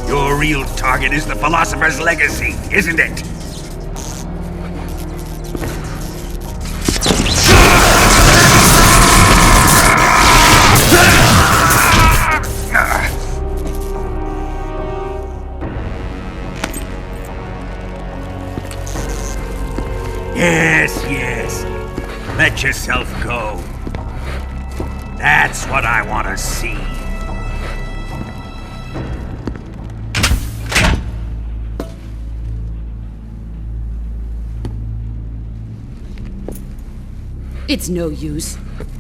Your real target is the philosopher's legacy, isn't it? Yes. Let yourself go. That's what I want to see. It's no use.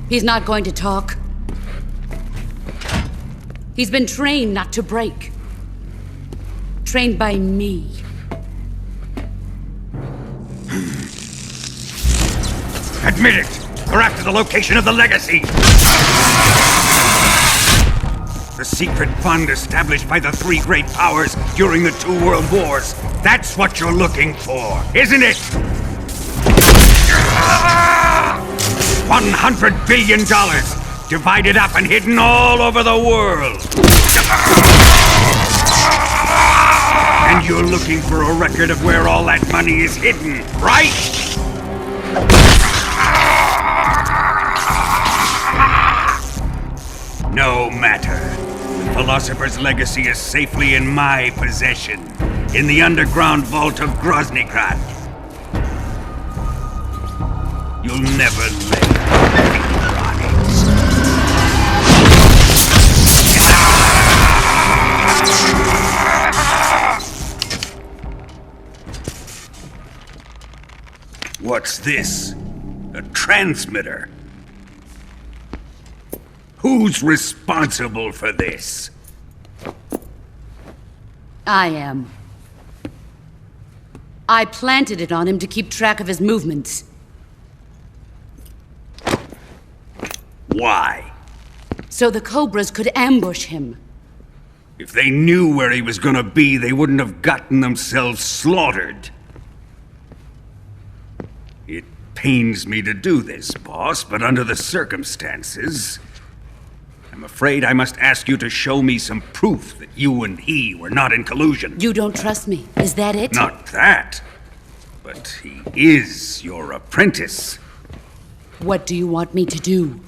He's not going to talk. He's been trained not to break. Trained by me. Admit it! We're after the location of the legacy! The secret fund established by the three great powers during the 2 world wars. That's what you're looking for, isn't it? $100 billion, divided up and hidden all over the world. And you're looking for a record of where all that money is hidden, right? No matter. The philosopher's legacy is safely in my possession, in the underground vault of Groznygrad. You'll never lay finger on it. What's this? A transmitter? Who's responsible for this? I am. I planted it on him to keep track of his movements. Why? So the Cobras could ambush him. If they knew where he was gonna be, they wouldn't have gotten themselves slaughtered. It pains me to do this, boss, but under the circumstances, I'm afraid I must ask you to show me some proof that you and he were not in collusion. You don't trust me, is that it? Not that, but he is your apprentice. What do you want me to do?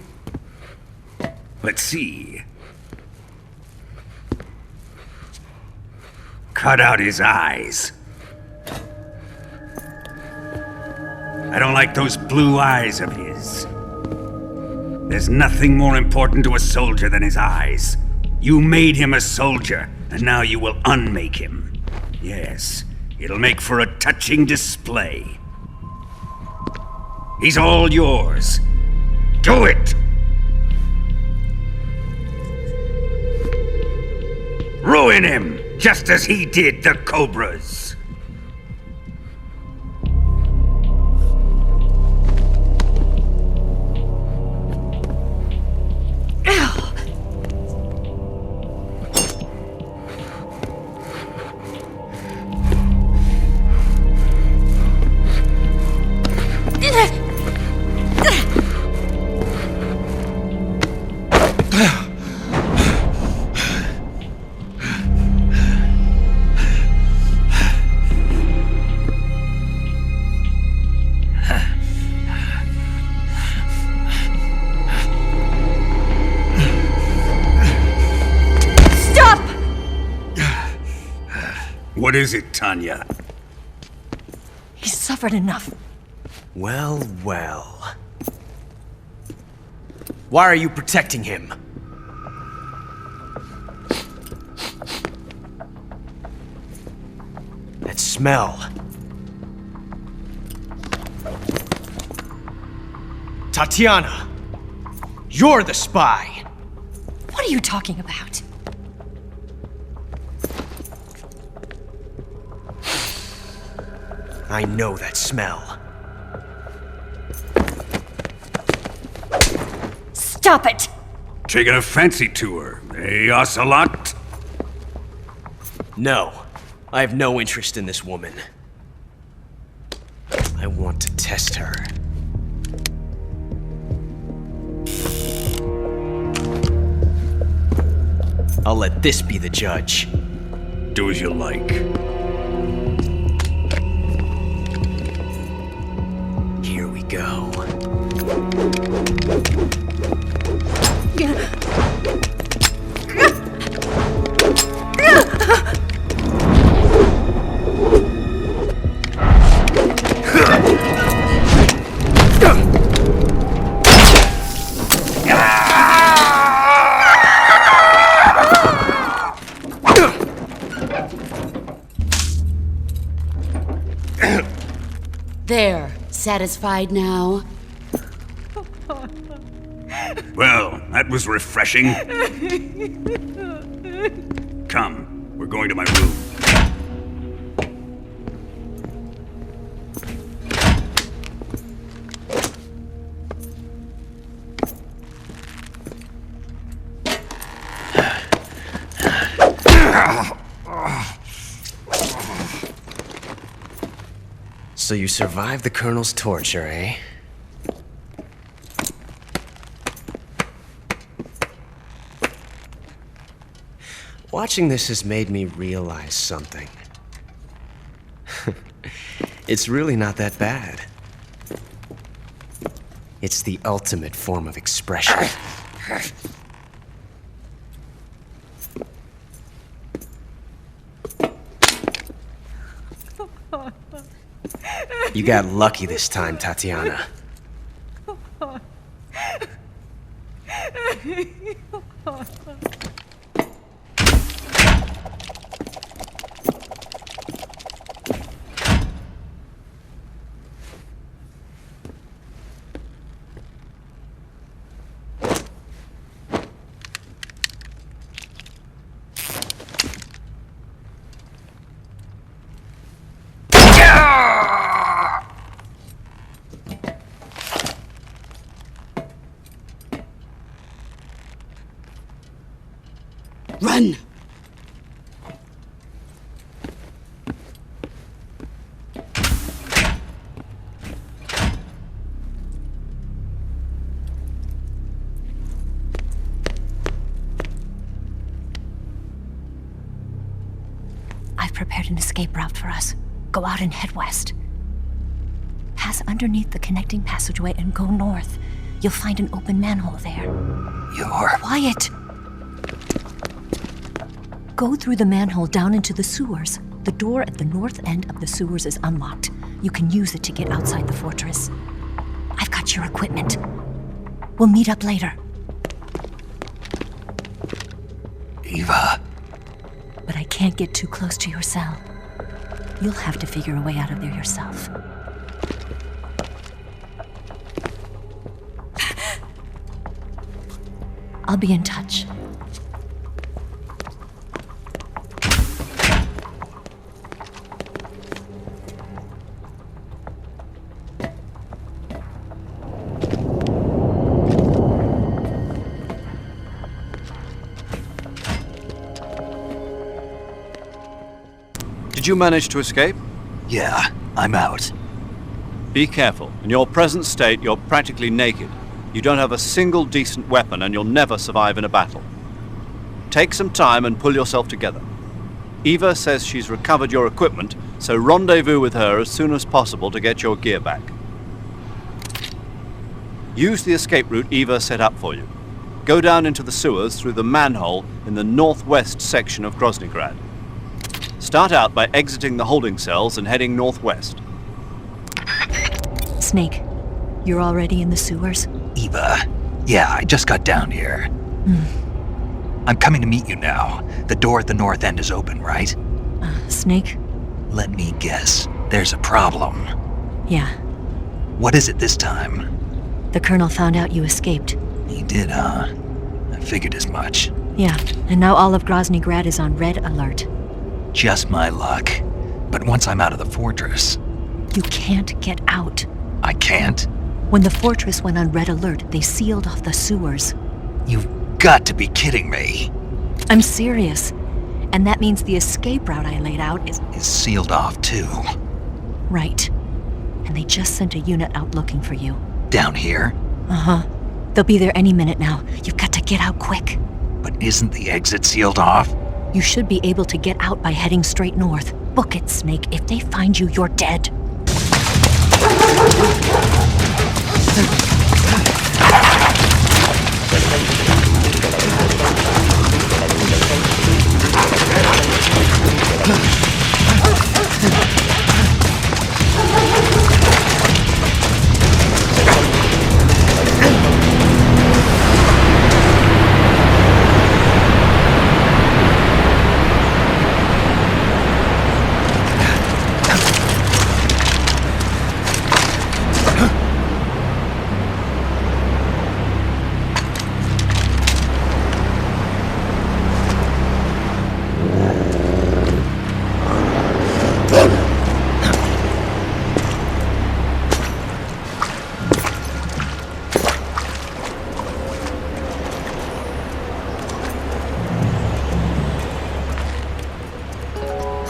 Let's see. Cut out his eyes. I don't like those blue eyes of his. There's nothing more important to a soldier than his eyes. You made him a soldier, and now you will unmake him. Yes, it'll make for a touching display. He's all yours. Do it! Ruin him, just as he did the Cobras. What is it, Tanya? He's suffered enough. Well. Why are you protecting him? That smell. Tatiana, you're the spy. What are you talking about? I know that smell. Stop it! Taking a fancy to her, eh, Ocelot? No. I have no interest in this woman. I want to test her. I'll let this be the judge. Do as you like. Here we go. There, satisfied now? Well, that was refreshing. Come, we're going to my room. So you survived the Colonel's torture, eh? Watching this has made me realize something. It's really not that bad. It's the ultimate form of expression. You got lucky this time, Tatiana. Run! I've prepared an escape route for us. Go out and head west. Pass underneath the connecting passageway and go north. You'll find an open manhole there. You're... Quiet! Go through the manhole down into the sewers. The door at the north end of the sewers is unlocked. You can use it to get outside the fortress. I've got your equipment. We'll meet up later. Eva. But I can't get too close to your cell. You'll have to figure a way out of there yourself. I'll be in touch. Did you manage to escape? Yeah, I'm out. Be careful. In your present state, you're practically naked. You don't have a single decent weapon, and you'll never survive in a battle. Take some time and pull yourself together. Eva says she's recovered your equipment, so rendezvous with her as soon as possible to get your gear back. Use the escape route Eva set up for you. Go down into the sewers through the manhole in the northwest section of Groznygrad. Start out by exiting the holding cells and heading northwest. Snake, you're already in the sewers? Eva. Yeah, I just got down here. I'm coming to meet you now. The door at the north end is open, right? Snake? Let me guess. There's a problem. Yeah. What is it this time? The Colonel found out you escaped. He did, huh? I figured as much. Yeah, and now all of Groznygrad is on red alert. Just my luck. But once I'm out of the fortress... You can't get out. I can't? When the fortress went on red alert, they sealed off the sewers. You've got to be kidding me. I'm serious. And that means the escape route I laid out is sealed off, too. Right. And they just sent a unit out looking for you. Down here? Uh-huh. They'll be there any minute now. You've got to get out quick. But isn't the exit sealed off? You should be able to get out by heading straight north. Book it, Snake. If they find you, you're dead.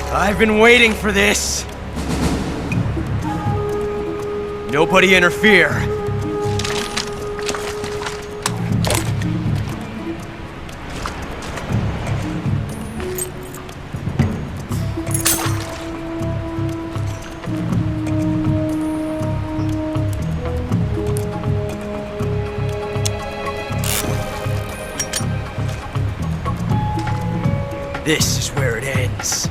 I've been waiting for this. Nobody interfere. This is where it ends.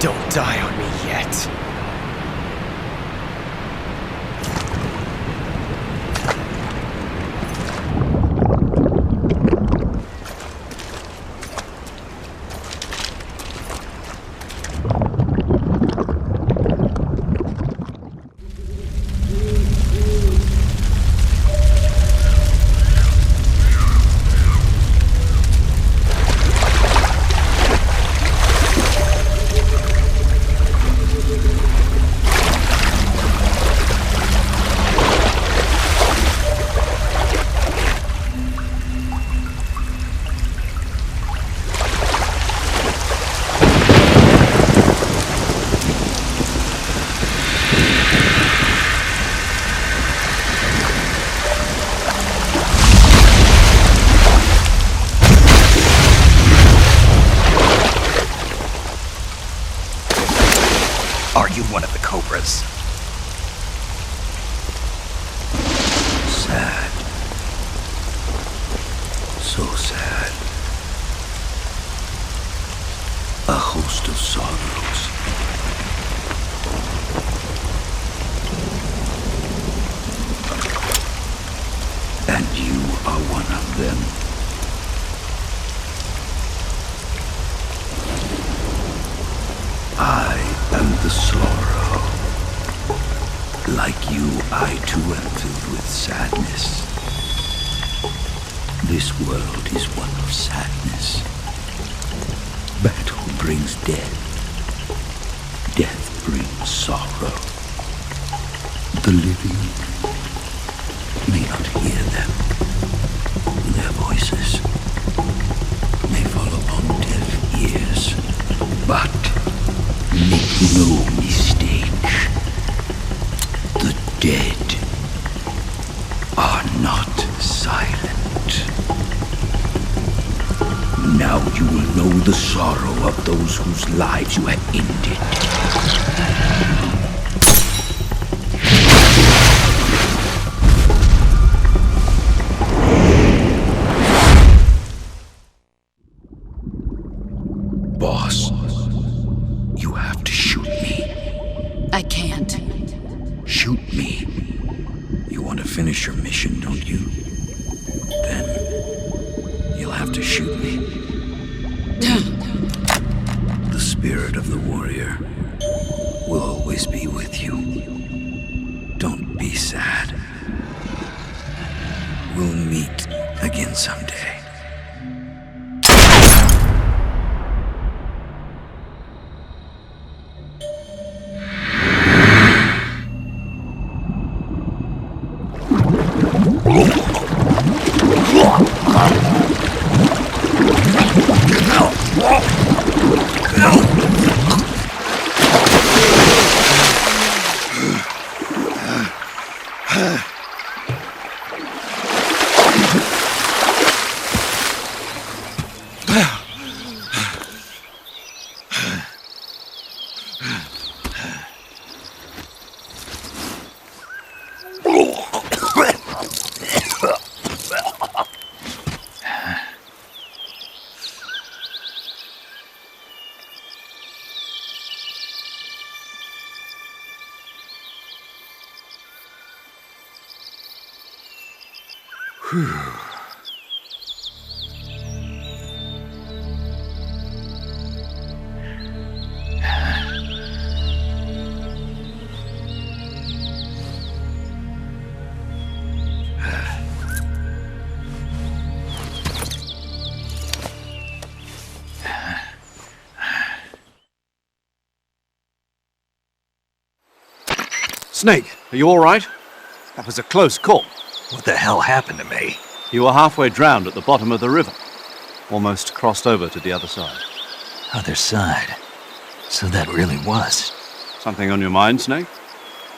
Don't die on me yet. Are you one of the Cobras? Sad. So sad. A host of sorrows. And you are one of them. I am the sorrow. Like you, I too am filled with sadness. This world is one of sadness. Battle brings death. Death brings sorrow. The living may not hear them. Their voices may fall upon deaf ears. But make no mistake, the dead are not silent. Now you will know the sorrow of those whose lives you have ended. Boss, you have to shoot me. I can't. Shoot me. You want to finish your mission, don't you? Then you'll have to shoot me. The spirit of the warrior will always be with you. Don't be sad. We'll meet again someday. Snake, are you all right? That was a close call. What the hell happened to me? You were halfway drowned at the bottom of the river. Almost crossed over to the other side. Other side? So that really was. Something on your mind, Snake?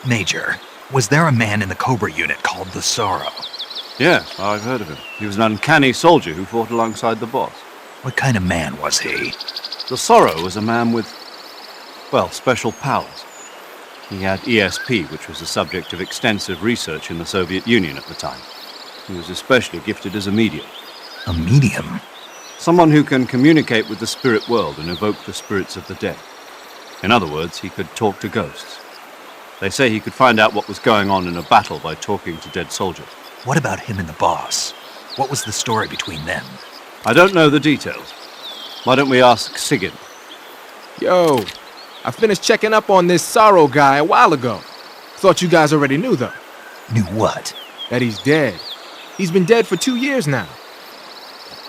Major, was there a man in the Cobra unit called the Sorrow? Yes, I've heard of him. He was an uncanny soldier who fought alongside the boss. What kind of man was he? The Sorrow was a man with, well, special powers. He had ESP, which was the subject of extensive research in the Soviet Union at the time. He was especially gifted as a medium. A medium? Someone who can communicate with the spirit world and evoke the spirits of the dead. In other words, he could talk to ghosts. They say he could find out what was going on in a battle by talking to dead soldiers. What about him and the boss? What was the story between them? I don't know the details. Why don't we ask Sigyn? Yo, I finished checking up on this Sorrow guy a while ago. Thought you guys already knew, though. Knew what? That he's dead. He's been dead for 2 years now.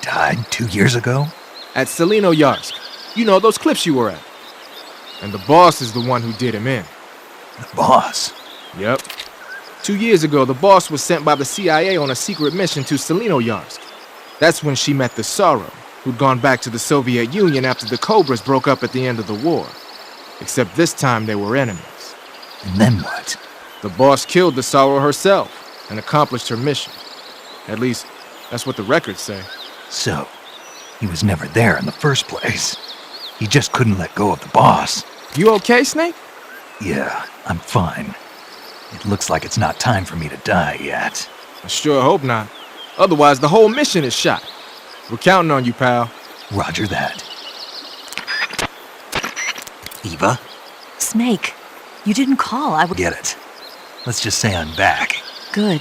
Died 2 years ago? At Selino-Yarsk. You know, those cliffs you were at. And the boss is the one who did him in. The boss? Yep. 2 years ago, the boss was sent by the CIA on a secret mission to Selino-Yarsk. That's when she met the Sorrow, who'd gone back to the Soviet Union after the Cobras broke up at the end of the war. Except this time they were enemies. And then what? The boss killed the Sorrow herself and accomplished her mission. At least, that's what the records say. So, he was never there in the first place. He just couldn't let go of the boss. You okay, Snake? Yeah, I'm fine. It looks like it's not time for me to die yet. I sure hope not. Otherwise, the whole mission is shot. We're counting on you, pal. Roger that. Eva? Snake, you didn't call. I would Get it. Let's just say I'm back. Good.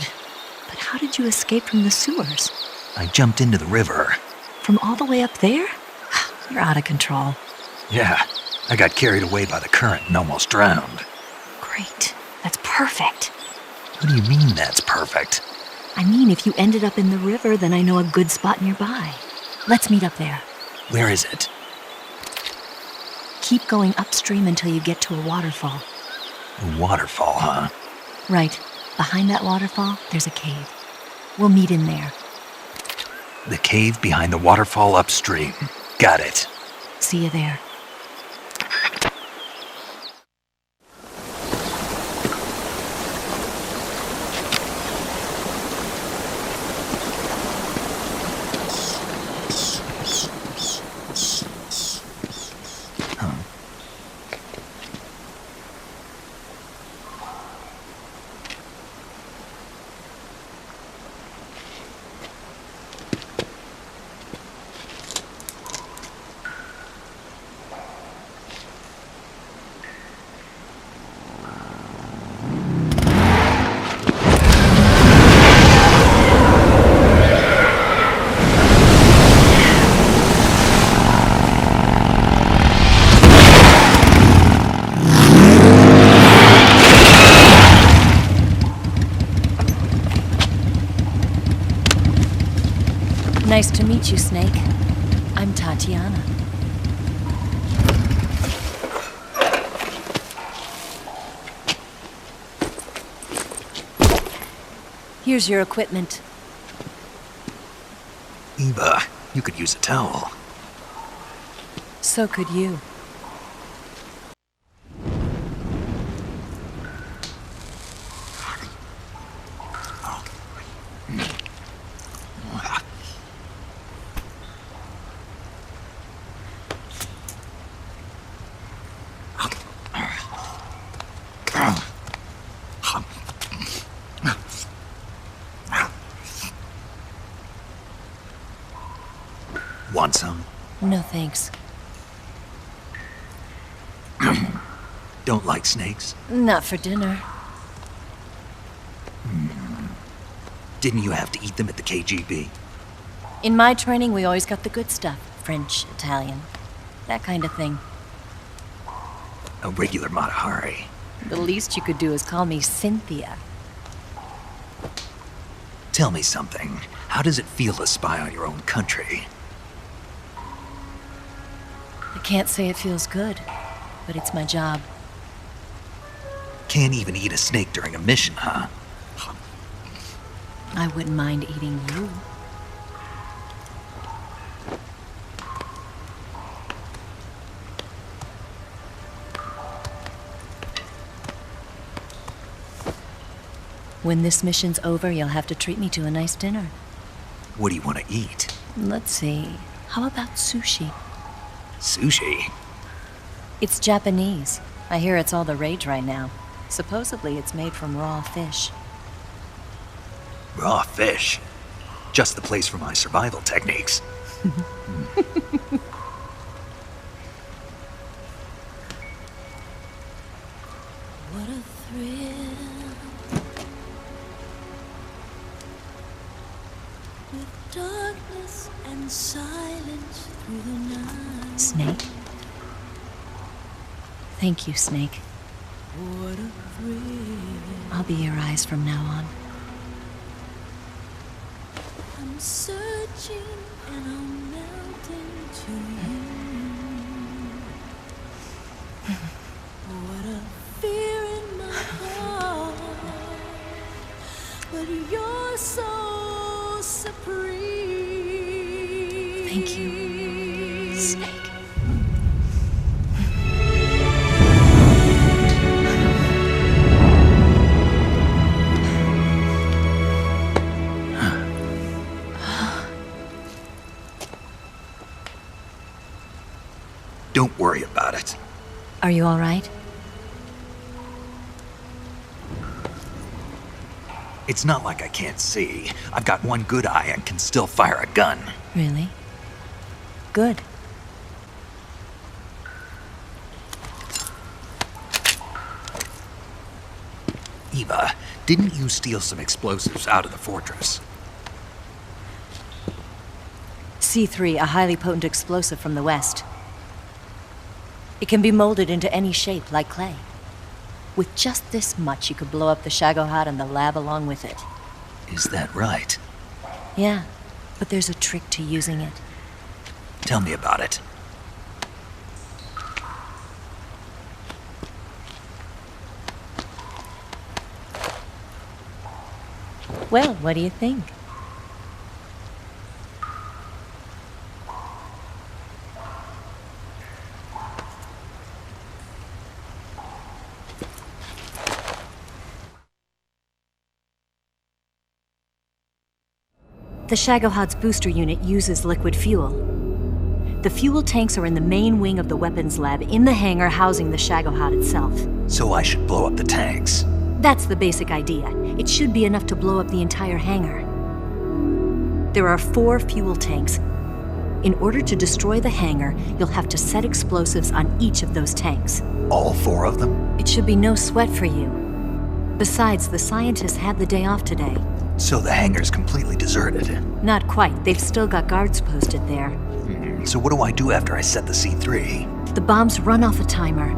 But how did you escape from the sewers? I jumped into the river. From all the way up there? You're out of control. Yeah, I got carried away by the current and almost drowned. Great. That's perfect. What do you mean that's perfect? I mean, if you ended up in the river, then I know a good spot nearby. Let's meet up there. Where is it? Keep going upstream until you get to a waterfall. A waterfall, huh? Right. Behind that waterfall, there's a cave. We'll meet in there. The cave behind the waterfall upstream. Got it. See you there. meet you, Snake. I'm Tatiana. Here's your equipment. Eva, you could use a towel. So could you. Want some? No thanks. Don't like snakes? Not for dinner. Didn't you have to eat them at the KGB? In my training, we always got the good stuff. French, Italian, that kind of thing. A regular Matahari. The least you could do is call me Cynthia. Tell me something. How does it feel to spy on your own country? I can't say it feels good, but it's my job. Can't even eat a snake during a mission, huh? I wouldn't mind eating you. When this mission's over, you'll have to treat me to a nice dinner. What do you want to eat? Let's see. How about sushi? Sushi? It's Japanese. I hear it's all the rage right now. Supposedly it's made from raw fish. Raw fish? Just the place for my survival techniques. What a thrill. With darkness and silence through the night. Snake? Thank you, Snake. What a thrill. I'll be your eyes from now on. I'm searching and I'm melting to you. What a fear in my heart. But you're so supreme. Thank you, Snake. Don't worry about it. Are you all right? It's not like I can't see. I've got one good eye and can still fire a gun. Really? Good. Eva, didn't you steal some explosives out of the fortress? C3, a highly potent explosive from the west. It can be molded into any shape, like clay. With just this much, you could blow up the Shagohod and the lab along with it. Is that right? Yeah, but there's a trick to using it. Tell me about it. Well, what do you think? The Shagohod's booster unit uses liquid fuel. The fuel tanks are in the main wing of the weapons lab in the hangar housing the Shagohod itself. So I should blow up the tanks. That's the basic idea. It should be enough to blow up the entire hangar. There are 4 fuel tanks. In order to destroy the hangar, you'll have to set explosives on each of those tanks. All 4 of them? It should be no sweat for you. Besides, the scientists had the day off today. So the hangar's completely deserted. Not quite. They've still got guards posted there. So what do I do after I set the C3? The bombs run off a timer.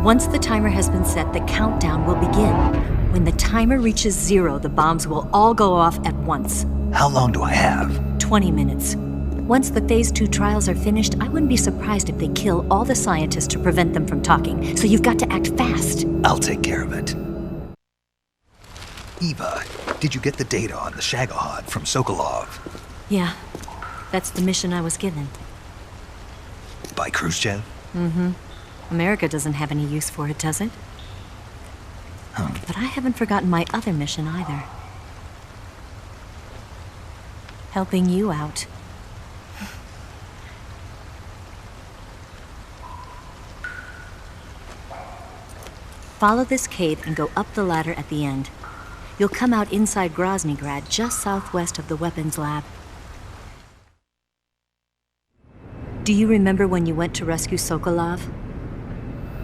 Once the timer has been set, the countdown will begin. When the timer reaches 0, the bombs will all go off at once. How long do I have? 20 minutes. Once the Phase 2 trials are finished, I wouldn't be surprised if they kill all the scientists to prevent them from talking. So you've got to act fast. I'll take care of it. Eva, did you get the data on the Shagohod from Sokolov? Yeah, that's the mission I was given. By Khrushchev? Mm-hmm. America doesn't have any use for it, does it? But I haven't forgotten my other mission either. Helping you out. Follow this cave and go up the ladder at the end. You'll come out inside Groznygrad, just southwest of the weapons lab. Do you remember when you went to rescue Sokolov?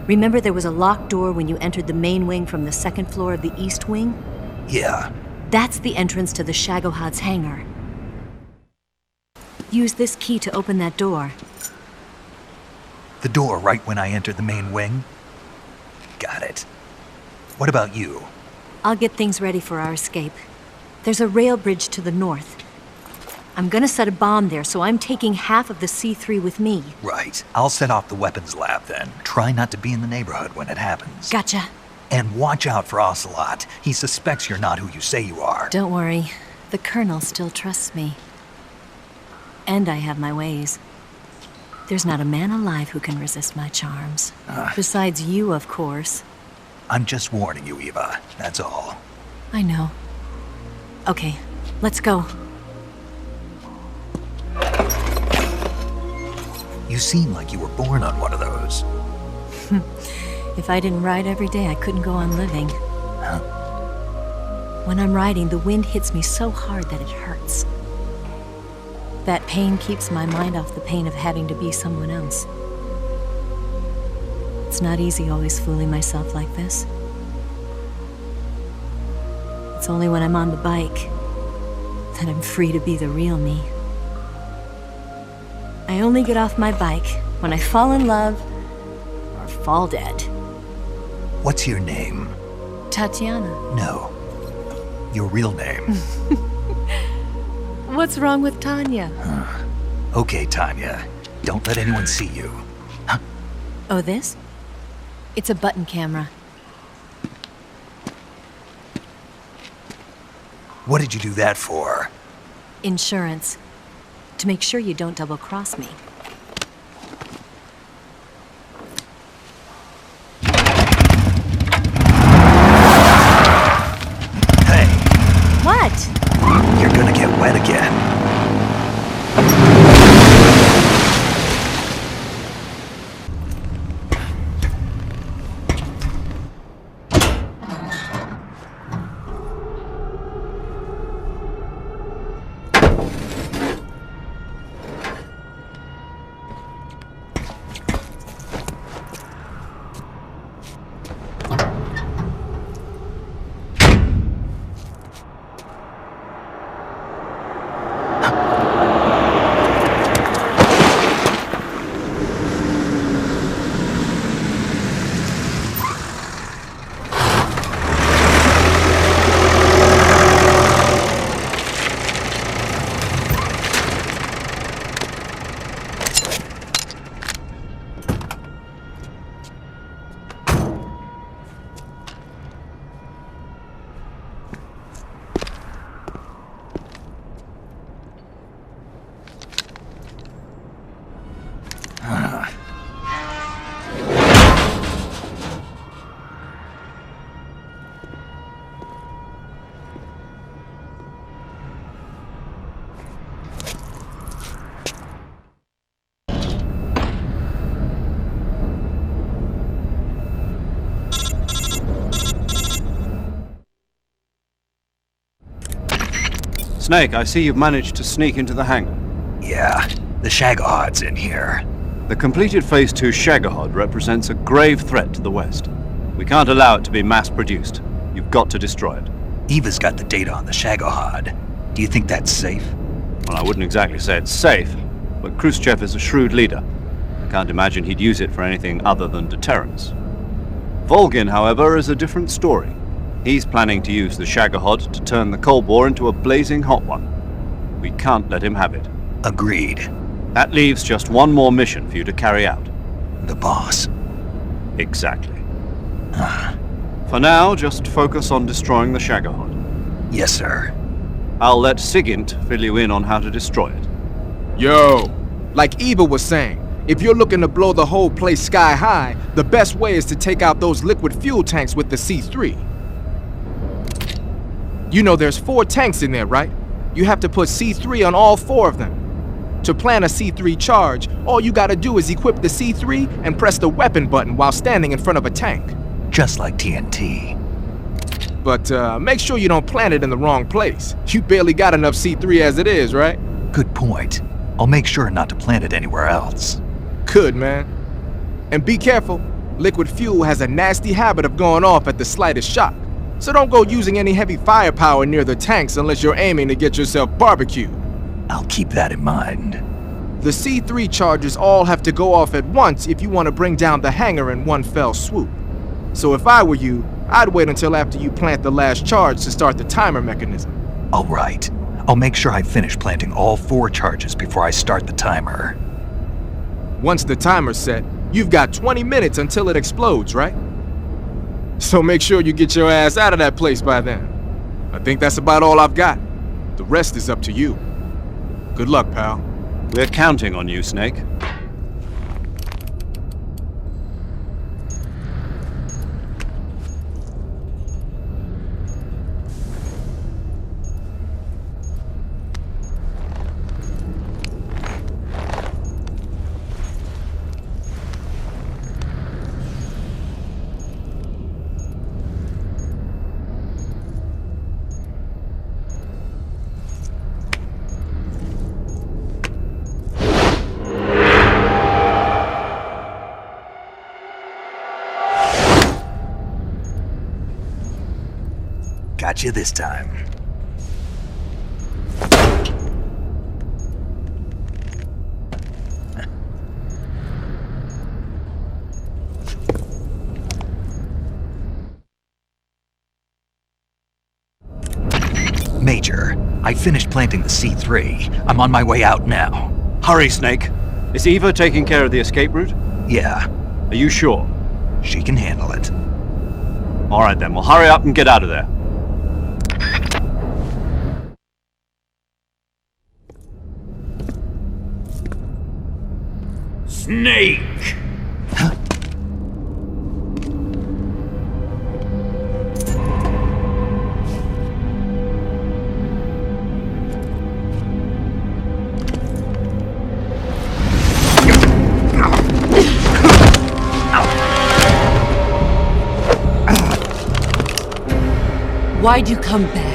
Remember there was a locked door when you entered the main wing from the second floor of the east wing? Yeah. That's the entrance to the Shagohod's hangar. Use this key to open that door. The door right when I entered the main wing? Got it. What about you? I'll get things ready for our escape. There's a rail bridge to the north. I'm gonna set a bomb there, so I'm taking half of the C3 with me. Right. I'll set off the weapons lab then. Try not to be in the neighborhood when it happens. Gotcha. And watch out for Ocelot. He suspects you're not who you say you are. Don't worry. The Colonel still trusts me. And I have my ways. There's not a man alive who can resist my charms. Besides you, of course. I'm just warning you, Eva. That's all. I know. Okay, let's go. You seem like you were born on one of those. If I didn't ride every day, I couldn't go on living. When I'm riding, the wind hits me so hard that it hurts. That pain keeps my mind off the pain of having to be someone else. It's not easy always fooling myself like this. It's only when I'm on the bike that I'm free to be the real me. I only get off my bike when I fall in love or fall dead. What's your name? Tatiana. No. Your real name. What's wrong with Tanya? Okay, Tanya. Don't let anyone see you. Oh, this? It's a button camera. What did you do that for? Insurance. To make sure you don't double-cross me. Hey. What? You're gonna get wet again. Snake, I see you've managed to sneak into the hangar. Yeah, the Shagohod's in here. The completed Phase 2 Shagohod represents a grave threat to the West. We can't allow it to be mass-produced. You've got to destroy it. Eva's got the data on the Shagohod. Do you think that's safe? Well, I wouldn't exactly say it's safe, but Khrushchev is a shrewd leader. I can't imagine he'd use it for anything other than deterrence. Volgin, however, is a different story. He's planning to use the Shagohod to turn the Cold War into a blazing hot one. We can't let him have it. Agreed. That leaves just one more mission for you to carry out. The boss. Exactly. For now, just focus on destroying the Shagahod. Yes, sir. I'll let Sigint fill you in on how to destroy it. Yo, like Eva was saying, if you're looking to blow the whole place sky high, the best way is to take out those liquid fuel tanks with the C3. You know there's 4 tanks in there, right? You have to put C3 on all 4 of them. To plan a C3 charge, all you gotta do is equip the C3 and press the weapon button while standing in front of a tank. Just like TNT. But make sure you don't plant it in the wrong place. You barely got enough C3 as it is, right? Good point. I'll make sure not to plant it anywhere else. Good, man. And be careful. Liquid fuel has a nasty habit of going off at the slightest shock. So don't go using any heavy firepower near the tanks unless you're aiming to get yourself barbecued. I'll keep that in mind. The C3 charges all have to go off at once if you want to bring down the hangar in one fell swoop. So if I were you, I'd wait until after you plant the last charge to start the timer mechanism. All right. I'll make sure I finish planting all 4 charges before I start the timer. Once the timer's set, you've got 20 minutes until it explodes, right? So make sure you get your ass out of that place by then. I think that's about all I've got. The rest is up to you. Good luck, pal. We're counting on you, Snake. Got you this time. Major, I finished planting the C3. I'm on my way out now. Hurry, Snake. Is Eva taking care of the escape route? Yeah. Are you sure? She can handle it. All right then, well hurry up and get out of there. Snake! Why'd you come back?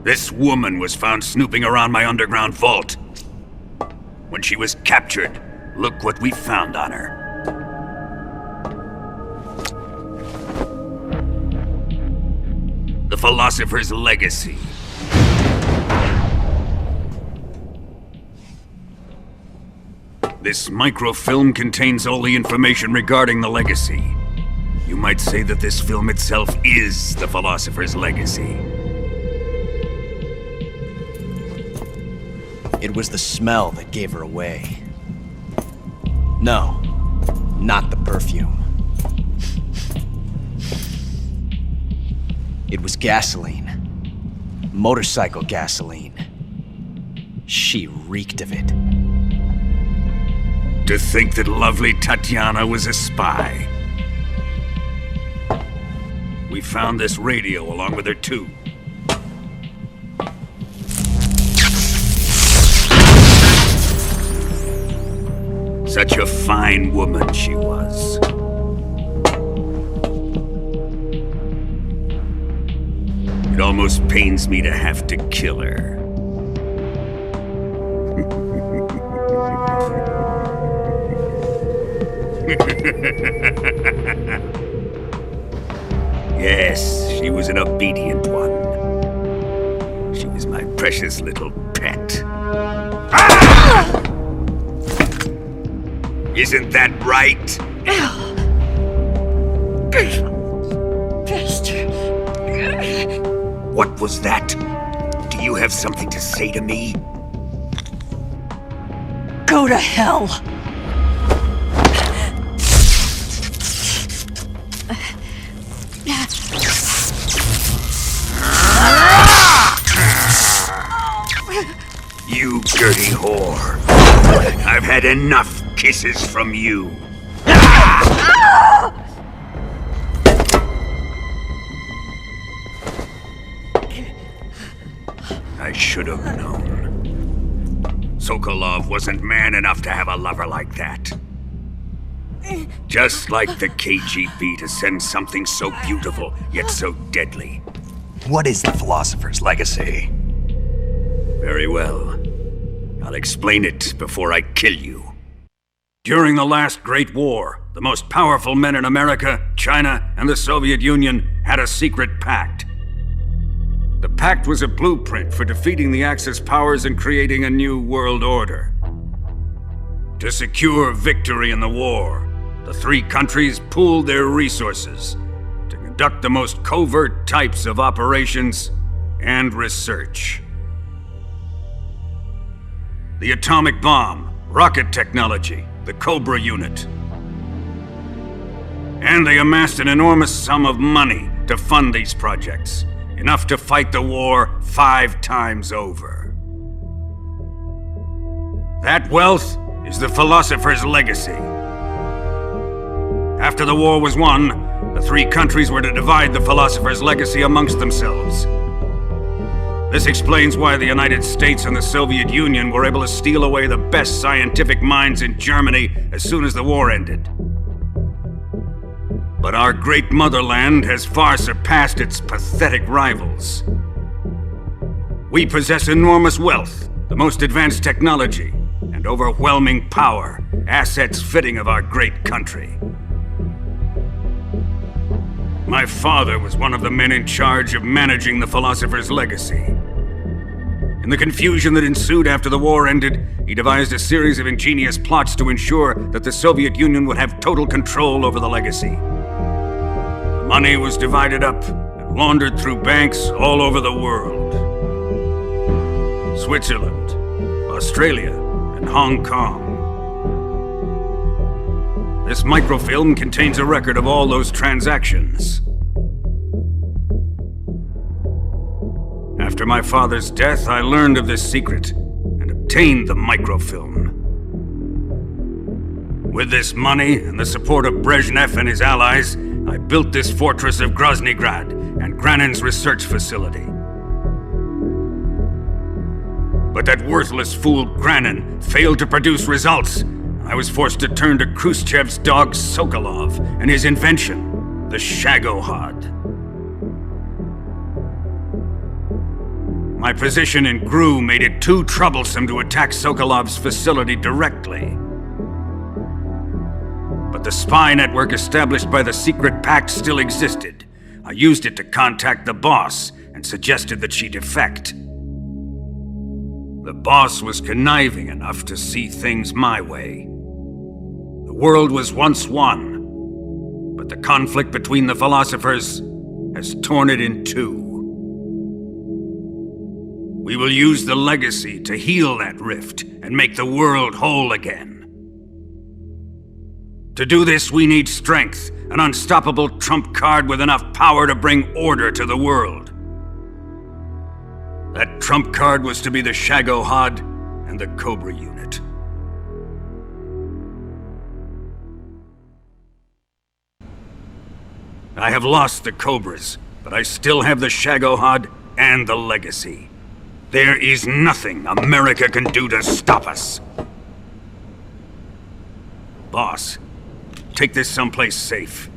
This woman was found snooping around my underground vault. When she was captured, look what we found on her. The Philosopher's Legacy. This microfilm contains all the information regarding the Legacy. You might say that this film itself is the Philosopher's Legacy. It was the smell that gave her away. No, not the perfume. It was gasoline. Motorcycle gasoline. She reeked of it. To think that lovely Tatiana was a spy. We found this radio along with her too. Such a fine woman she was. It almost pains me to have to kill her. Yes, she was an obedient one. She was my precious little pet. Ah! Isn't that right? Bastard. What was that? Do you have something to say to me? Go to hell. You dirty whore. I've had enough kisses from you. I should have known. Sokolov wasn't man enough to have a lover like that. Just like the KGB to send something so beautiful, yet so deadly. What is the Philosopher's Legacy? Very well. I'll explain it before I kill you. During the last Great War, the most powerful men in America, China, and the Soviet Union had a secret pact. The pact was a blueprint for defeating the Axis powers and creating a new world order. To secure victory in the war, the three countries pooled their resources to conduct the most covert types of operations and research. The atomic bomb, rocket technology, the Cobra unit. And they amassed an enormous sum of money to fund these projects, enough to fight the war 5 times over. That wealth is the Philosopher's Legacy. After the war was won, the three countries were to divide the Philosopher's Legacy amongst themselves. This explains why the United States and the Soviet Union were able to steal away the best scientific minds in Germany as soon as the war ended. But our great motherland has far surpassed its pathetic rivals. We possess enormous wealth, the most advanced technology, and overwhelming power, assets fitting of our great country. My father was one of the men in charge of managing the Philosopher's Legacy. In the confusion that ensued after the war ended, he devised a series of ingenious plots to ensure that the Soviet Union would have total control over the legacy. The money was divided up and laundered through banks all over the world. Switzerland, Australia, and Hong Kong. This microfilm contains a record of all those transactions. After my father's death, I learned of this secret and obtained the microfilm. With this money and the support of Brezhnev and his allies, I built this fortress of Groznygrad and Granin's research facility. But that worthless fool Granin failed to produce results. I was forced to turn to Khrushchev's dog Sokolov and his invention, the Shagohod. My position in GRU made it too troublesome to attack Sokolov's facility directly. But the spy network established by the secret pact still existed. I used it to contact the boss and suggested that she defect. The boss was conniving enough to see things my way. The world was once one, but the conflict between the philosophers has torn it in two. We will use the legacy to heal that rift and make the world whole again. To do this, we need strength, an unstoppable trump card with enough power to bring order to the world. That trump card was to be the Shagohod and the Cobra unit. I have lost the Cobras, but I still have the Shagohod and the legacy. There is nothing America can do to stop us. Boss, take this someplace safe.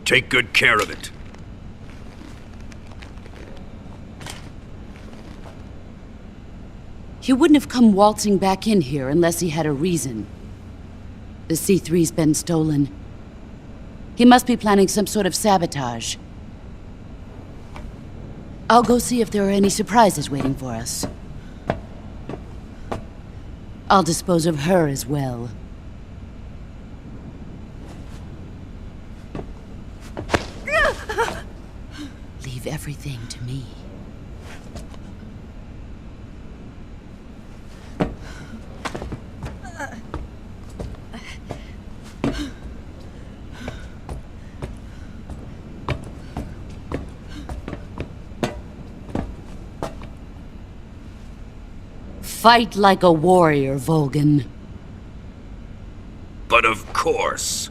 Take good care of it. He wouldn't have come waltzing back in here unless he had a reason. The C3's been stolen. He must be planning some sort of sabotage. I'll go see if there are any surprises waiting for us. I'll dispose of her as well. Leave everything to me. Fight like a warrior, Volgan. But of course.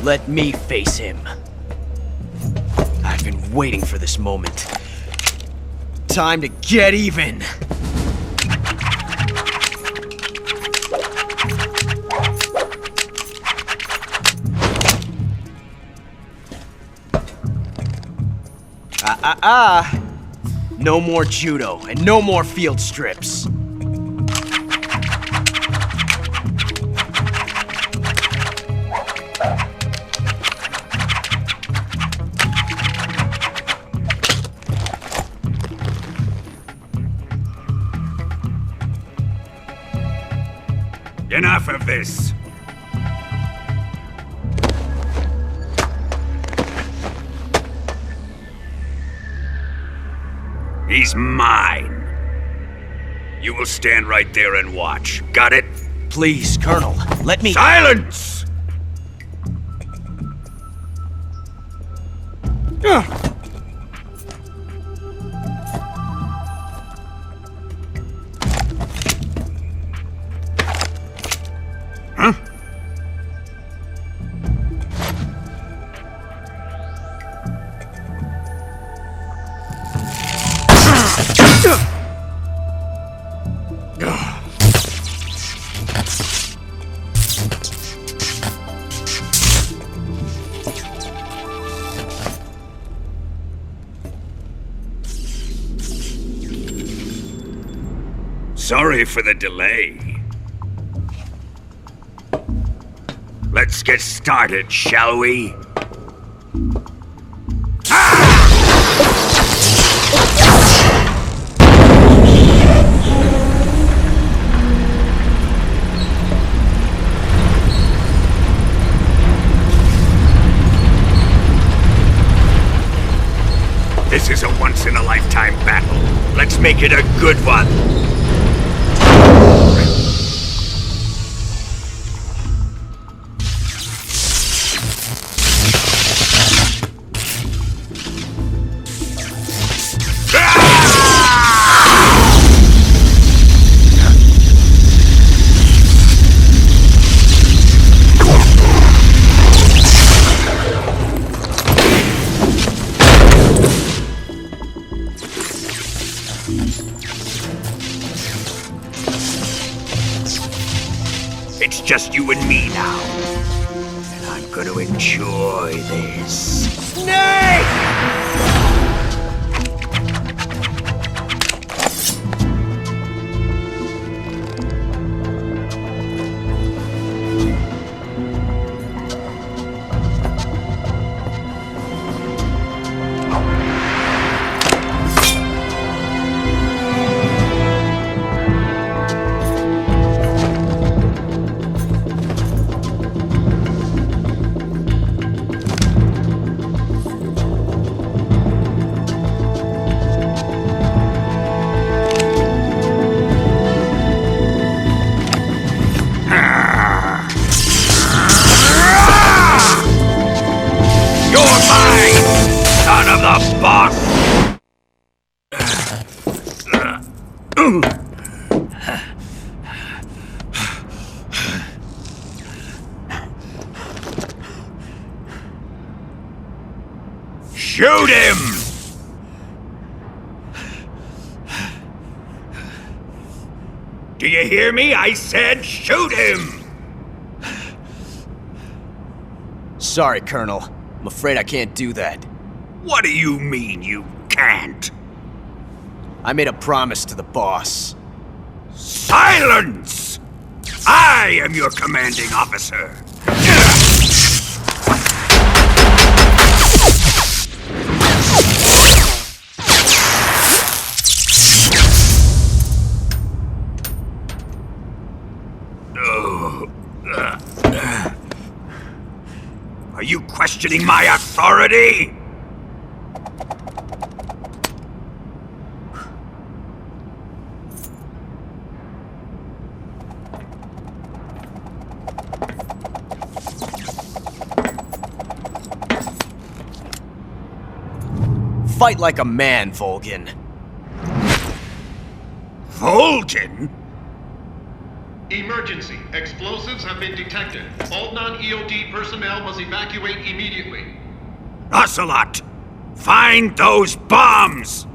Let me face him. I've been waiting for this moment. Time to get even! No more judo, and no more field strips. Enough of this! He's mine. You will stand right there and watch. Got it? Please, Colonel, let me— Silence! Huh? Sorry for the delay. Let's get started, shall we? This is a once-in-a-lifetime battle. Let's make it a good one. It's just you and me now. And I'm gonna enjoy this. Snake! Shoot him! Do you hear me? I said shoot him! Sorry, Colonel. I'm afraid I can't do that. What do you mean you can't? I made a promise to the boss. Silence! I am your commanding officer. Are you questioning my authority? Fight like a man, Volgin. Volgin? Emergency. Explosives have been detected. All non-EOD personnel must evacuate immediately. Ocelot! Find those bombs!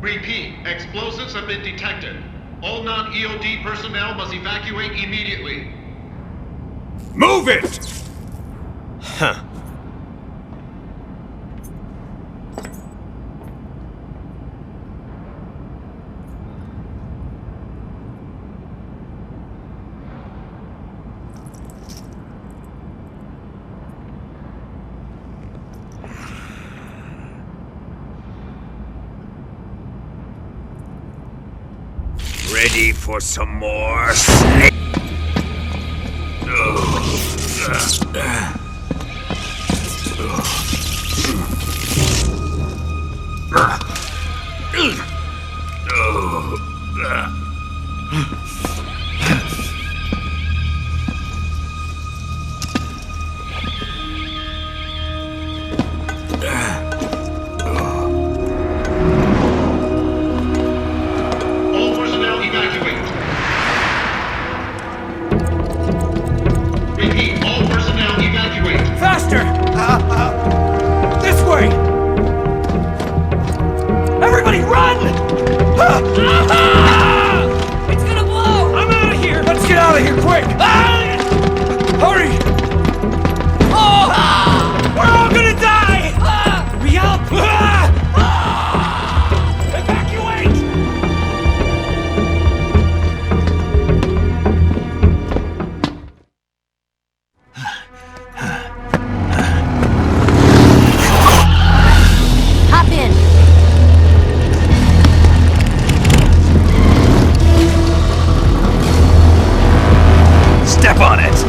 Repeat. Explosives have been detected. All non-EOD personnel must evacuate immediately. Move it! Huh. Ready for some more snake? Faster! This way! Everybody run! It's gonna blow! I'm out of here! Let's get out of here, quick! Hurry! We're all gonna die! Hurry up! Evacuate! Hop in. Step on it!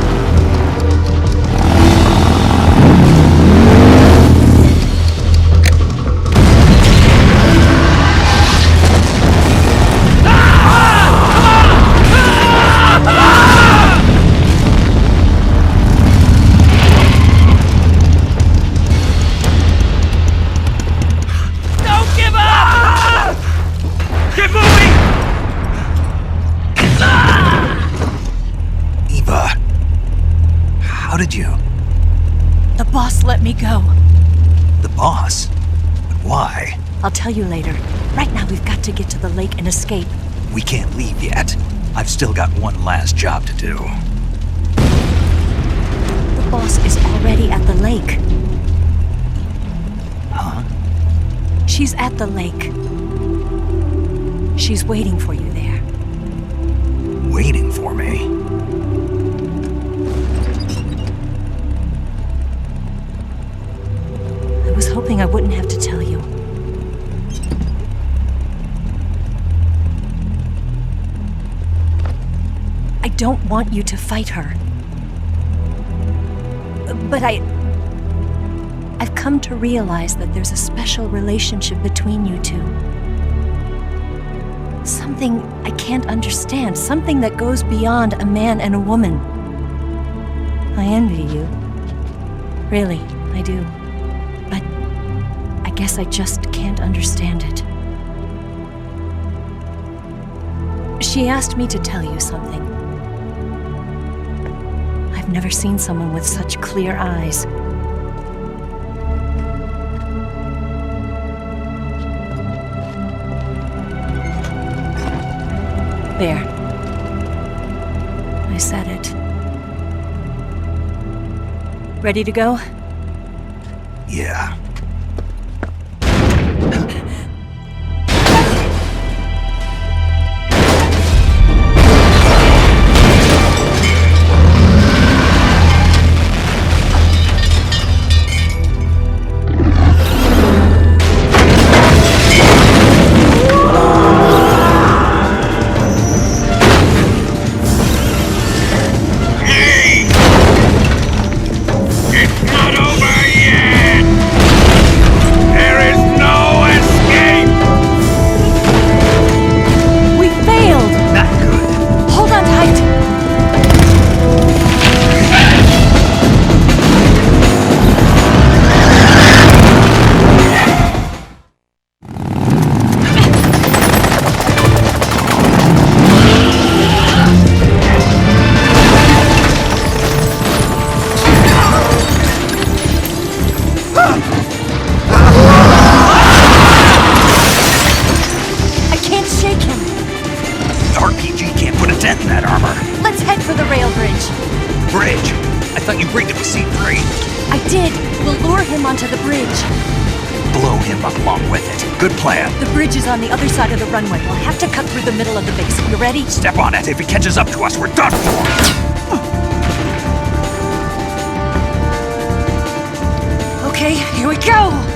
Don't give up! Get moving! Eva, how did you? The boss let me go. The boss? But why? I'll tell you later. Right now, we've got to get to the lake and escape. We can't leave yet. I've still got one last job to do. The boss is already at the lake. Huh? She's at the lake. She's waiting for you there. Waiting for me? I was hoping I wouldn't have to tell you. I don't want you to fight her. But I've come to realize that there's a special relationship between you two. Something I can't understand, something that goes beyond a man and a woman. I envy you. Really, I do. But I guess I just can't understand it. She asked me to tell you something. I've never seen someone with such clear eyes. There. I said it. Ready to go? Yeah. On the other side of the runway. We'll have to cut through the middle of the base. You ready? Step on it. If he catches up to us, we're done for. Okay, here we go!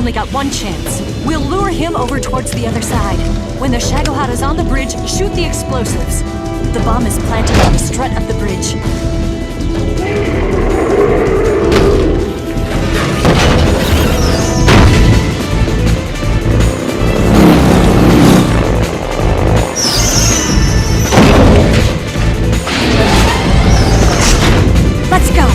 only got one chance. We'll lure him over towards the other side. When the Shagohata's on the bridge, shoot the explosives. The bomb is planted on the strut of the bridge. Let's go!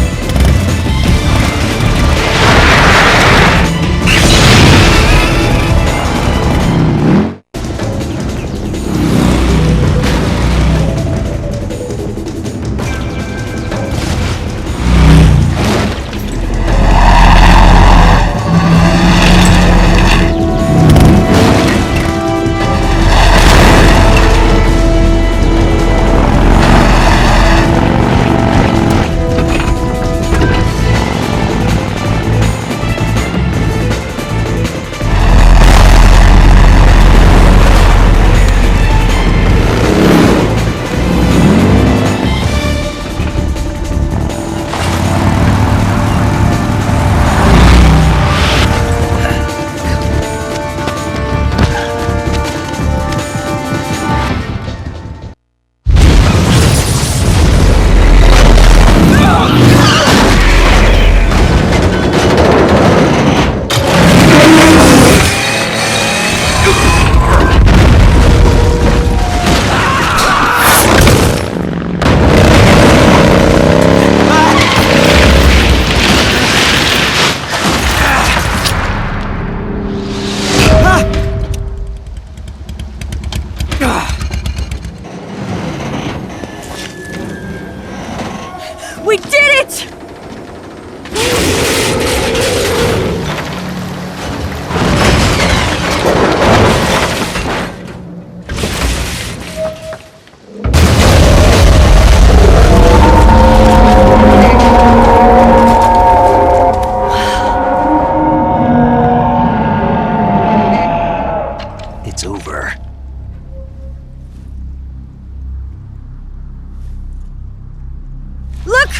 We did it! It's over. Look!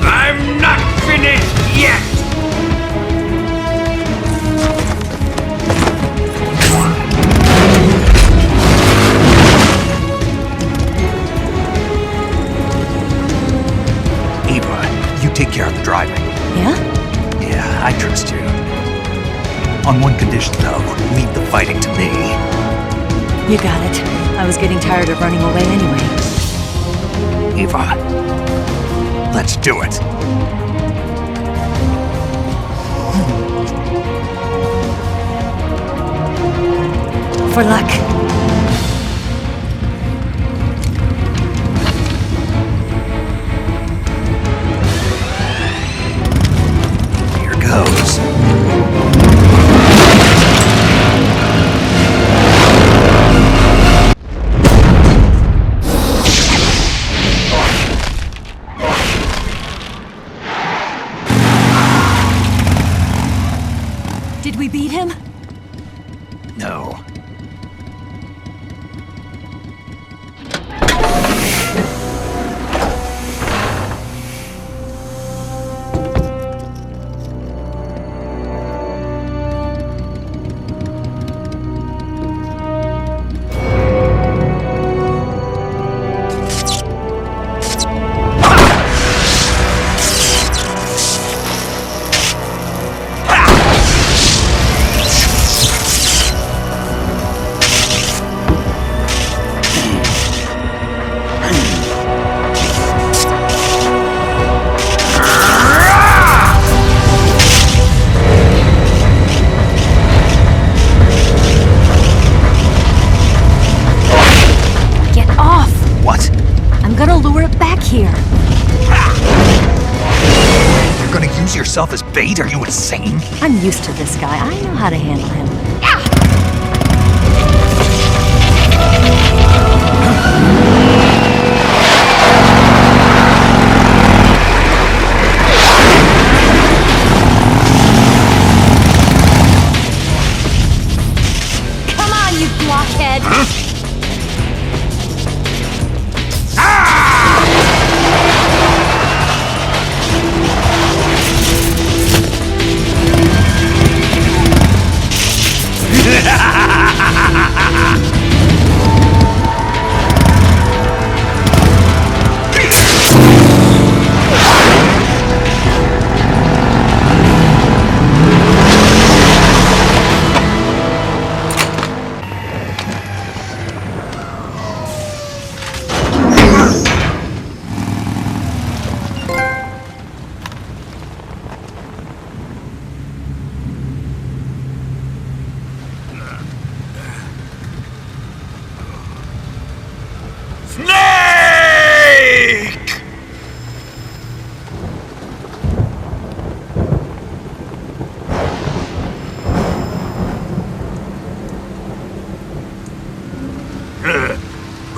I'm not finished yet! Eva, you take care of the driving. Yeah? Yeah, I trust you. On one condition, though, leave the fighting to me. You got it. I was getting tired of running away anyway. Eva, let's do it. For luck. Here goes. Did we beat him? No. Get off! What? I'm gonna lure it back here. You're gonna use yourself as bait? Are you insane? I'm used to this guy. I know how to handle him.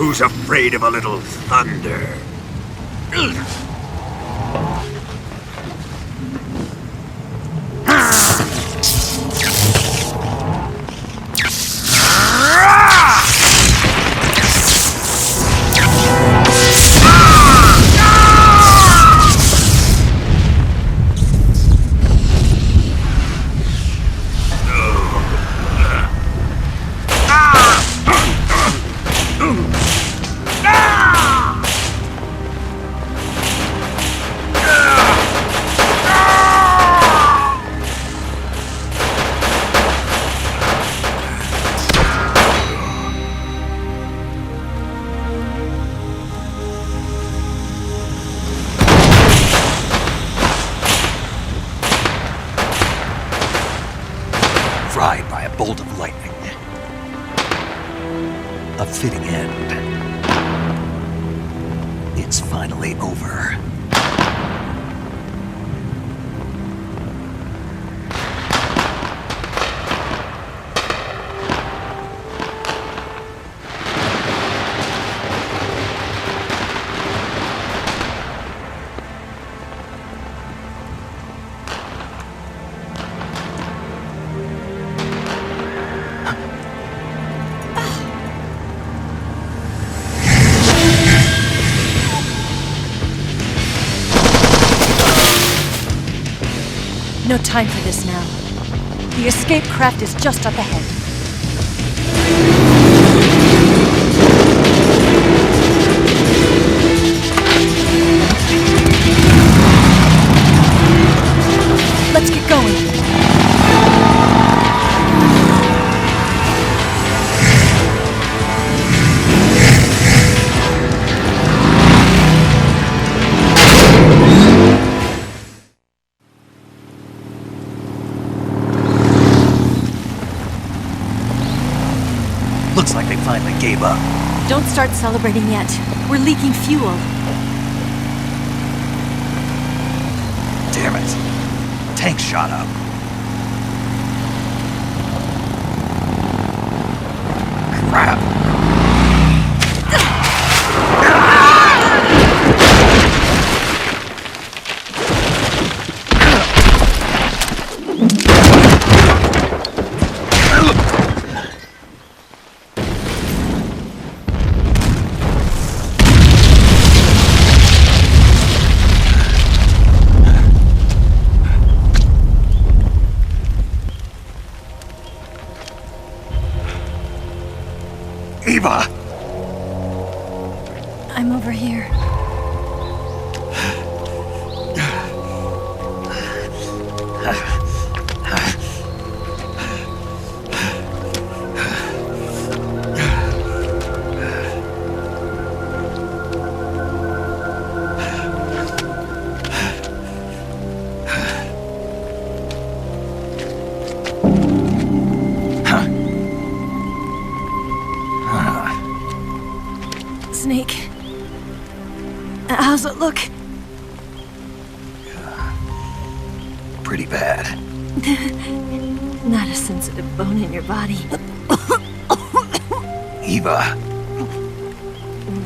Who's afraid of a little thunder? Fried by a bolt of lightning. A fitting end. It's finally over. No time for this now. The escape craft is just up ahead. Let's get going. Looks like they finally gave up. Don't start celebrating yet. We're leaking fuel. Damn it. Tank shot up. Crap. Eva! I'm over here. Snake. How's it look? Pretty bad. Not a sensitive bone in your body. Eva.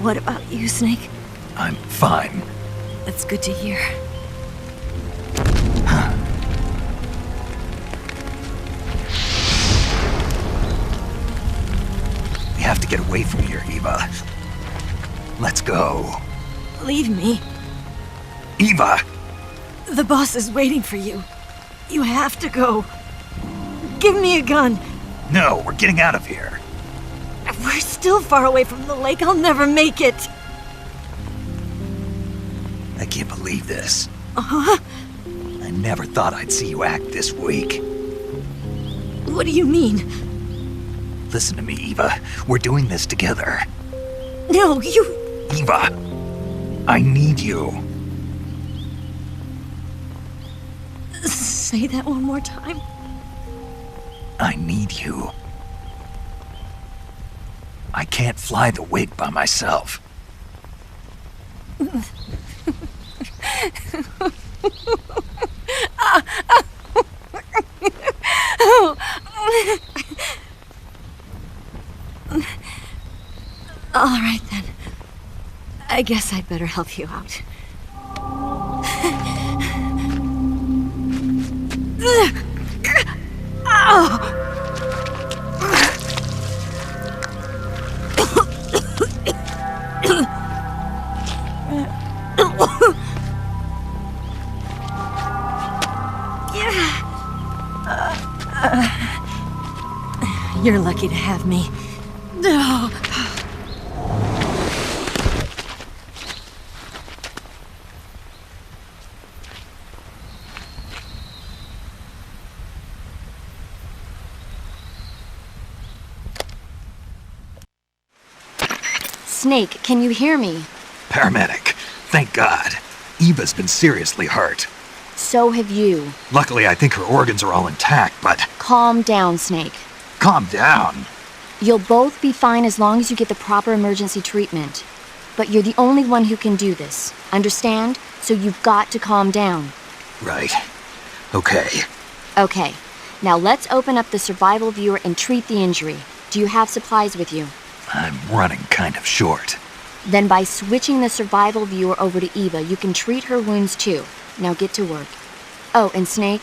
What about you, Snake? I'm fine. That's good to hear. We have to get away from here, Eva. Let's go. Leave me. Eva! The boss is waiting for you. You have to go. Give me a gun. No, we're getting out of here. We're still far away from the lake. I'll never make it. I can't believe this. Uh-huh. I never thought I'd see you act this weak. What do you mean? Listen to me, Eva. We're doing this together. No, you... Eva, I need you. Say that one more time. I need you. I can't fly the wig by myself. All right then. guess I'd better help you out. You're lucky to have me. Snake, can you hear me? Paramedic. Thank God. Eva's been seriously hurt. So have you. Luckily, I think her organs are all intact, but... Calm down, Snake. Calm down. You'll both be fine as long as you get the proper emergency treatment. But you're the only one who can do this. Understand? So you've got to calm down. Right. Okay. Okay. Now let's open up the survival viewer and treat the injury. Do you have supplies with you? I'm running kind of short. Then by switching the survival viewer over to Eva, you can treat her wounds too. Now get to work. Oh, and Snake,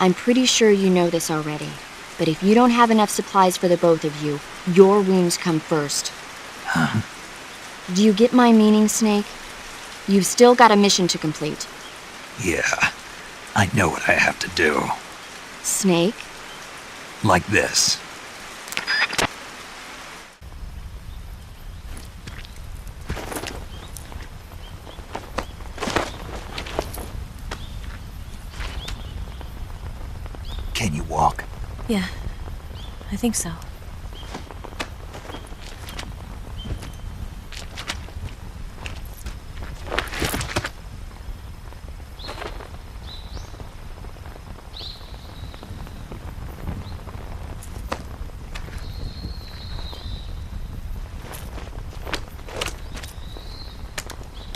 I'm pretty sure you know this already, but if you don't have enough supplies for the both of you, your wounds come first. Huh? Do you get my meaning, Snake? You've still got a mission to complete. Yeah, I know what I have to do. Snake? Like this. Can you walk? Yeah, I think so.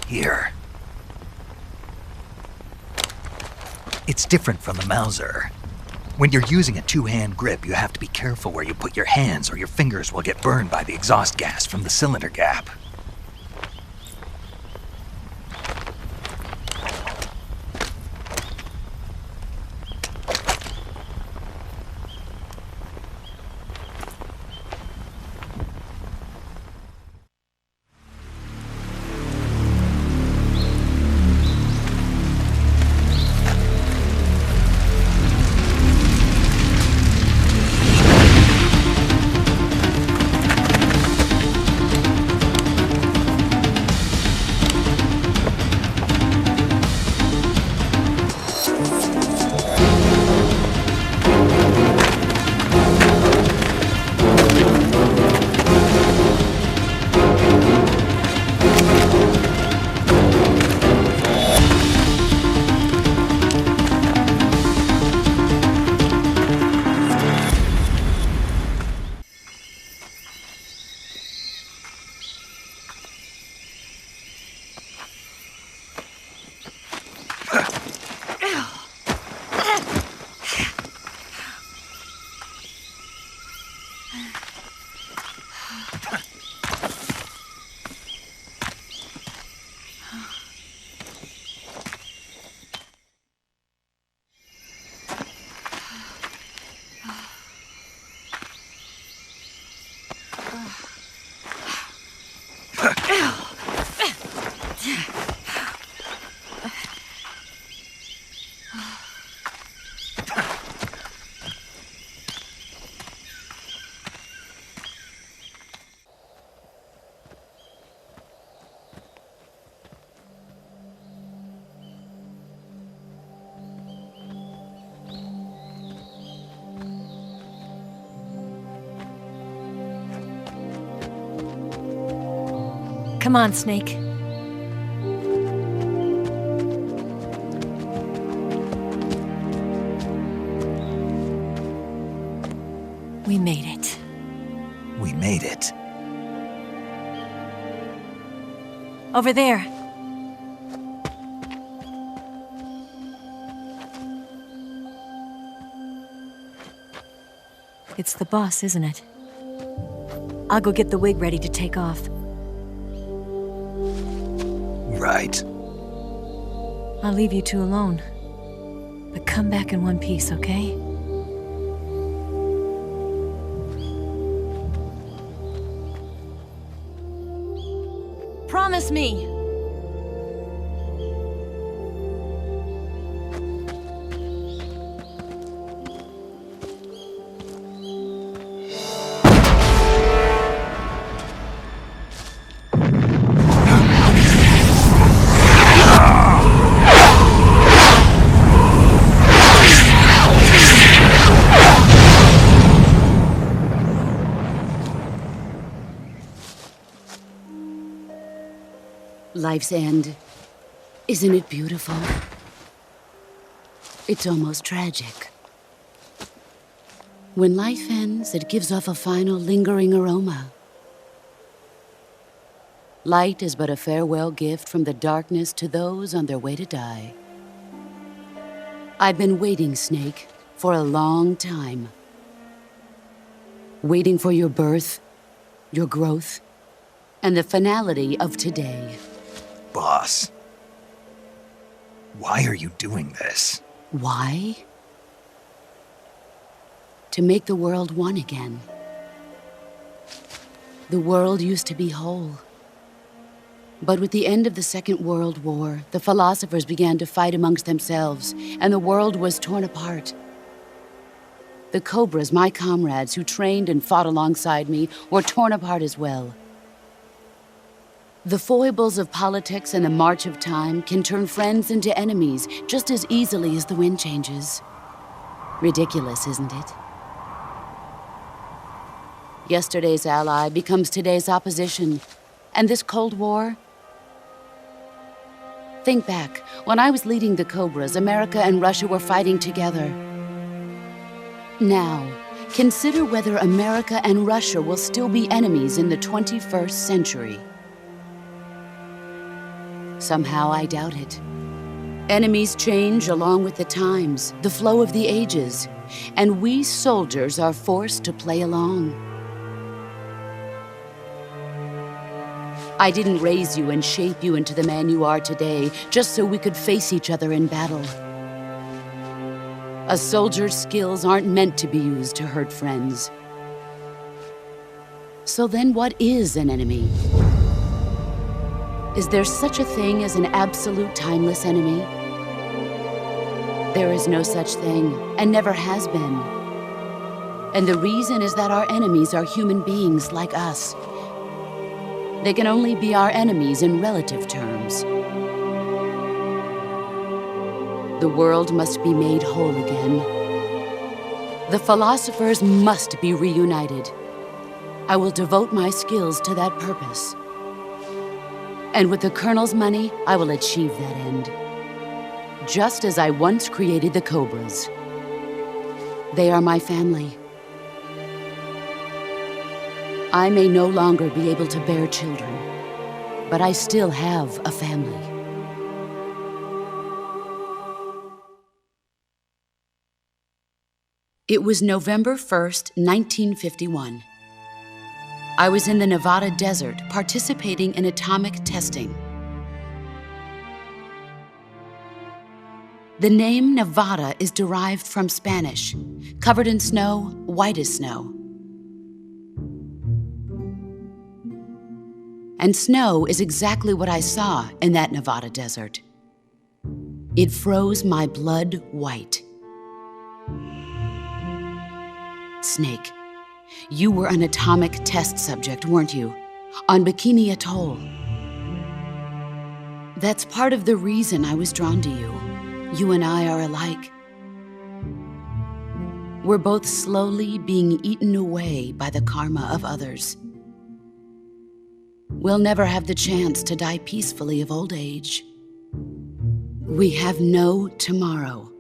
Here. It's different from the Mauser. When you're using a two-hand grip, you have to be careful where you put your hands or your fingers will get burned by the exhaust gas from the cylinder gap. Come on, Snake. We made it. We made it. Over there. It's the boss, isn't it? I'll go get the wig ready to take off. right. I'll leave you two alone. But come back in one piece, okay? Promise me! Life's end. Isn't it beautiful? It's almost tragic. When life ends, it gives off a final lingering aroma. Light is but a farewell gift from the darkness to those on their way to die. I've been waiting, Snake, for a long time. Waiting for your birth, your growth, and the finality of today. Boss, why are you doing this? Why? To make the world one again. The world used to be whole. But with the end of the Second World War, the philosophers began to fight amongst themselves, and the world was torn apart. The Cobras, my comrades who trained and fought alongside me, were torn apart as well. The foibles of politics and the march of time can turn friends into enemies just as easily as the wind changes. Ridiculous, isn't it? Yesterday's ally becomes today's opposition. And this Cold War? Think back. When I was leading the Cobras, America and Russia were fighting together. Now, consider whether America and Russia will still be enemies in the 21st century. Somehow I doubt it. Enemies change along with the times, the flow of the ages, and we soldiers are forced to play along. I didn't raise you and shape you into the man you are today just so we could face each other in battle. A soldier's skills aren't meant to be used to hurt friends. So then what is an enemy? Is there such a thing as an absolute timeless enemy? There is no such thing, and never has been. And the reason is that our enemies are human beings like us. They can only be our enemies in relative terms. The world must be made whole again. The philosophers must be reunited. I will devote my skills to that purpose. And with the Colonel's money, I will achieve that end. Just as I once created the Cobras. They are my family. I may no longer be able to bear children, but I still have a family. It was November 1st, 1951. I was in the Nevada desert participating in atomic testing. The name Nevada is derived from Spanish, covered in snow, white as snow. And snow is exactly what I saw in that Nevada desert. It froze my blood white. Snake, you were an atomic test subject, weren't you? On Bikini Atoll. That's part of the reason I was drawn to you. You and I are alike. We're both slowly being eaten away by the karma of others. We'll never have the chance to die peacefully of old age. We have no tomorrow.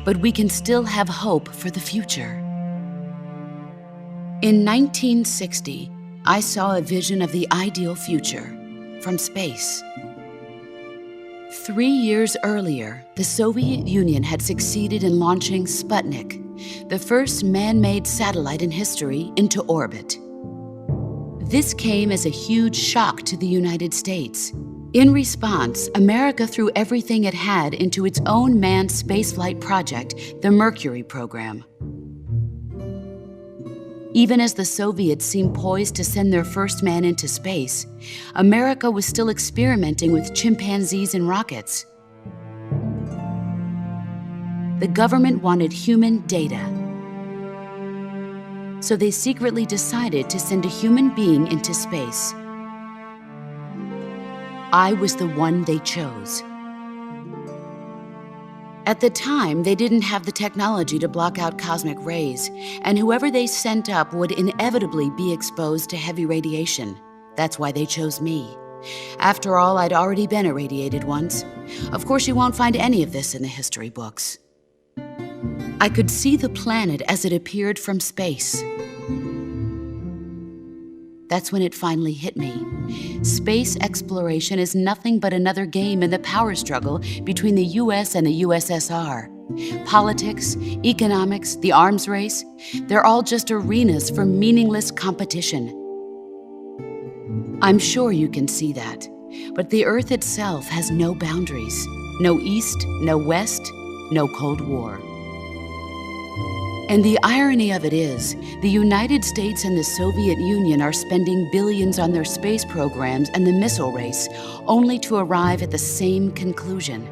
But we can still have hope for the future. In 1960, I saw a vision of the ideal future from space. 3 years earlier, the Soviet Union had succeeded in launching Sputnik, the first man-made satellite in history, into orbit. This came as a huge shock to the United States. In response, America threw everything it had into its own manned spaceflight project, the Mercury program. Even as the Soviets seemed poised to send their first man into space, America was still experimenting with chimpanzees and rockets. The government wanted human data. So they secretly decided to send a human being into space. I was the one they chose. At the time, they didn't have the technology to block out cosmic rays, and whoever they sent up would inevitably be exposed to heavy radiation. That's why they chose me. After all, I'd already been irradiated once. Of course, you won't find any of this in the history books. I could see the planet as it appeared from space. That's when it finally hit me. Space exploration is nothing but another game in the power struggle between the US and the USSR. Politics, economics, the arms race, they're all just arenas for meaningless competition. I'm sure you can see that, but the Earth itself has no boundaries. No East, no West, no Cold War. And the irony of it is, the United States and the Soviet Union are spending billions on their space programs and the missile race, only to arrive at the same conclusion.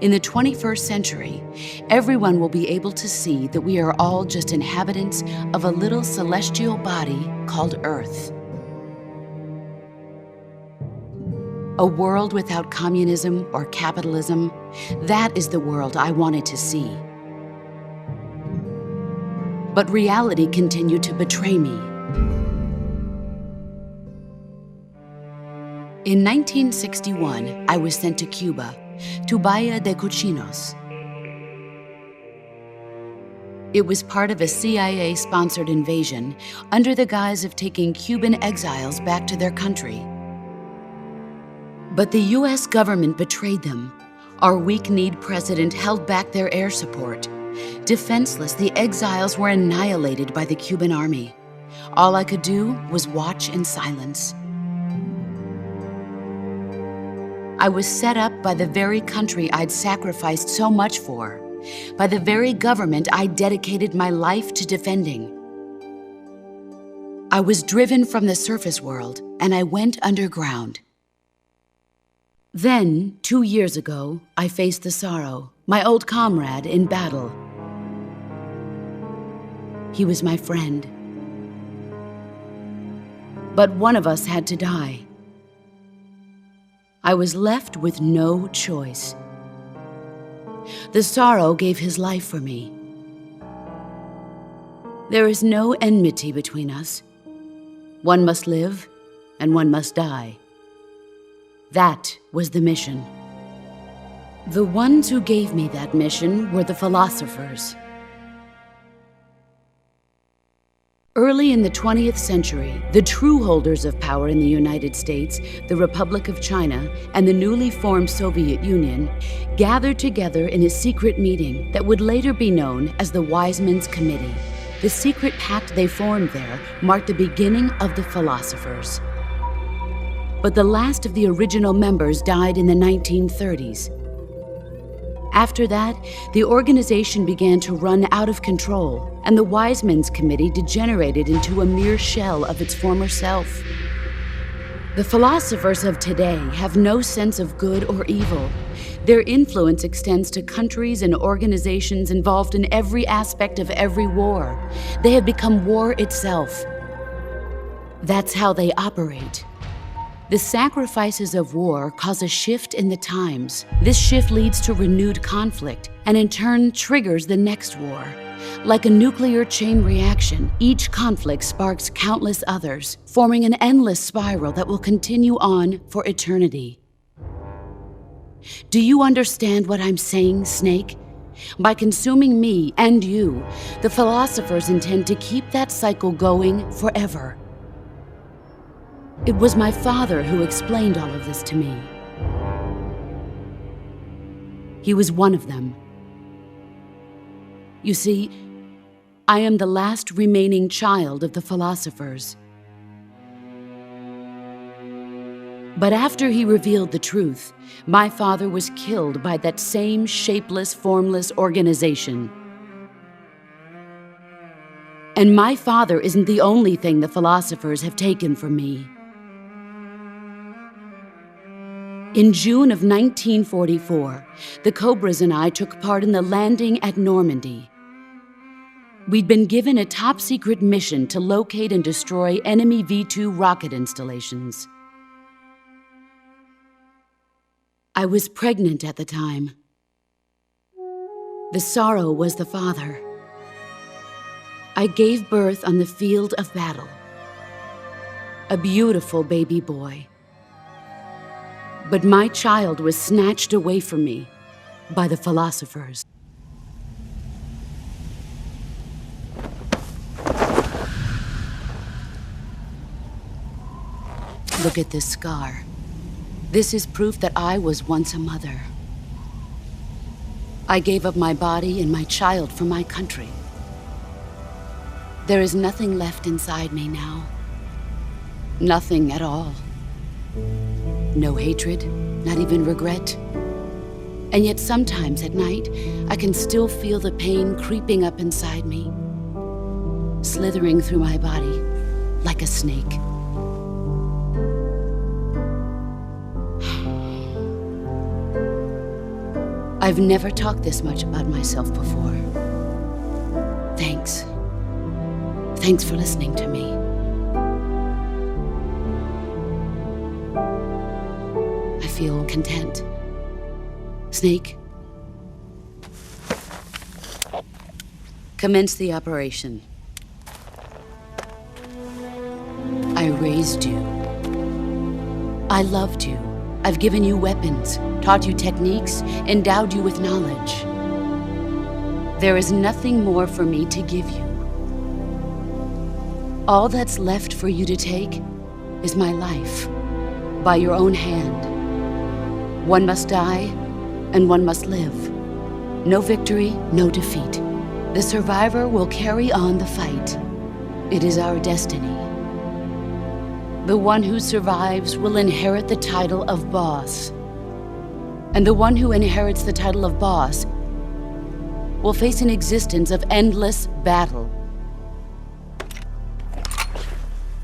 In the 21st century, everyone will be able to see that we are all just inhabitants of a little celestial body called Earth. A world without communism or capitalism, that is the world I wanted to see. But reality continued to betray me. In 1961, I was sent to Cuba, to Bahia de Cochinos. It was part of a CIA-sponsored invasion under the guise of taking Cuban exiles back to their country. But the US government betrayed them. Our weak-kneed president held back their air support. Defenseless, the exiles were annihilated by the Cuban army. All I could do was watch in silence. I was set up by the very country I'd sacrificed so much for, by the very government I dedicated my life to defending. I was driven from the surface world, and I went underground. Then, 2 years ago, I faced the Sorrow, my old comrade in battle. He was my friend. But one of us had to die. I was left with no choice. The Sorrow gave his life for me. There is no enmity between us. One must live, and one must die. That was the mission. The ones who gave me that mission were the philosophers. Early in the 20th century, the true holders of power in the United States, the Republic of China, and the newly formed Soviet Union gathered together in a secret meeting that would later be known as the Wise Men's Committee. The secret pact they formed there marked the beginning of the philosophers. But the last of the original members died in the 1930s. After that, the organization began to run out of control, and the Wise Men's Committee degenerated into a mere shell of its former self. The philosophers of today have no sense of good or evil. Their influence extends to countries and organizations involved in every aspect of every war. They have become war itself. That's how they operate. The sacrifices of war cause a shift in the times. This shift leads to renewed conflict, and in turn triggers the next war. Like a nuclear chain reaction, each conflict sparks countless others, forming an endless spiral that will continue on for eternity. Do you understand what I'm saying, Snake? By consuming me and you, the philosophers intend to keep that cycle going forever. It was my father who explained all of this to me. He was one of them. You see, I am the last remaining child of the philosophers. But after he revealed the truth, my father was killed by that same shapeless, formless organization. And my father isn't the only thing the philosophers have taken from me. In June of 1944, the Cobras and I took part in the landing at Normandy. We'd been given a top-secret mission to locate and destroy enemy V-2 rocket installations. I was pregnant at the time. The sorrow was the father. I gave birth on the field of battle. A beautiful baby boy. But my child was snatched away from me by the philosophers. Look at this scar. This is proof that I was once a mother. I gave up my body and my child for my country. There is nothing left inside me now. Nothing at all. No hatred, not even regret. And yet sometimes at night, I can still feel the pain creeping up inside me, slithering through my body like a snake. I've never talked this much about myself before. Thanks. Thanks for listening to me. I feel content. Snake, commence the operation. I raised you. I loved you. I've given you weapons, taught you techniques, endowed you with knowledge. There is nothing more for me to give you. All that's left for you to take is my life, by your own hand. One must die, and one must live. No victory, no defeat. The survivor will carry on the fight. It is our destiny. The one who survives will inherit the title of boss. And the one who inherits the title of boss will face an existence of endless battle.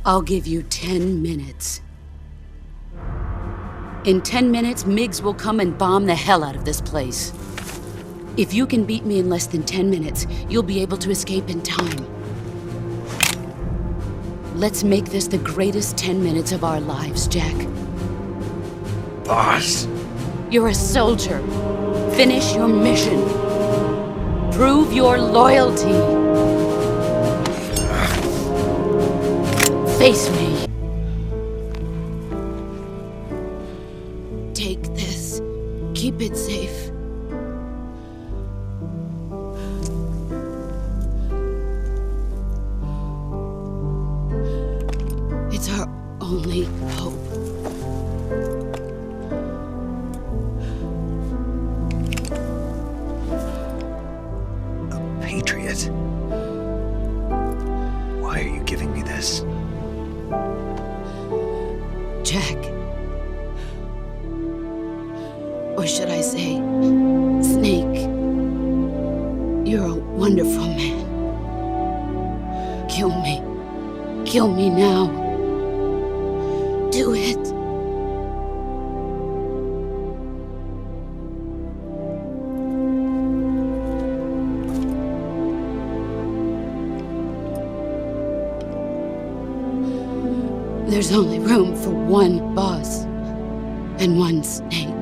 I'll give you 10 minutes. In 10 minutes, MiGs will come and bomb the hell out of this place. If you can beat me in less than 10 minutes, you'll be able to escape in time. Let's make this the greatest 10 minutes of our lives, Jack. Boss. You're a soldier. Finish your mission. Prove your loyalty. Face me. Take this. Keep it safe. It's our only hope. A patriot? Why are you giving me this? Jack. Or should I say, Snake. You're a wonderful man. Kill me. Kill me now. Do it. There's only room for one boss and one snake.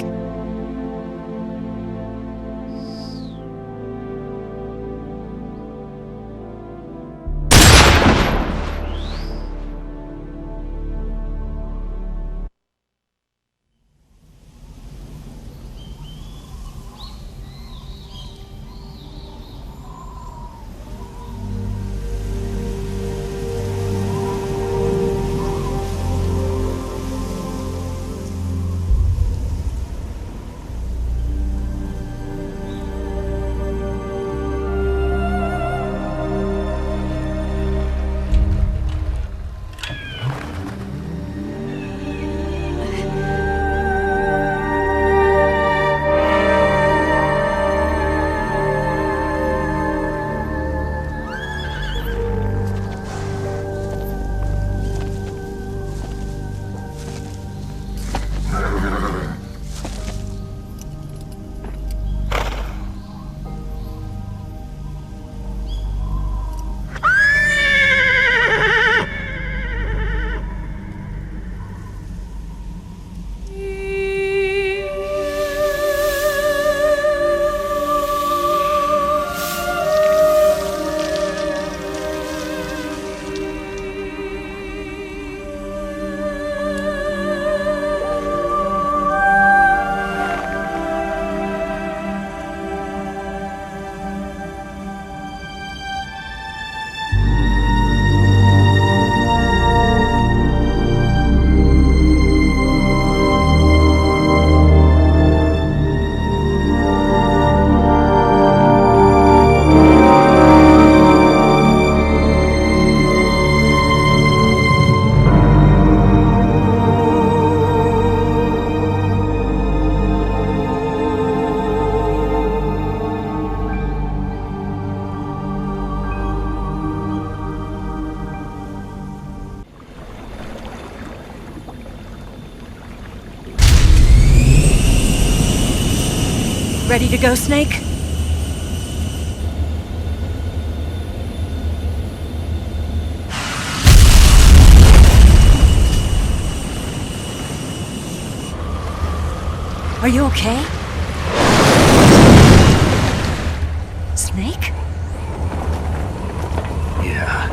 Ready to go, Snake? Are you okay? Snake? Yeah.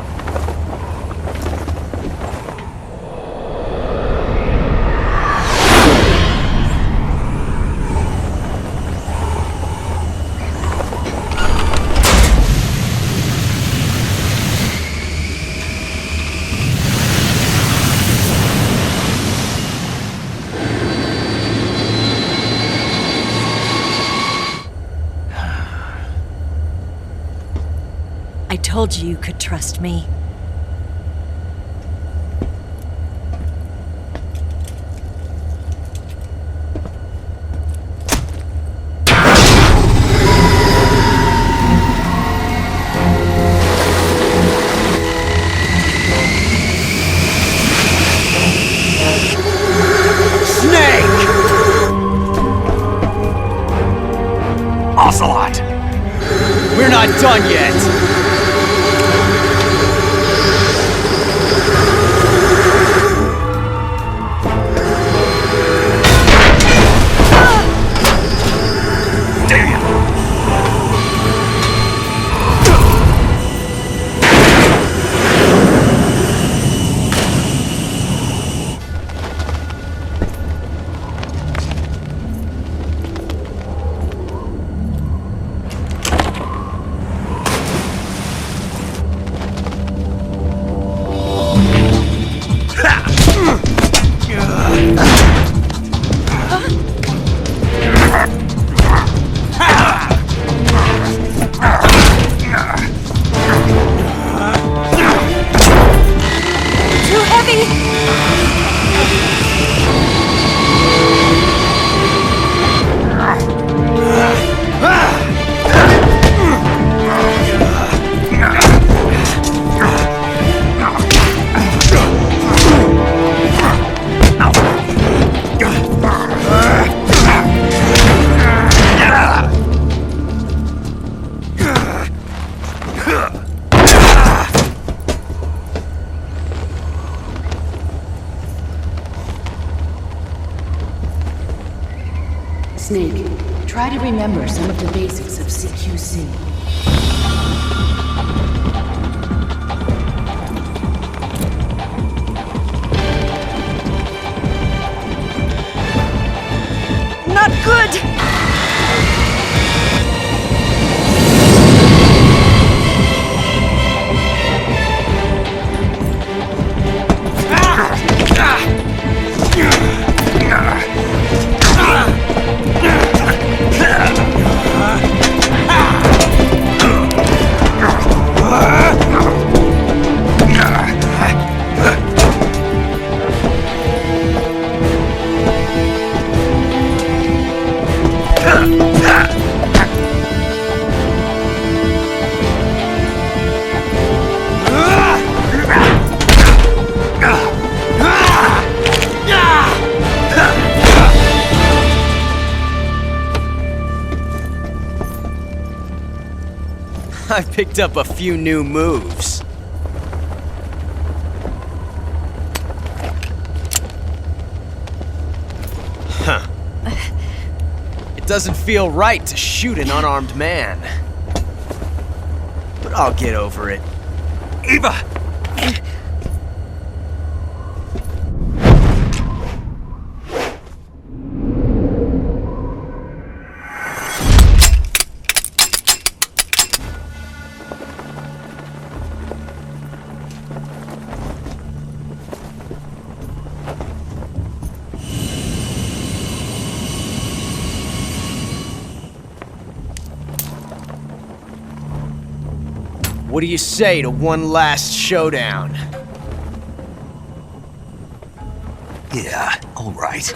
I told you you could trust me. Snake! Ocelot! We're not done yet! Snake, try to remember some of the basics of CQC. Not good! I picked up a few new moves. Huh. It doesn't feel right to shoot an unarmed man. But I'll get over it. Eva! What do you say to one last showdown? Yeah, all right.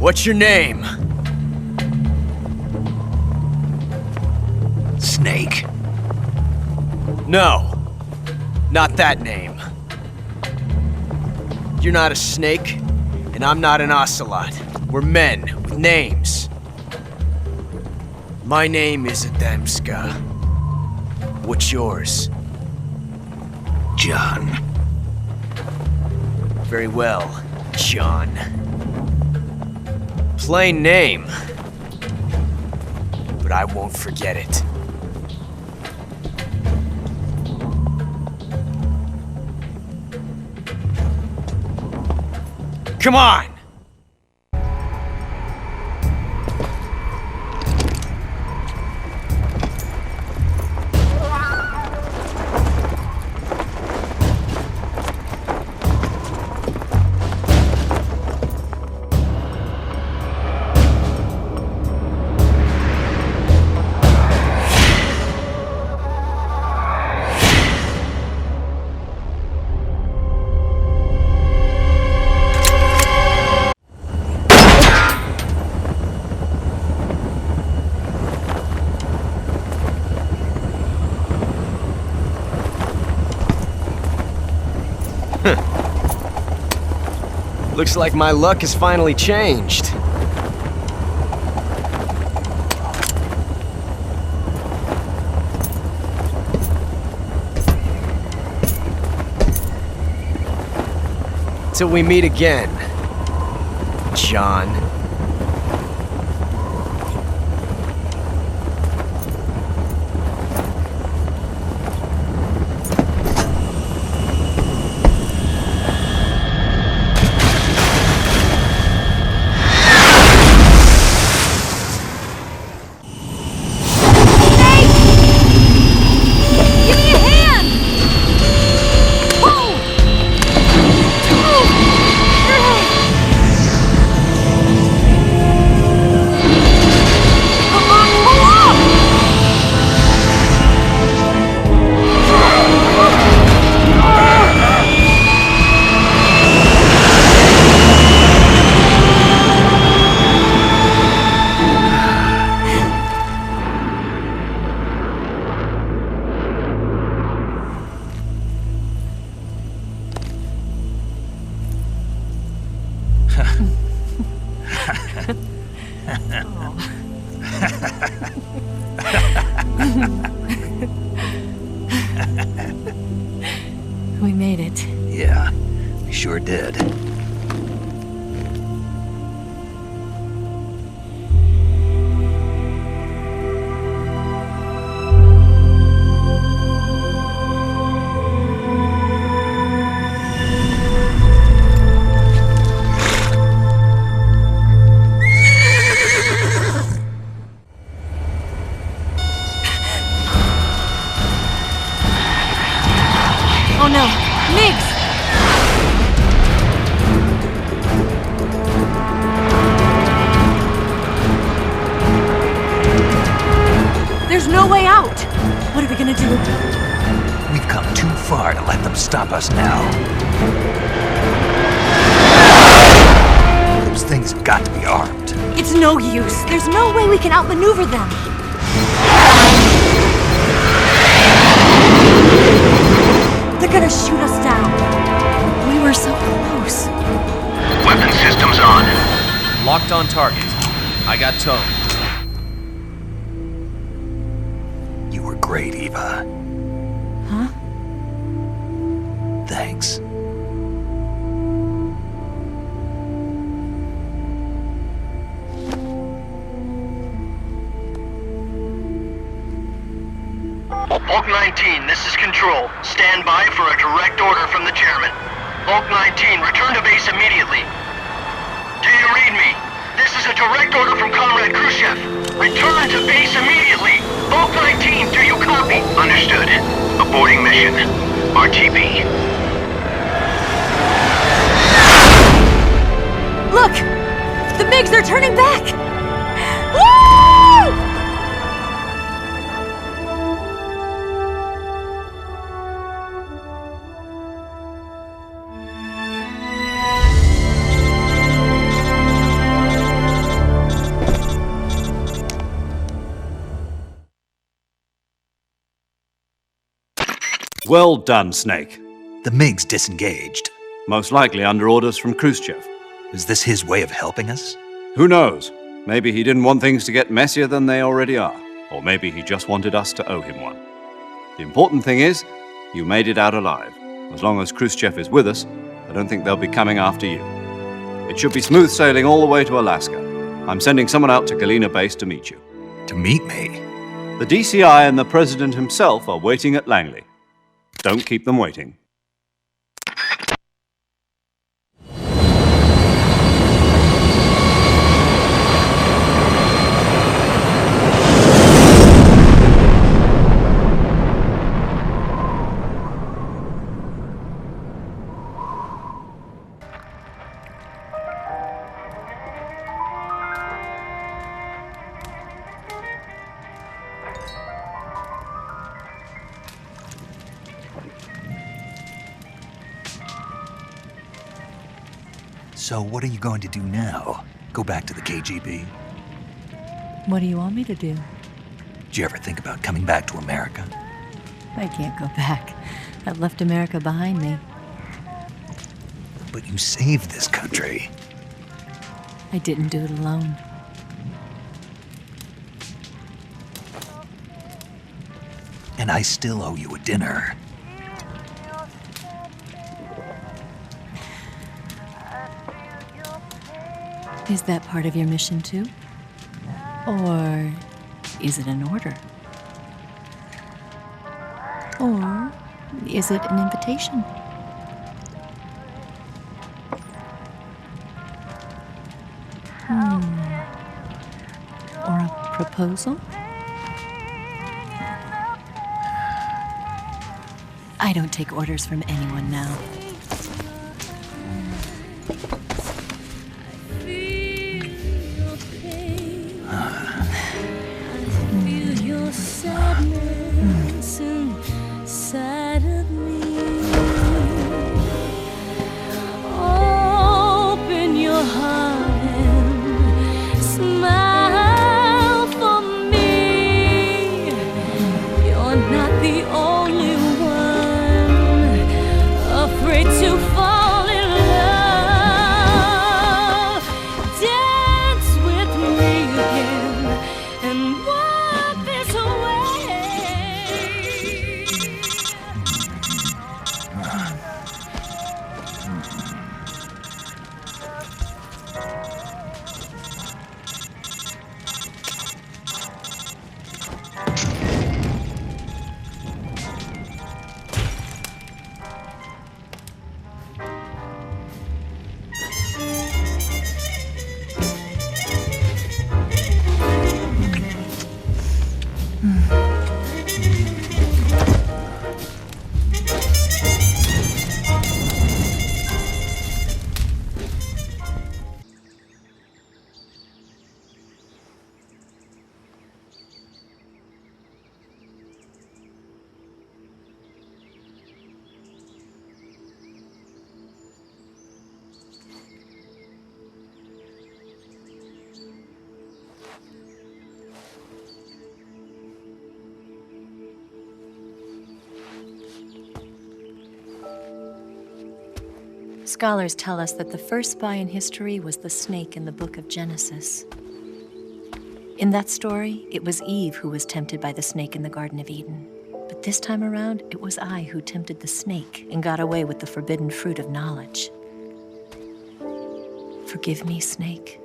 What's your name? Snake? No. Not that name. You're not a snake, and I'm not an ocelot. We're men with names. My name is Adamska. What's yours? John. Very well, John. Plain name. But I won't forget it. Come on! Looks like my luck has finally changed. Till we meet again, John. We made it. Yeah, we sure did. Oh no, Migs! There's no way out! What are we gonna do? We've come too far to let them stop us now. Those things have got to be armed. It's no use. There's no way we can outmaneuver them. They're gonna shoot us down. We were so close. Weapon systems on. Locked on target. I got towed. You were great, Eva. Huh? Thanks. Bulk 19, this is Control. Stand by for a direct order from the chairman. Bulk 19, return to base immediately. Do you read me? This is a direct order from Comrade Khrushchev. Return to base immediately. Bulk 19, do you copy? Understood. Aborting mission. RTB. Look! The MiGs are turning back! Woo! Well done, Snake. The MiG's disengaged. Most likely under orders from Khrushchev. Is this his way of helping us? Who knows? Maybe he didn't want things to get messier than they already are. Or maybe he just wanted us to owe him one. The important thing is, you made it out alive. As long as Khrushchev is with us, I don't think they'll be coming after you. It should be smooth sailing all the way to Alaska. I'm sending someone out to Galena Base to meet you. To meet me? The DCI and the President himself are waiting at Langley. Don't keep them waiting. So what are you going to do now? Go back to the KGB? What do you want me to do? Did you ever think about coming back to America? I can't go back. I've left America behind me. But you saved this country. I didn't do it alone. And I still owe you a dinner. Is that part of your mission too? Or is it an order? Or is it an invitation? Or a proposal? I don't take orders from anyone now. Scholars tell us that the first spy in history was the snake in the book of Genesis. In that story, it was Eve who was tempted by the snake in the Garden of Eden. But this time around, it was I who tempted the snake and got away with the forbidden fruit of knowledge. Forgive me, snake.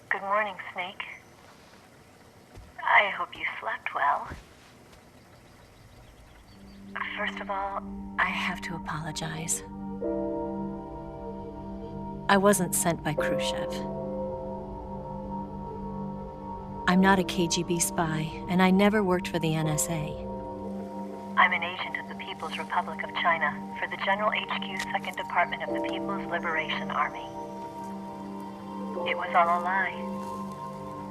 Good morning, Snake. I hope you slept well. First of all, I have to apologize. I wasn't sent by Khrushchev. I'm not a KGB spy, and I never worked for the NSA. I'm an agent of the People's Republic of China for the General HQ 2nd Department of the People's Liberation Army. It was all a lie.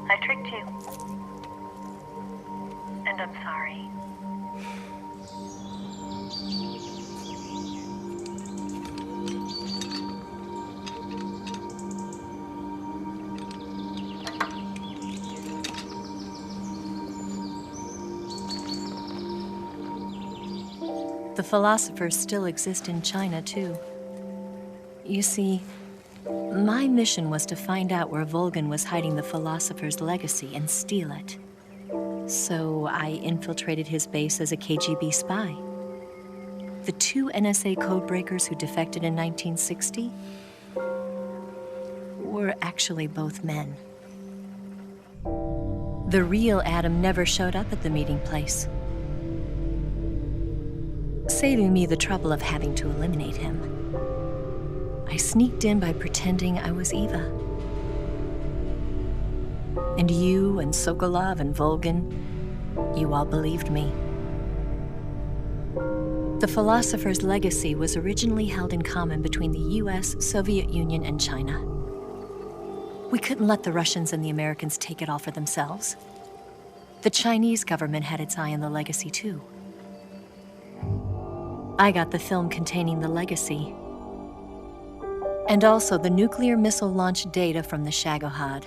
I tricked you. And I'm sorry. The philosophers still exist in China, too. You see, my mission was to find out where Volgin was hiding the philosopher's legacy and steal it. So I infiltrated his base as a KGB spy. The 2 NSA codebreakers who defected in 1960 were actually both men. The real Adam never showed up at the meeting place, saving me the trouble of having to eliminate him. I sneaked in by pretending I was Eva. And you and Sokolov and Volgin, you all believed me. The philosopher's legacy was originally held in common between the US, Soviet Union, and China. We couldn't let the Russians and the Americans take it all for themselves. The Chinese government had its eye on the legacy, too. I got the film containing the legacy, and also the nuclear missile launch data from the Shagohod.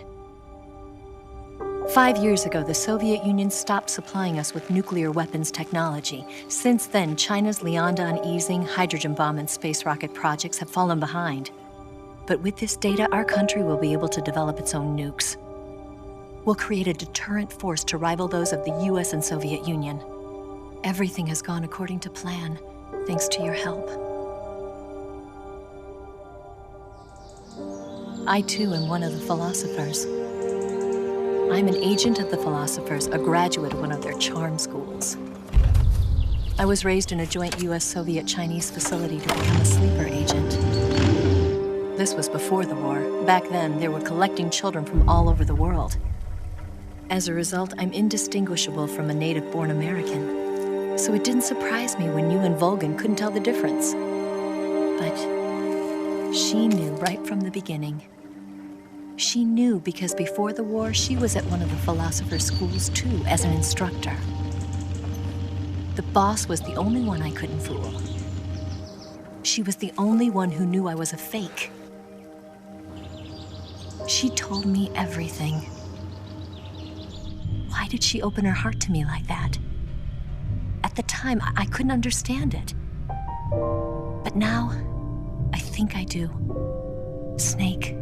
5 years ago, the Soviet Union stopped supplying us with nuclear weapons technology. Since then, China's Liaodong easing, hydrogen bomb, and space rocket projects have fallen behind. But with this data, our country will be able to develop its own nukes. We'll create a deterrent force to rival those of the US and Soviet Union. Everything has gone according to plan, thanks to your help. I, too, am one of the philosophers. I'm an agent of the philosophers, a graduate of one of their charm schools. I was raised in a joint US-Soviet-Chinese facility to become a sleeper agent. This was before the war. Back then, they were collecting children from all over the world. As a result, I'm indistinguishable from a native-born American. So it didn't surprise me when you and Volgin couldn't tell the difference. But she knew right from the beginning. She knew because before the war, she was at one of the philosopher's schools too, as an instructor. The boss was the only one I couldn't fool. She was the only one who knew I was a fake. She told me everything. Why did she open her heart to me like that? At the time, I couldn't understand it. But now, I think I do. Snake.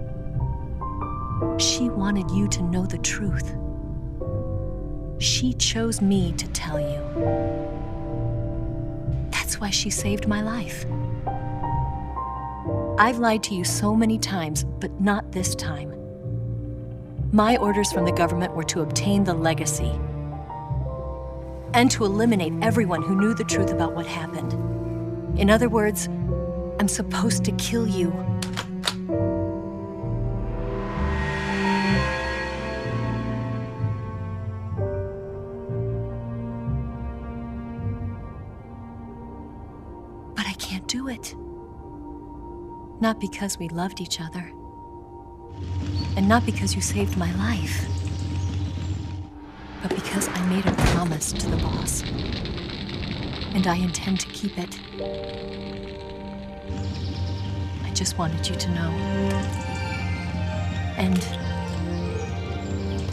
She wanted you to know the truth. She chose me to tell you. That's why she saved my life. I've lied to you so many times, but not this time. My orders from the government were to obtain the legacy and to eliminate everyone who knew the truth about what happened. In other words, I'm supposed to kill you. But I can't do it. Not because we loved each other. And not because you saved my life. But because I made a promise to the boss. And I intend to keep it. I just wanted you to know. And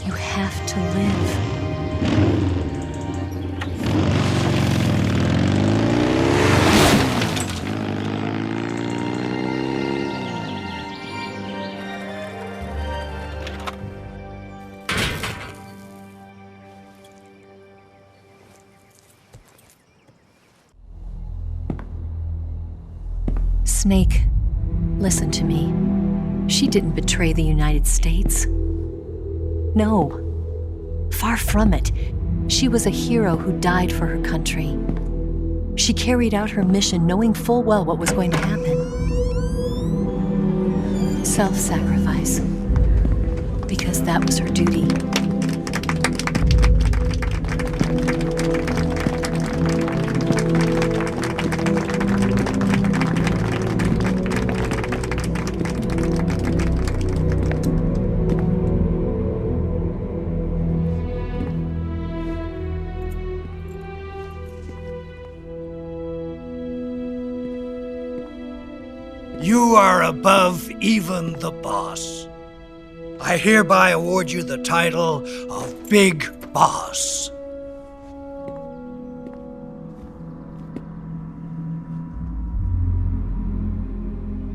you have to live. Snake, listen to me. She didn't betray the United States. No. Far from it. She was a hero who died for her country. She carried out her mission knowing full well what was going to happen. Self-sacrifice. Because that was her duty. You are above even the boss. I hereby award you the title of Big Boss.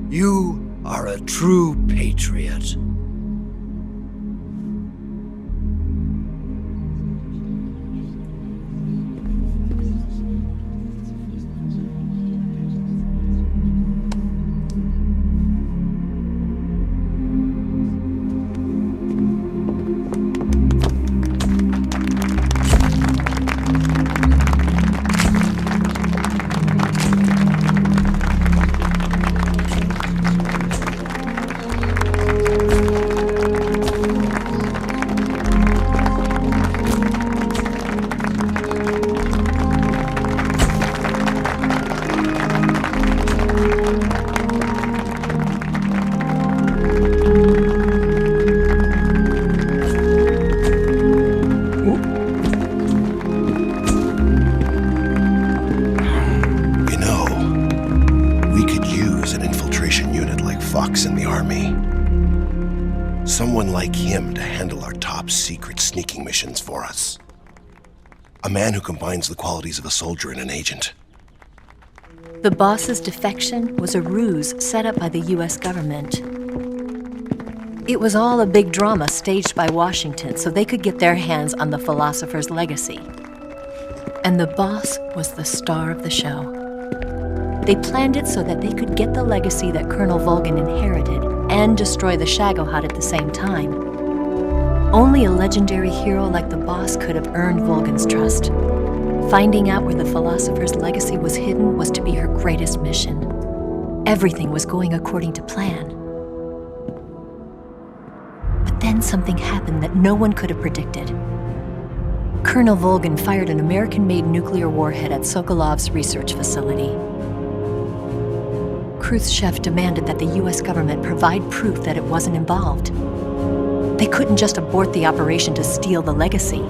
You are a true patriot. Someone like him to handle our top secret sneaking missions for us. A man who combines the qualities of a soldier and an agent. The boss's defection was a ruse set up by the US government. It was all a big drama staged by Washington so they could get their hands on the philosopher's legacy. And the boss was the star of the show. They planned it so that they could get the legacy that Colonel Volgin inherited and destroy the Shagohod at the same time. Only a legendary hero like the boss could have earned Volgin's trust. Finding out where the philosopher's legacy was hidden was to be her greatest mission. Everything was going according to plan. But then something happened that no one could have predicted. Colonel Volgin fired an American-made nuclear warhead at Sokolov's research facility. Khrushchev demanded that the US government provide proof that it wasn't involved. They couldn't just abort the operation to steal the legacy.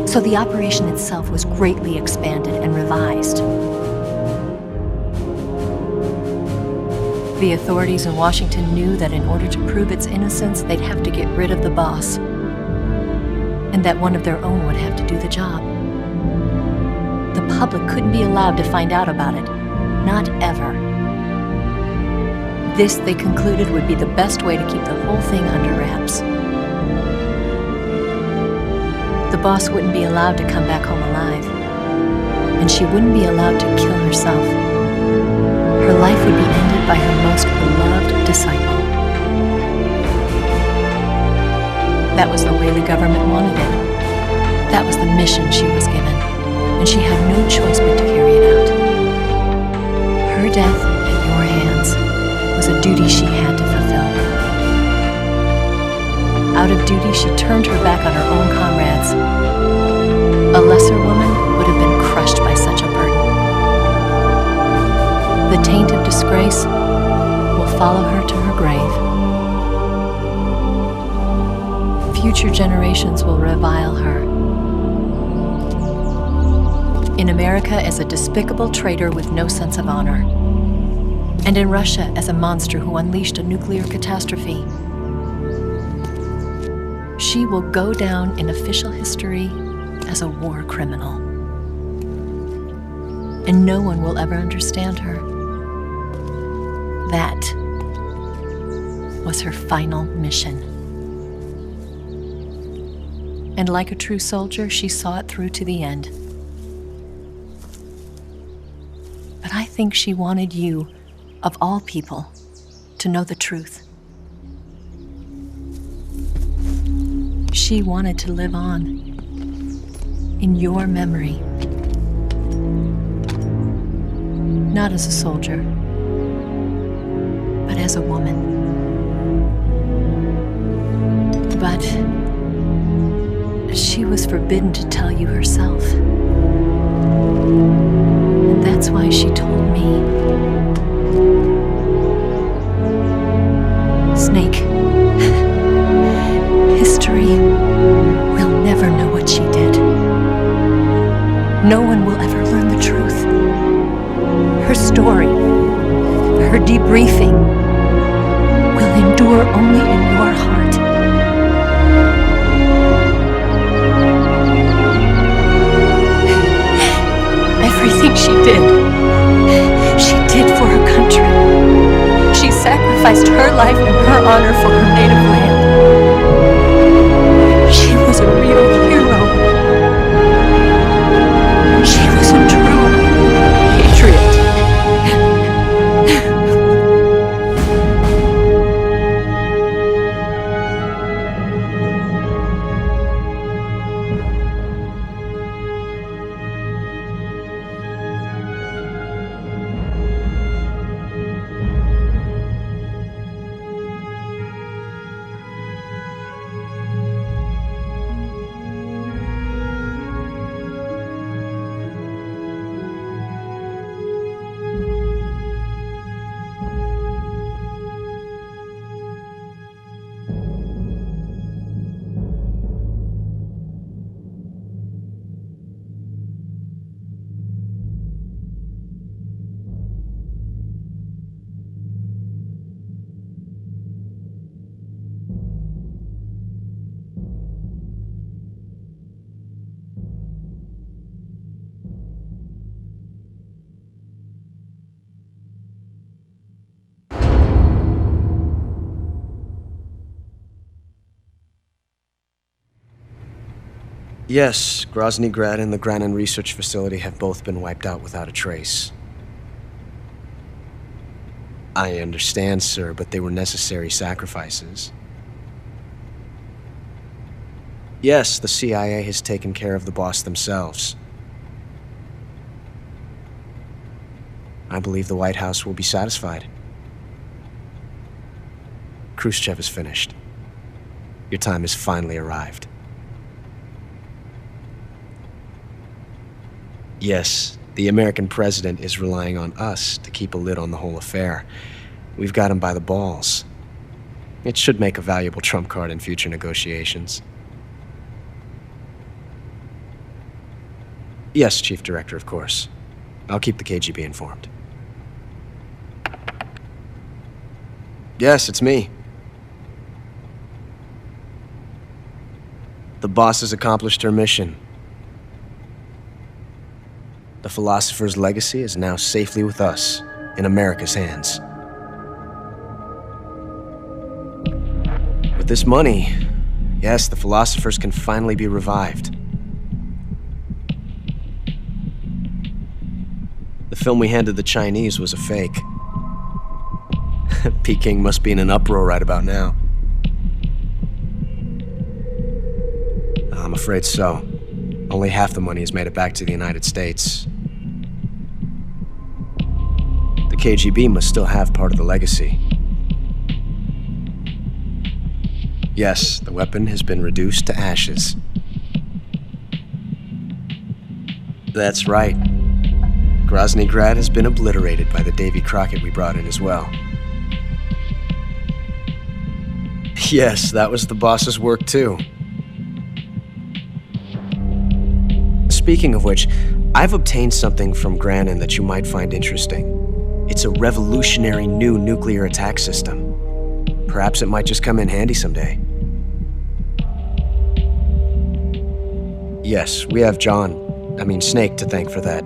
So the operation itself was greatly expanded and revised. The authorities in Washington knew that in order to prove its innocence, they'd have to get rid of the boss, and that one of their own would have to do the job. The public couldn't be allowed to find out about it. Not ever. This, they concluded, would be the best way to keep the whole thing under wraps. The boss wouldn't be allowed to come back home alive, and she wouldn't be allowed to kill herself. Her life would be ended by her most beloved disciple. That was the way the government wanted it. That was the mission she was given, and she had no choice but to carry it out. Her death at your hands was a duty she had to fulfill. Out of duty, she turned her back on her own comrades. A lesser woman would have been crushed by such a burden. The taint of disgrace will follow her to her grave. Future generations will revile her. In America as a despicable traitor with no sense of honor. And in Russia as a monster who unleashed a nuclear catastrophe. She will go down in official history as a war criminal. And no one will ever understand her. That was her final mission. And like a true soldier, she saw it through to the end. But I think she wanted you, of all people, to know the truth. She wanted to live on in your memory. Not as a soldier, but as a woman. But she was forbidden to tell you herself. And that's why she told me. Snake, history will never know what she did. No one will ever learn the truth. Her story, her her debriefing will endure only in your heart. Everything she did for her country. She sacrificed her life and her honor for her native land. She was a real hero. She was a true patriot. Yes, Grozny Grad and the Granin Research Facility have both been wiped out without a trace. I understand, sir, but they were necessary sacrifices. Yes, the CIA has taken care of the boss themselves. I believe the White House will be satisfied. Khrushchev is finished. Your time has finally arrived. Yes, the American president is relying on us to keep a lid on the whole affair. We've got him by the balls. It should make a valuable trump card in future negotiations. Yes, Chief Director, of course. I'll keep the KGB informed. Yes, it's me. The boss has accomplished her mission. The philosopher's legacy is now safely with us, in America's hands. With this money, yes, the philosophers can finally be revived. The film we handed the Chinese was a fake. Peking must be in an uproar right about now. I'm afraid so. Only half the money has made it back to the United States. The KGB must still have part of the legacy. Yes, the weapon has been reduced to ashes. That's right. Grozny Grad has been obliterated by the Davy Crockett we brought in as well. Yes, that was the boss's work too. Speaking of which, I've obtained something from Granin that you might find interesting. It's a revolutionary new nuclear attack system. Perhaps it might just come in handy someday. Yes, we have Snake to thank for that.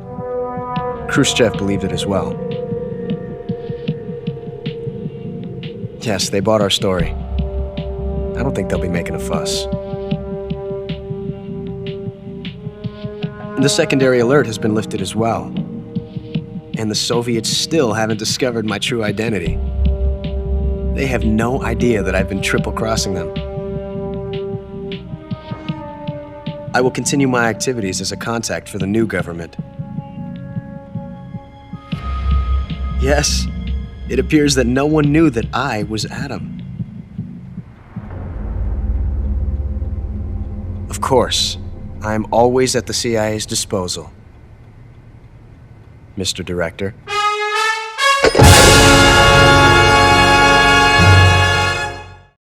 Khrushchev believed it as well. Yes, they bought our story. I don't think they'll be making a fuss. The secondary alert has been lifted as well. And the Soviets still haven't discovered my true identity. They have no idea that I've been triple-crossing them. I will continue my activities as a contact for the new government. Yes, it appears that no one knew that I was Adam. Of course, I'm always at the CIA's disposal, Mr. Director.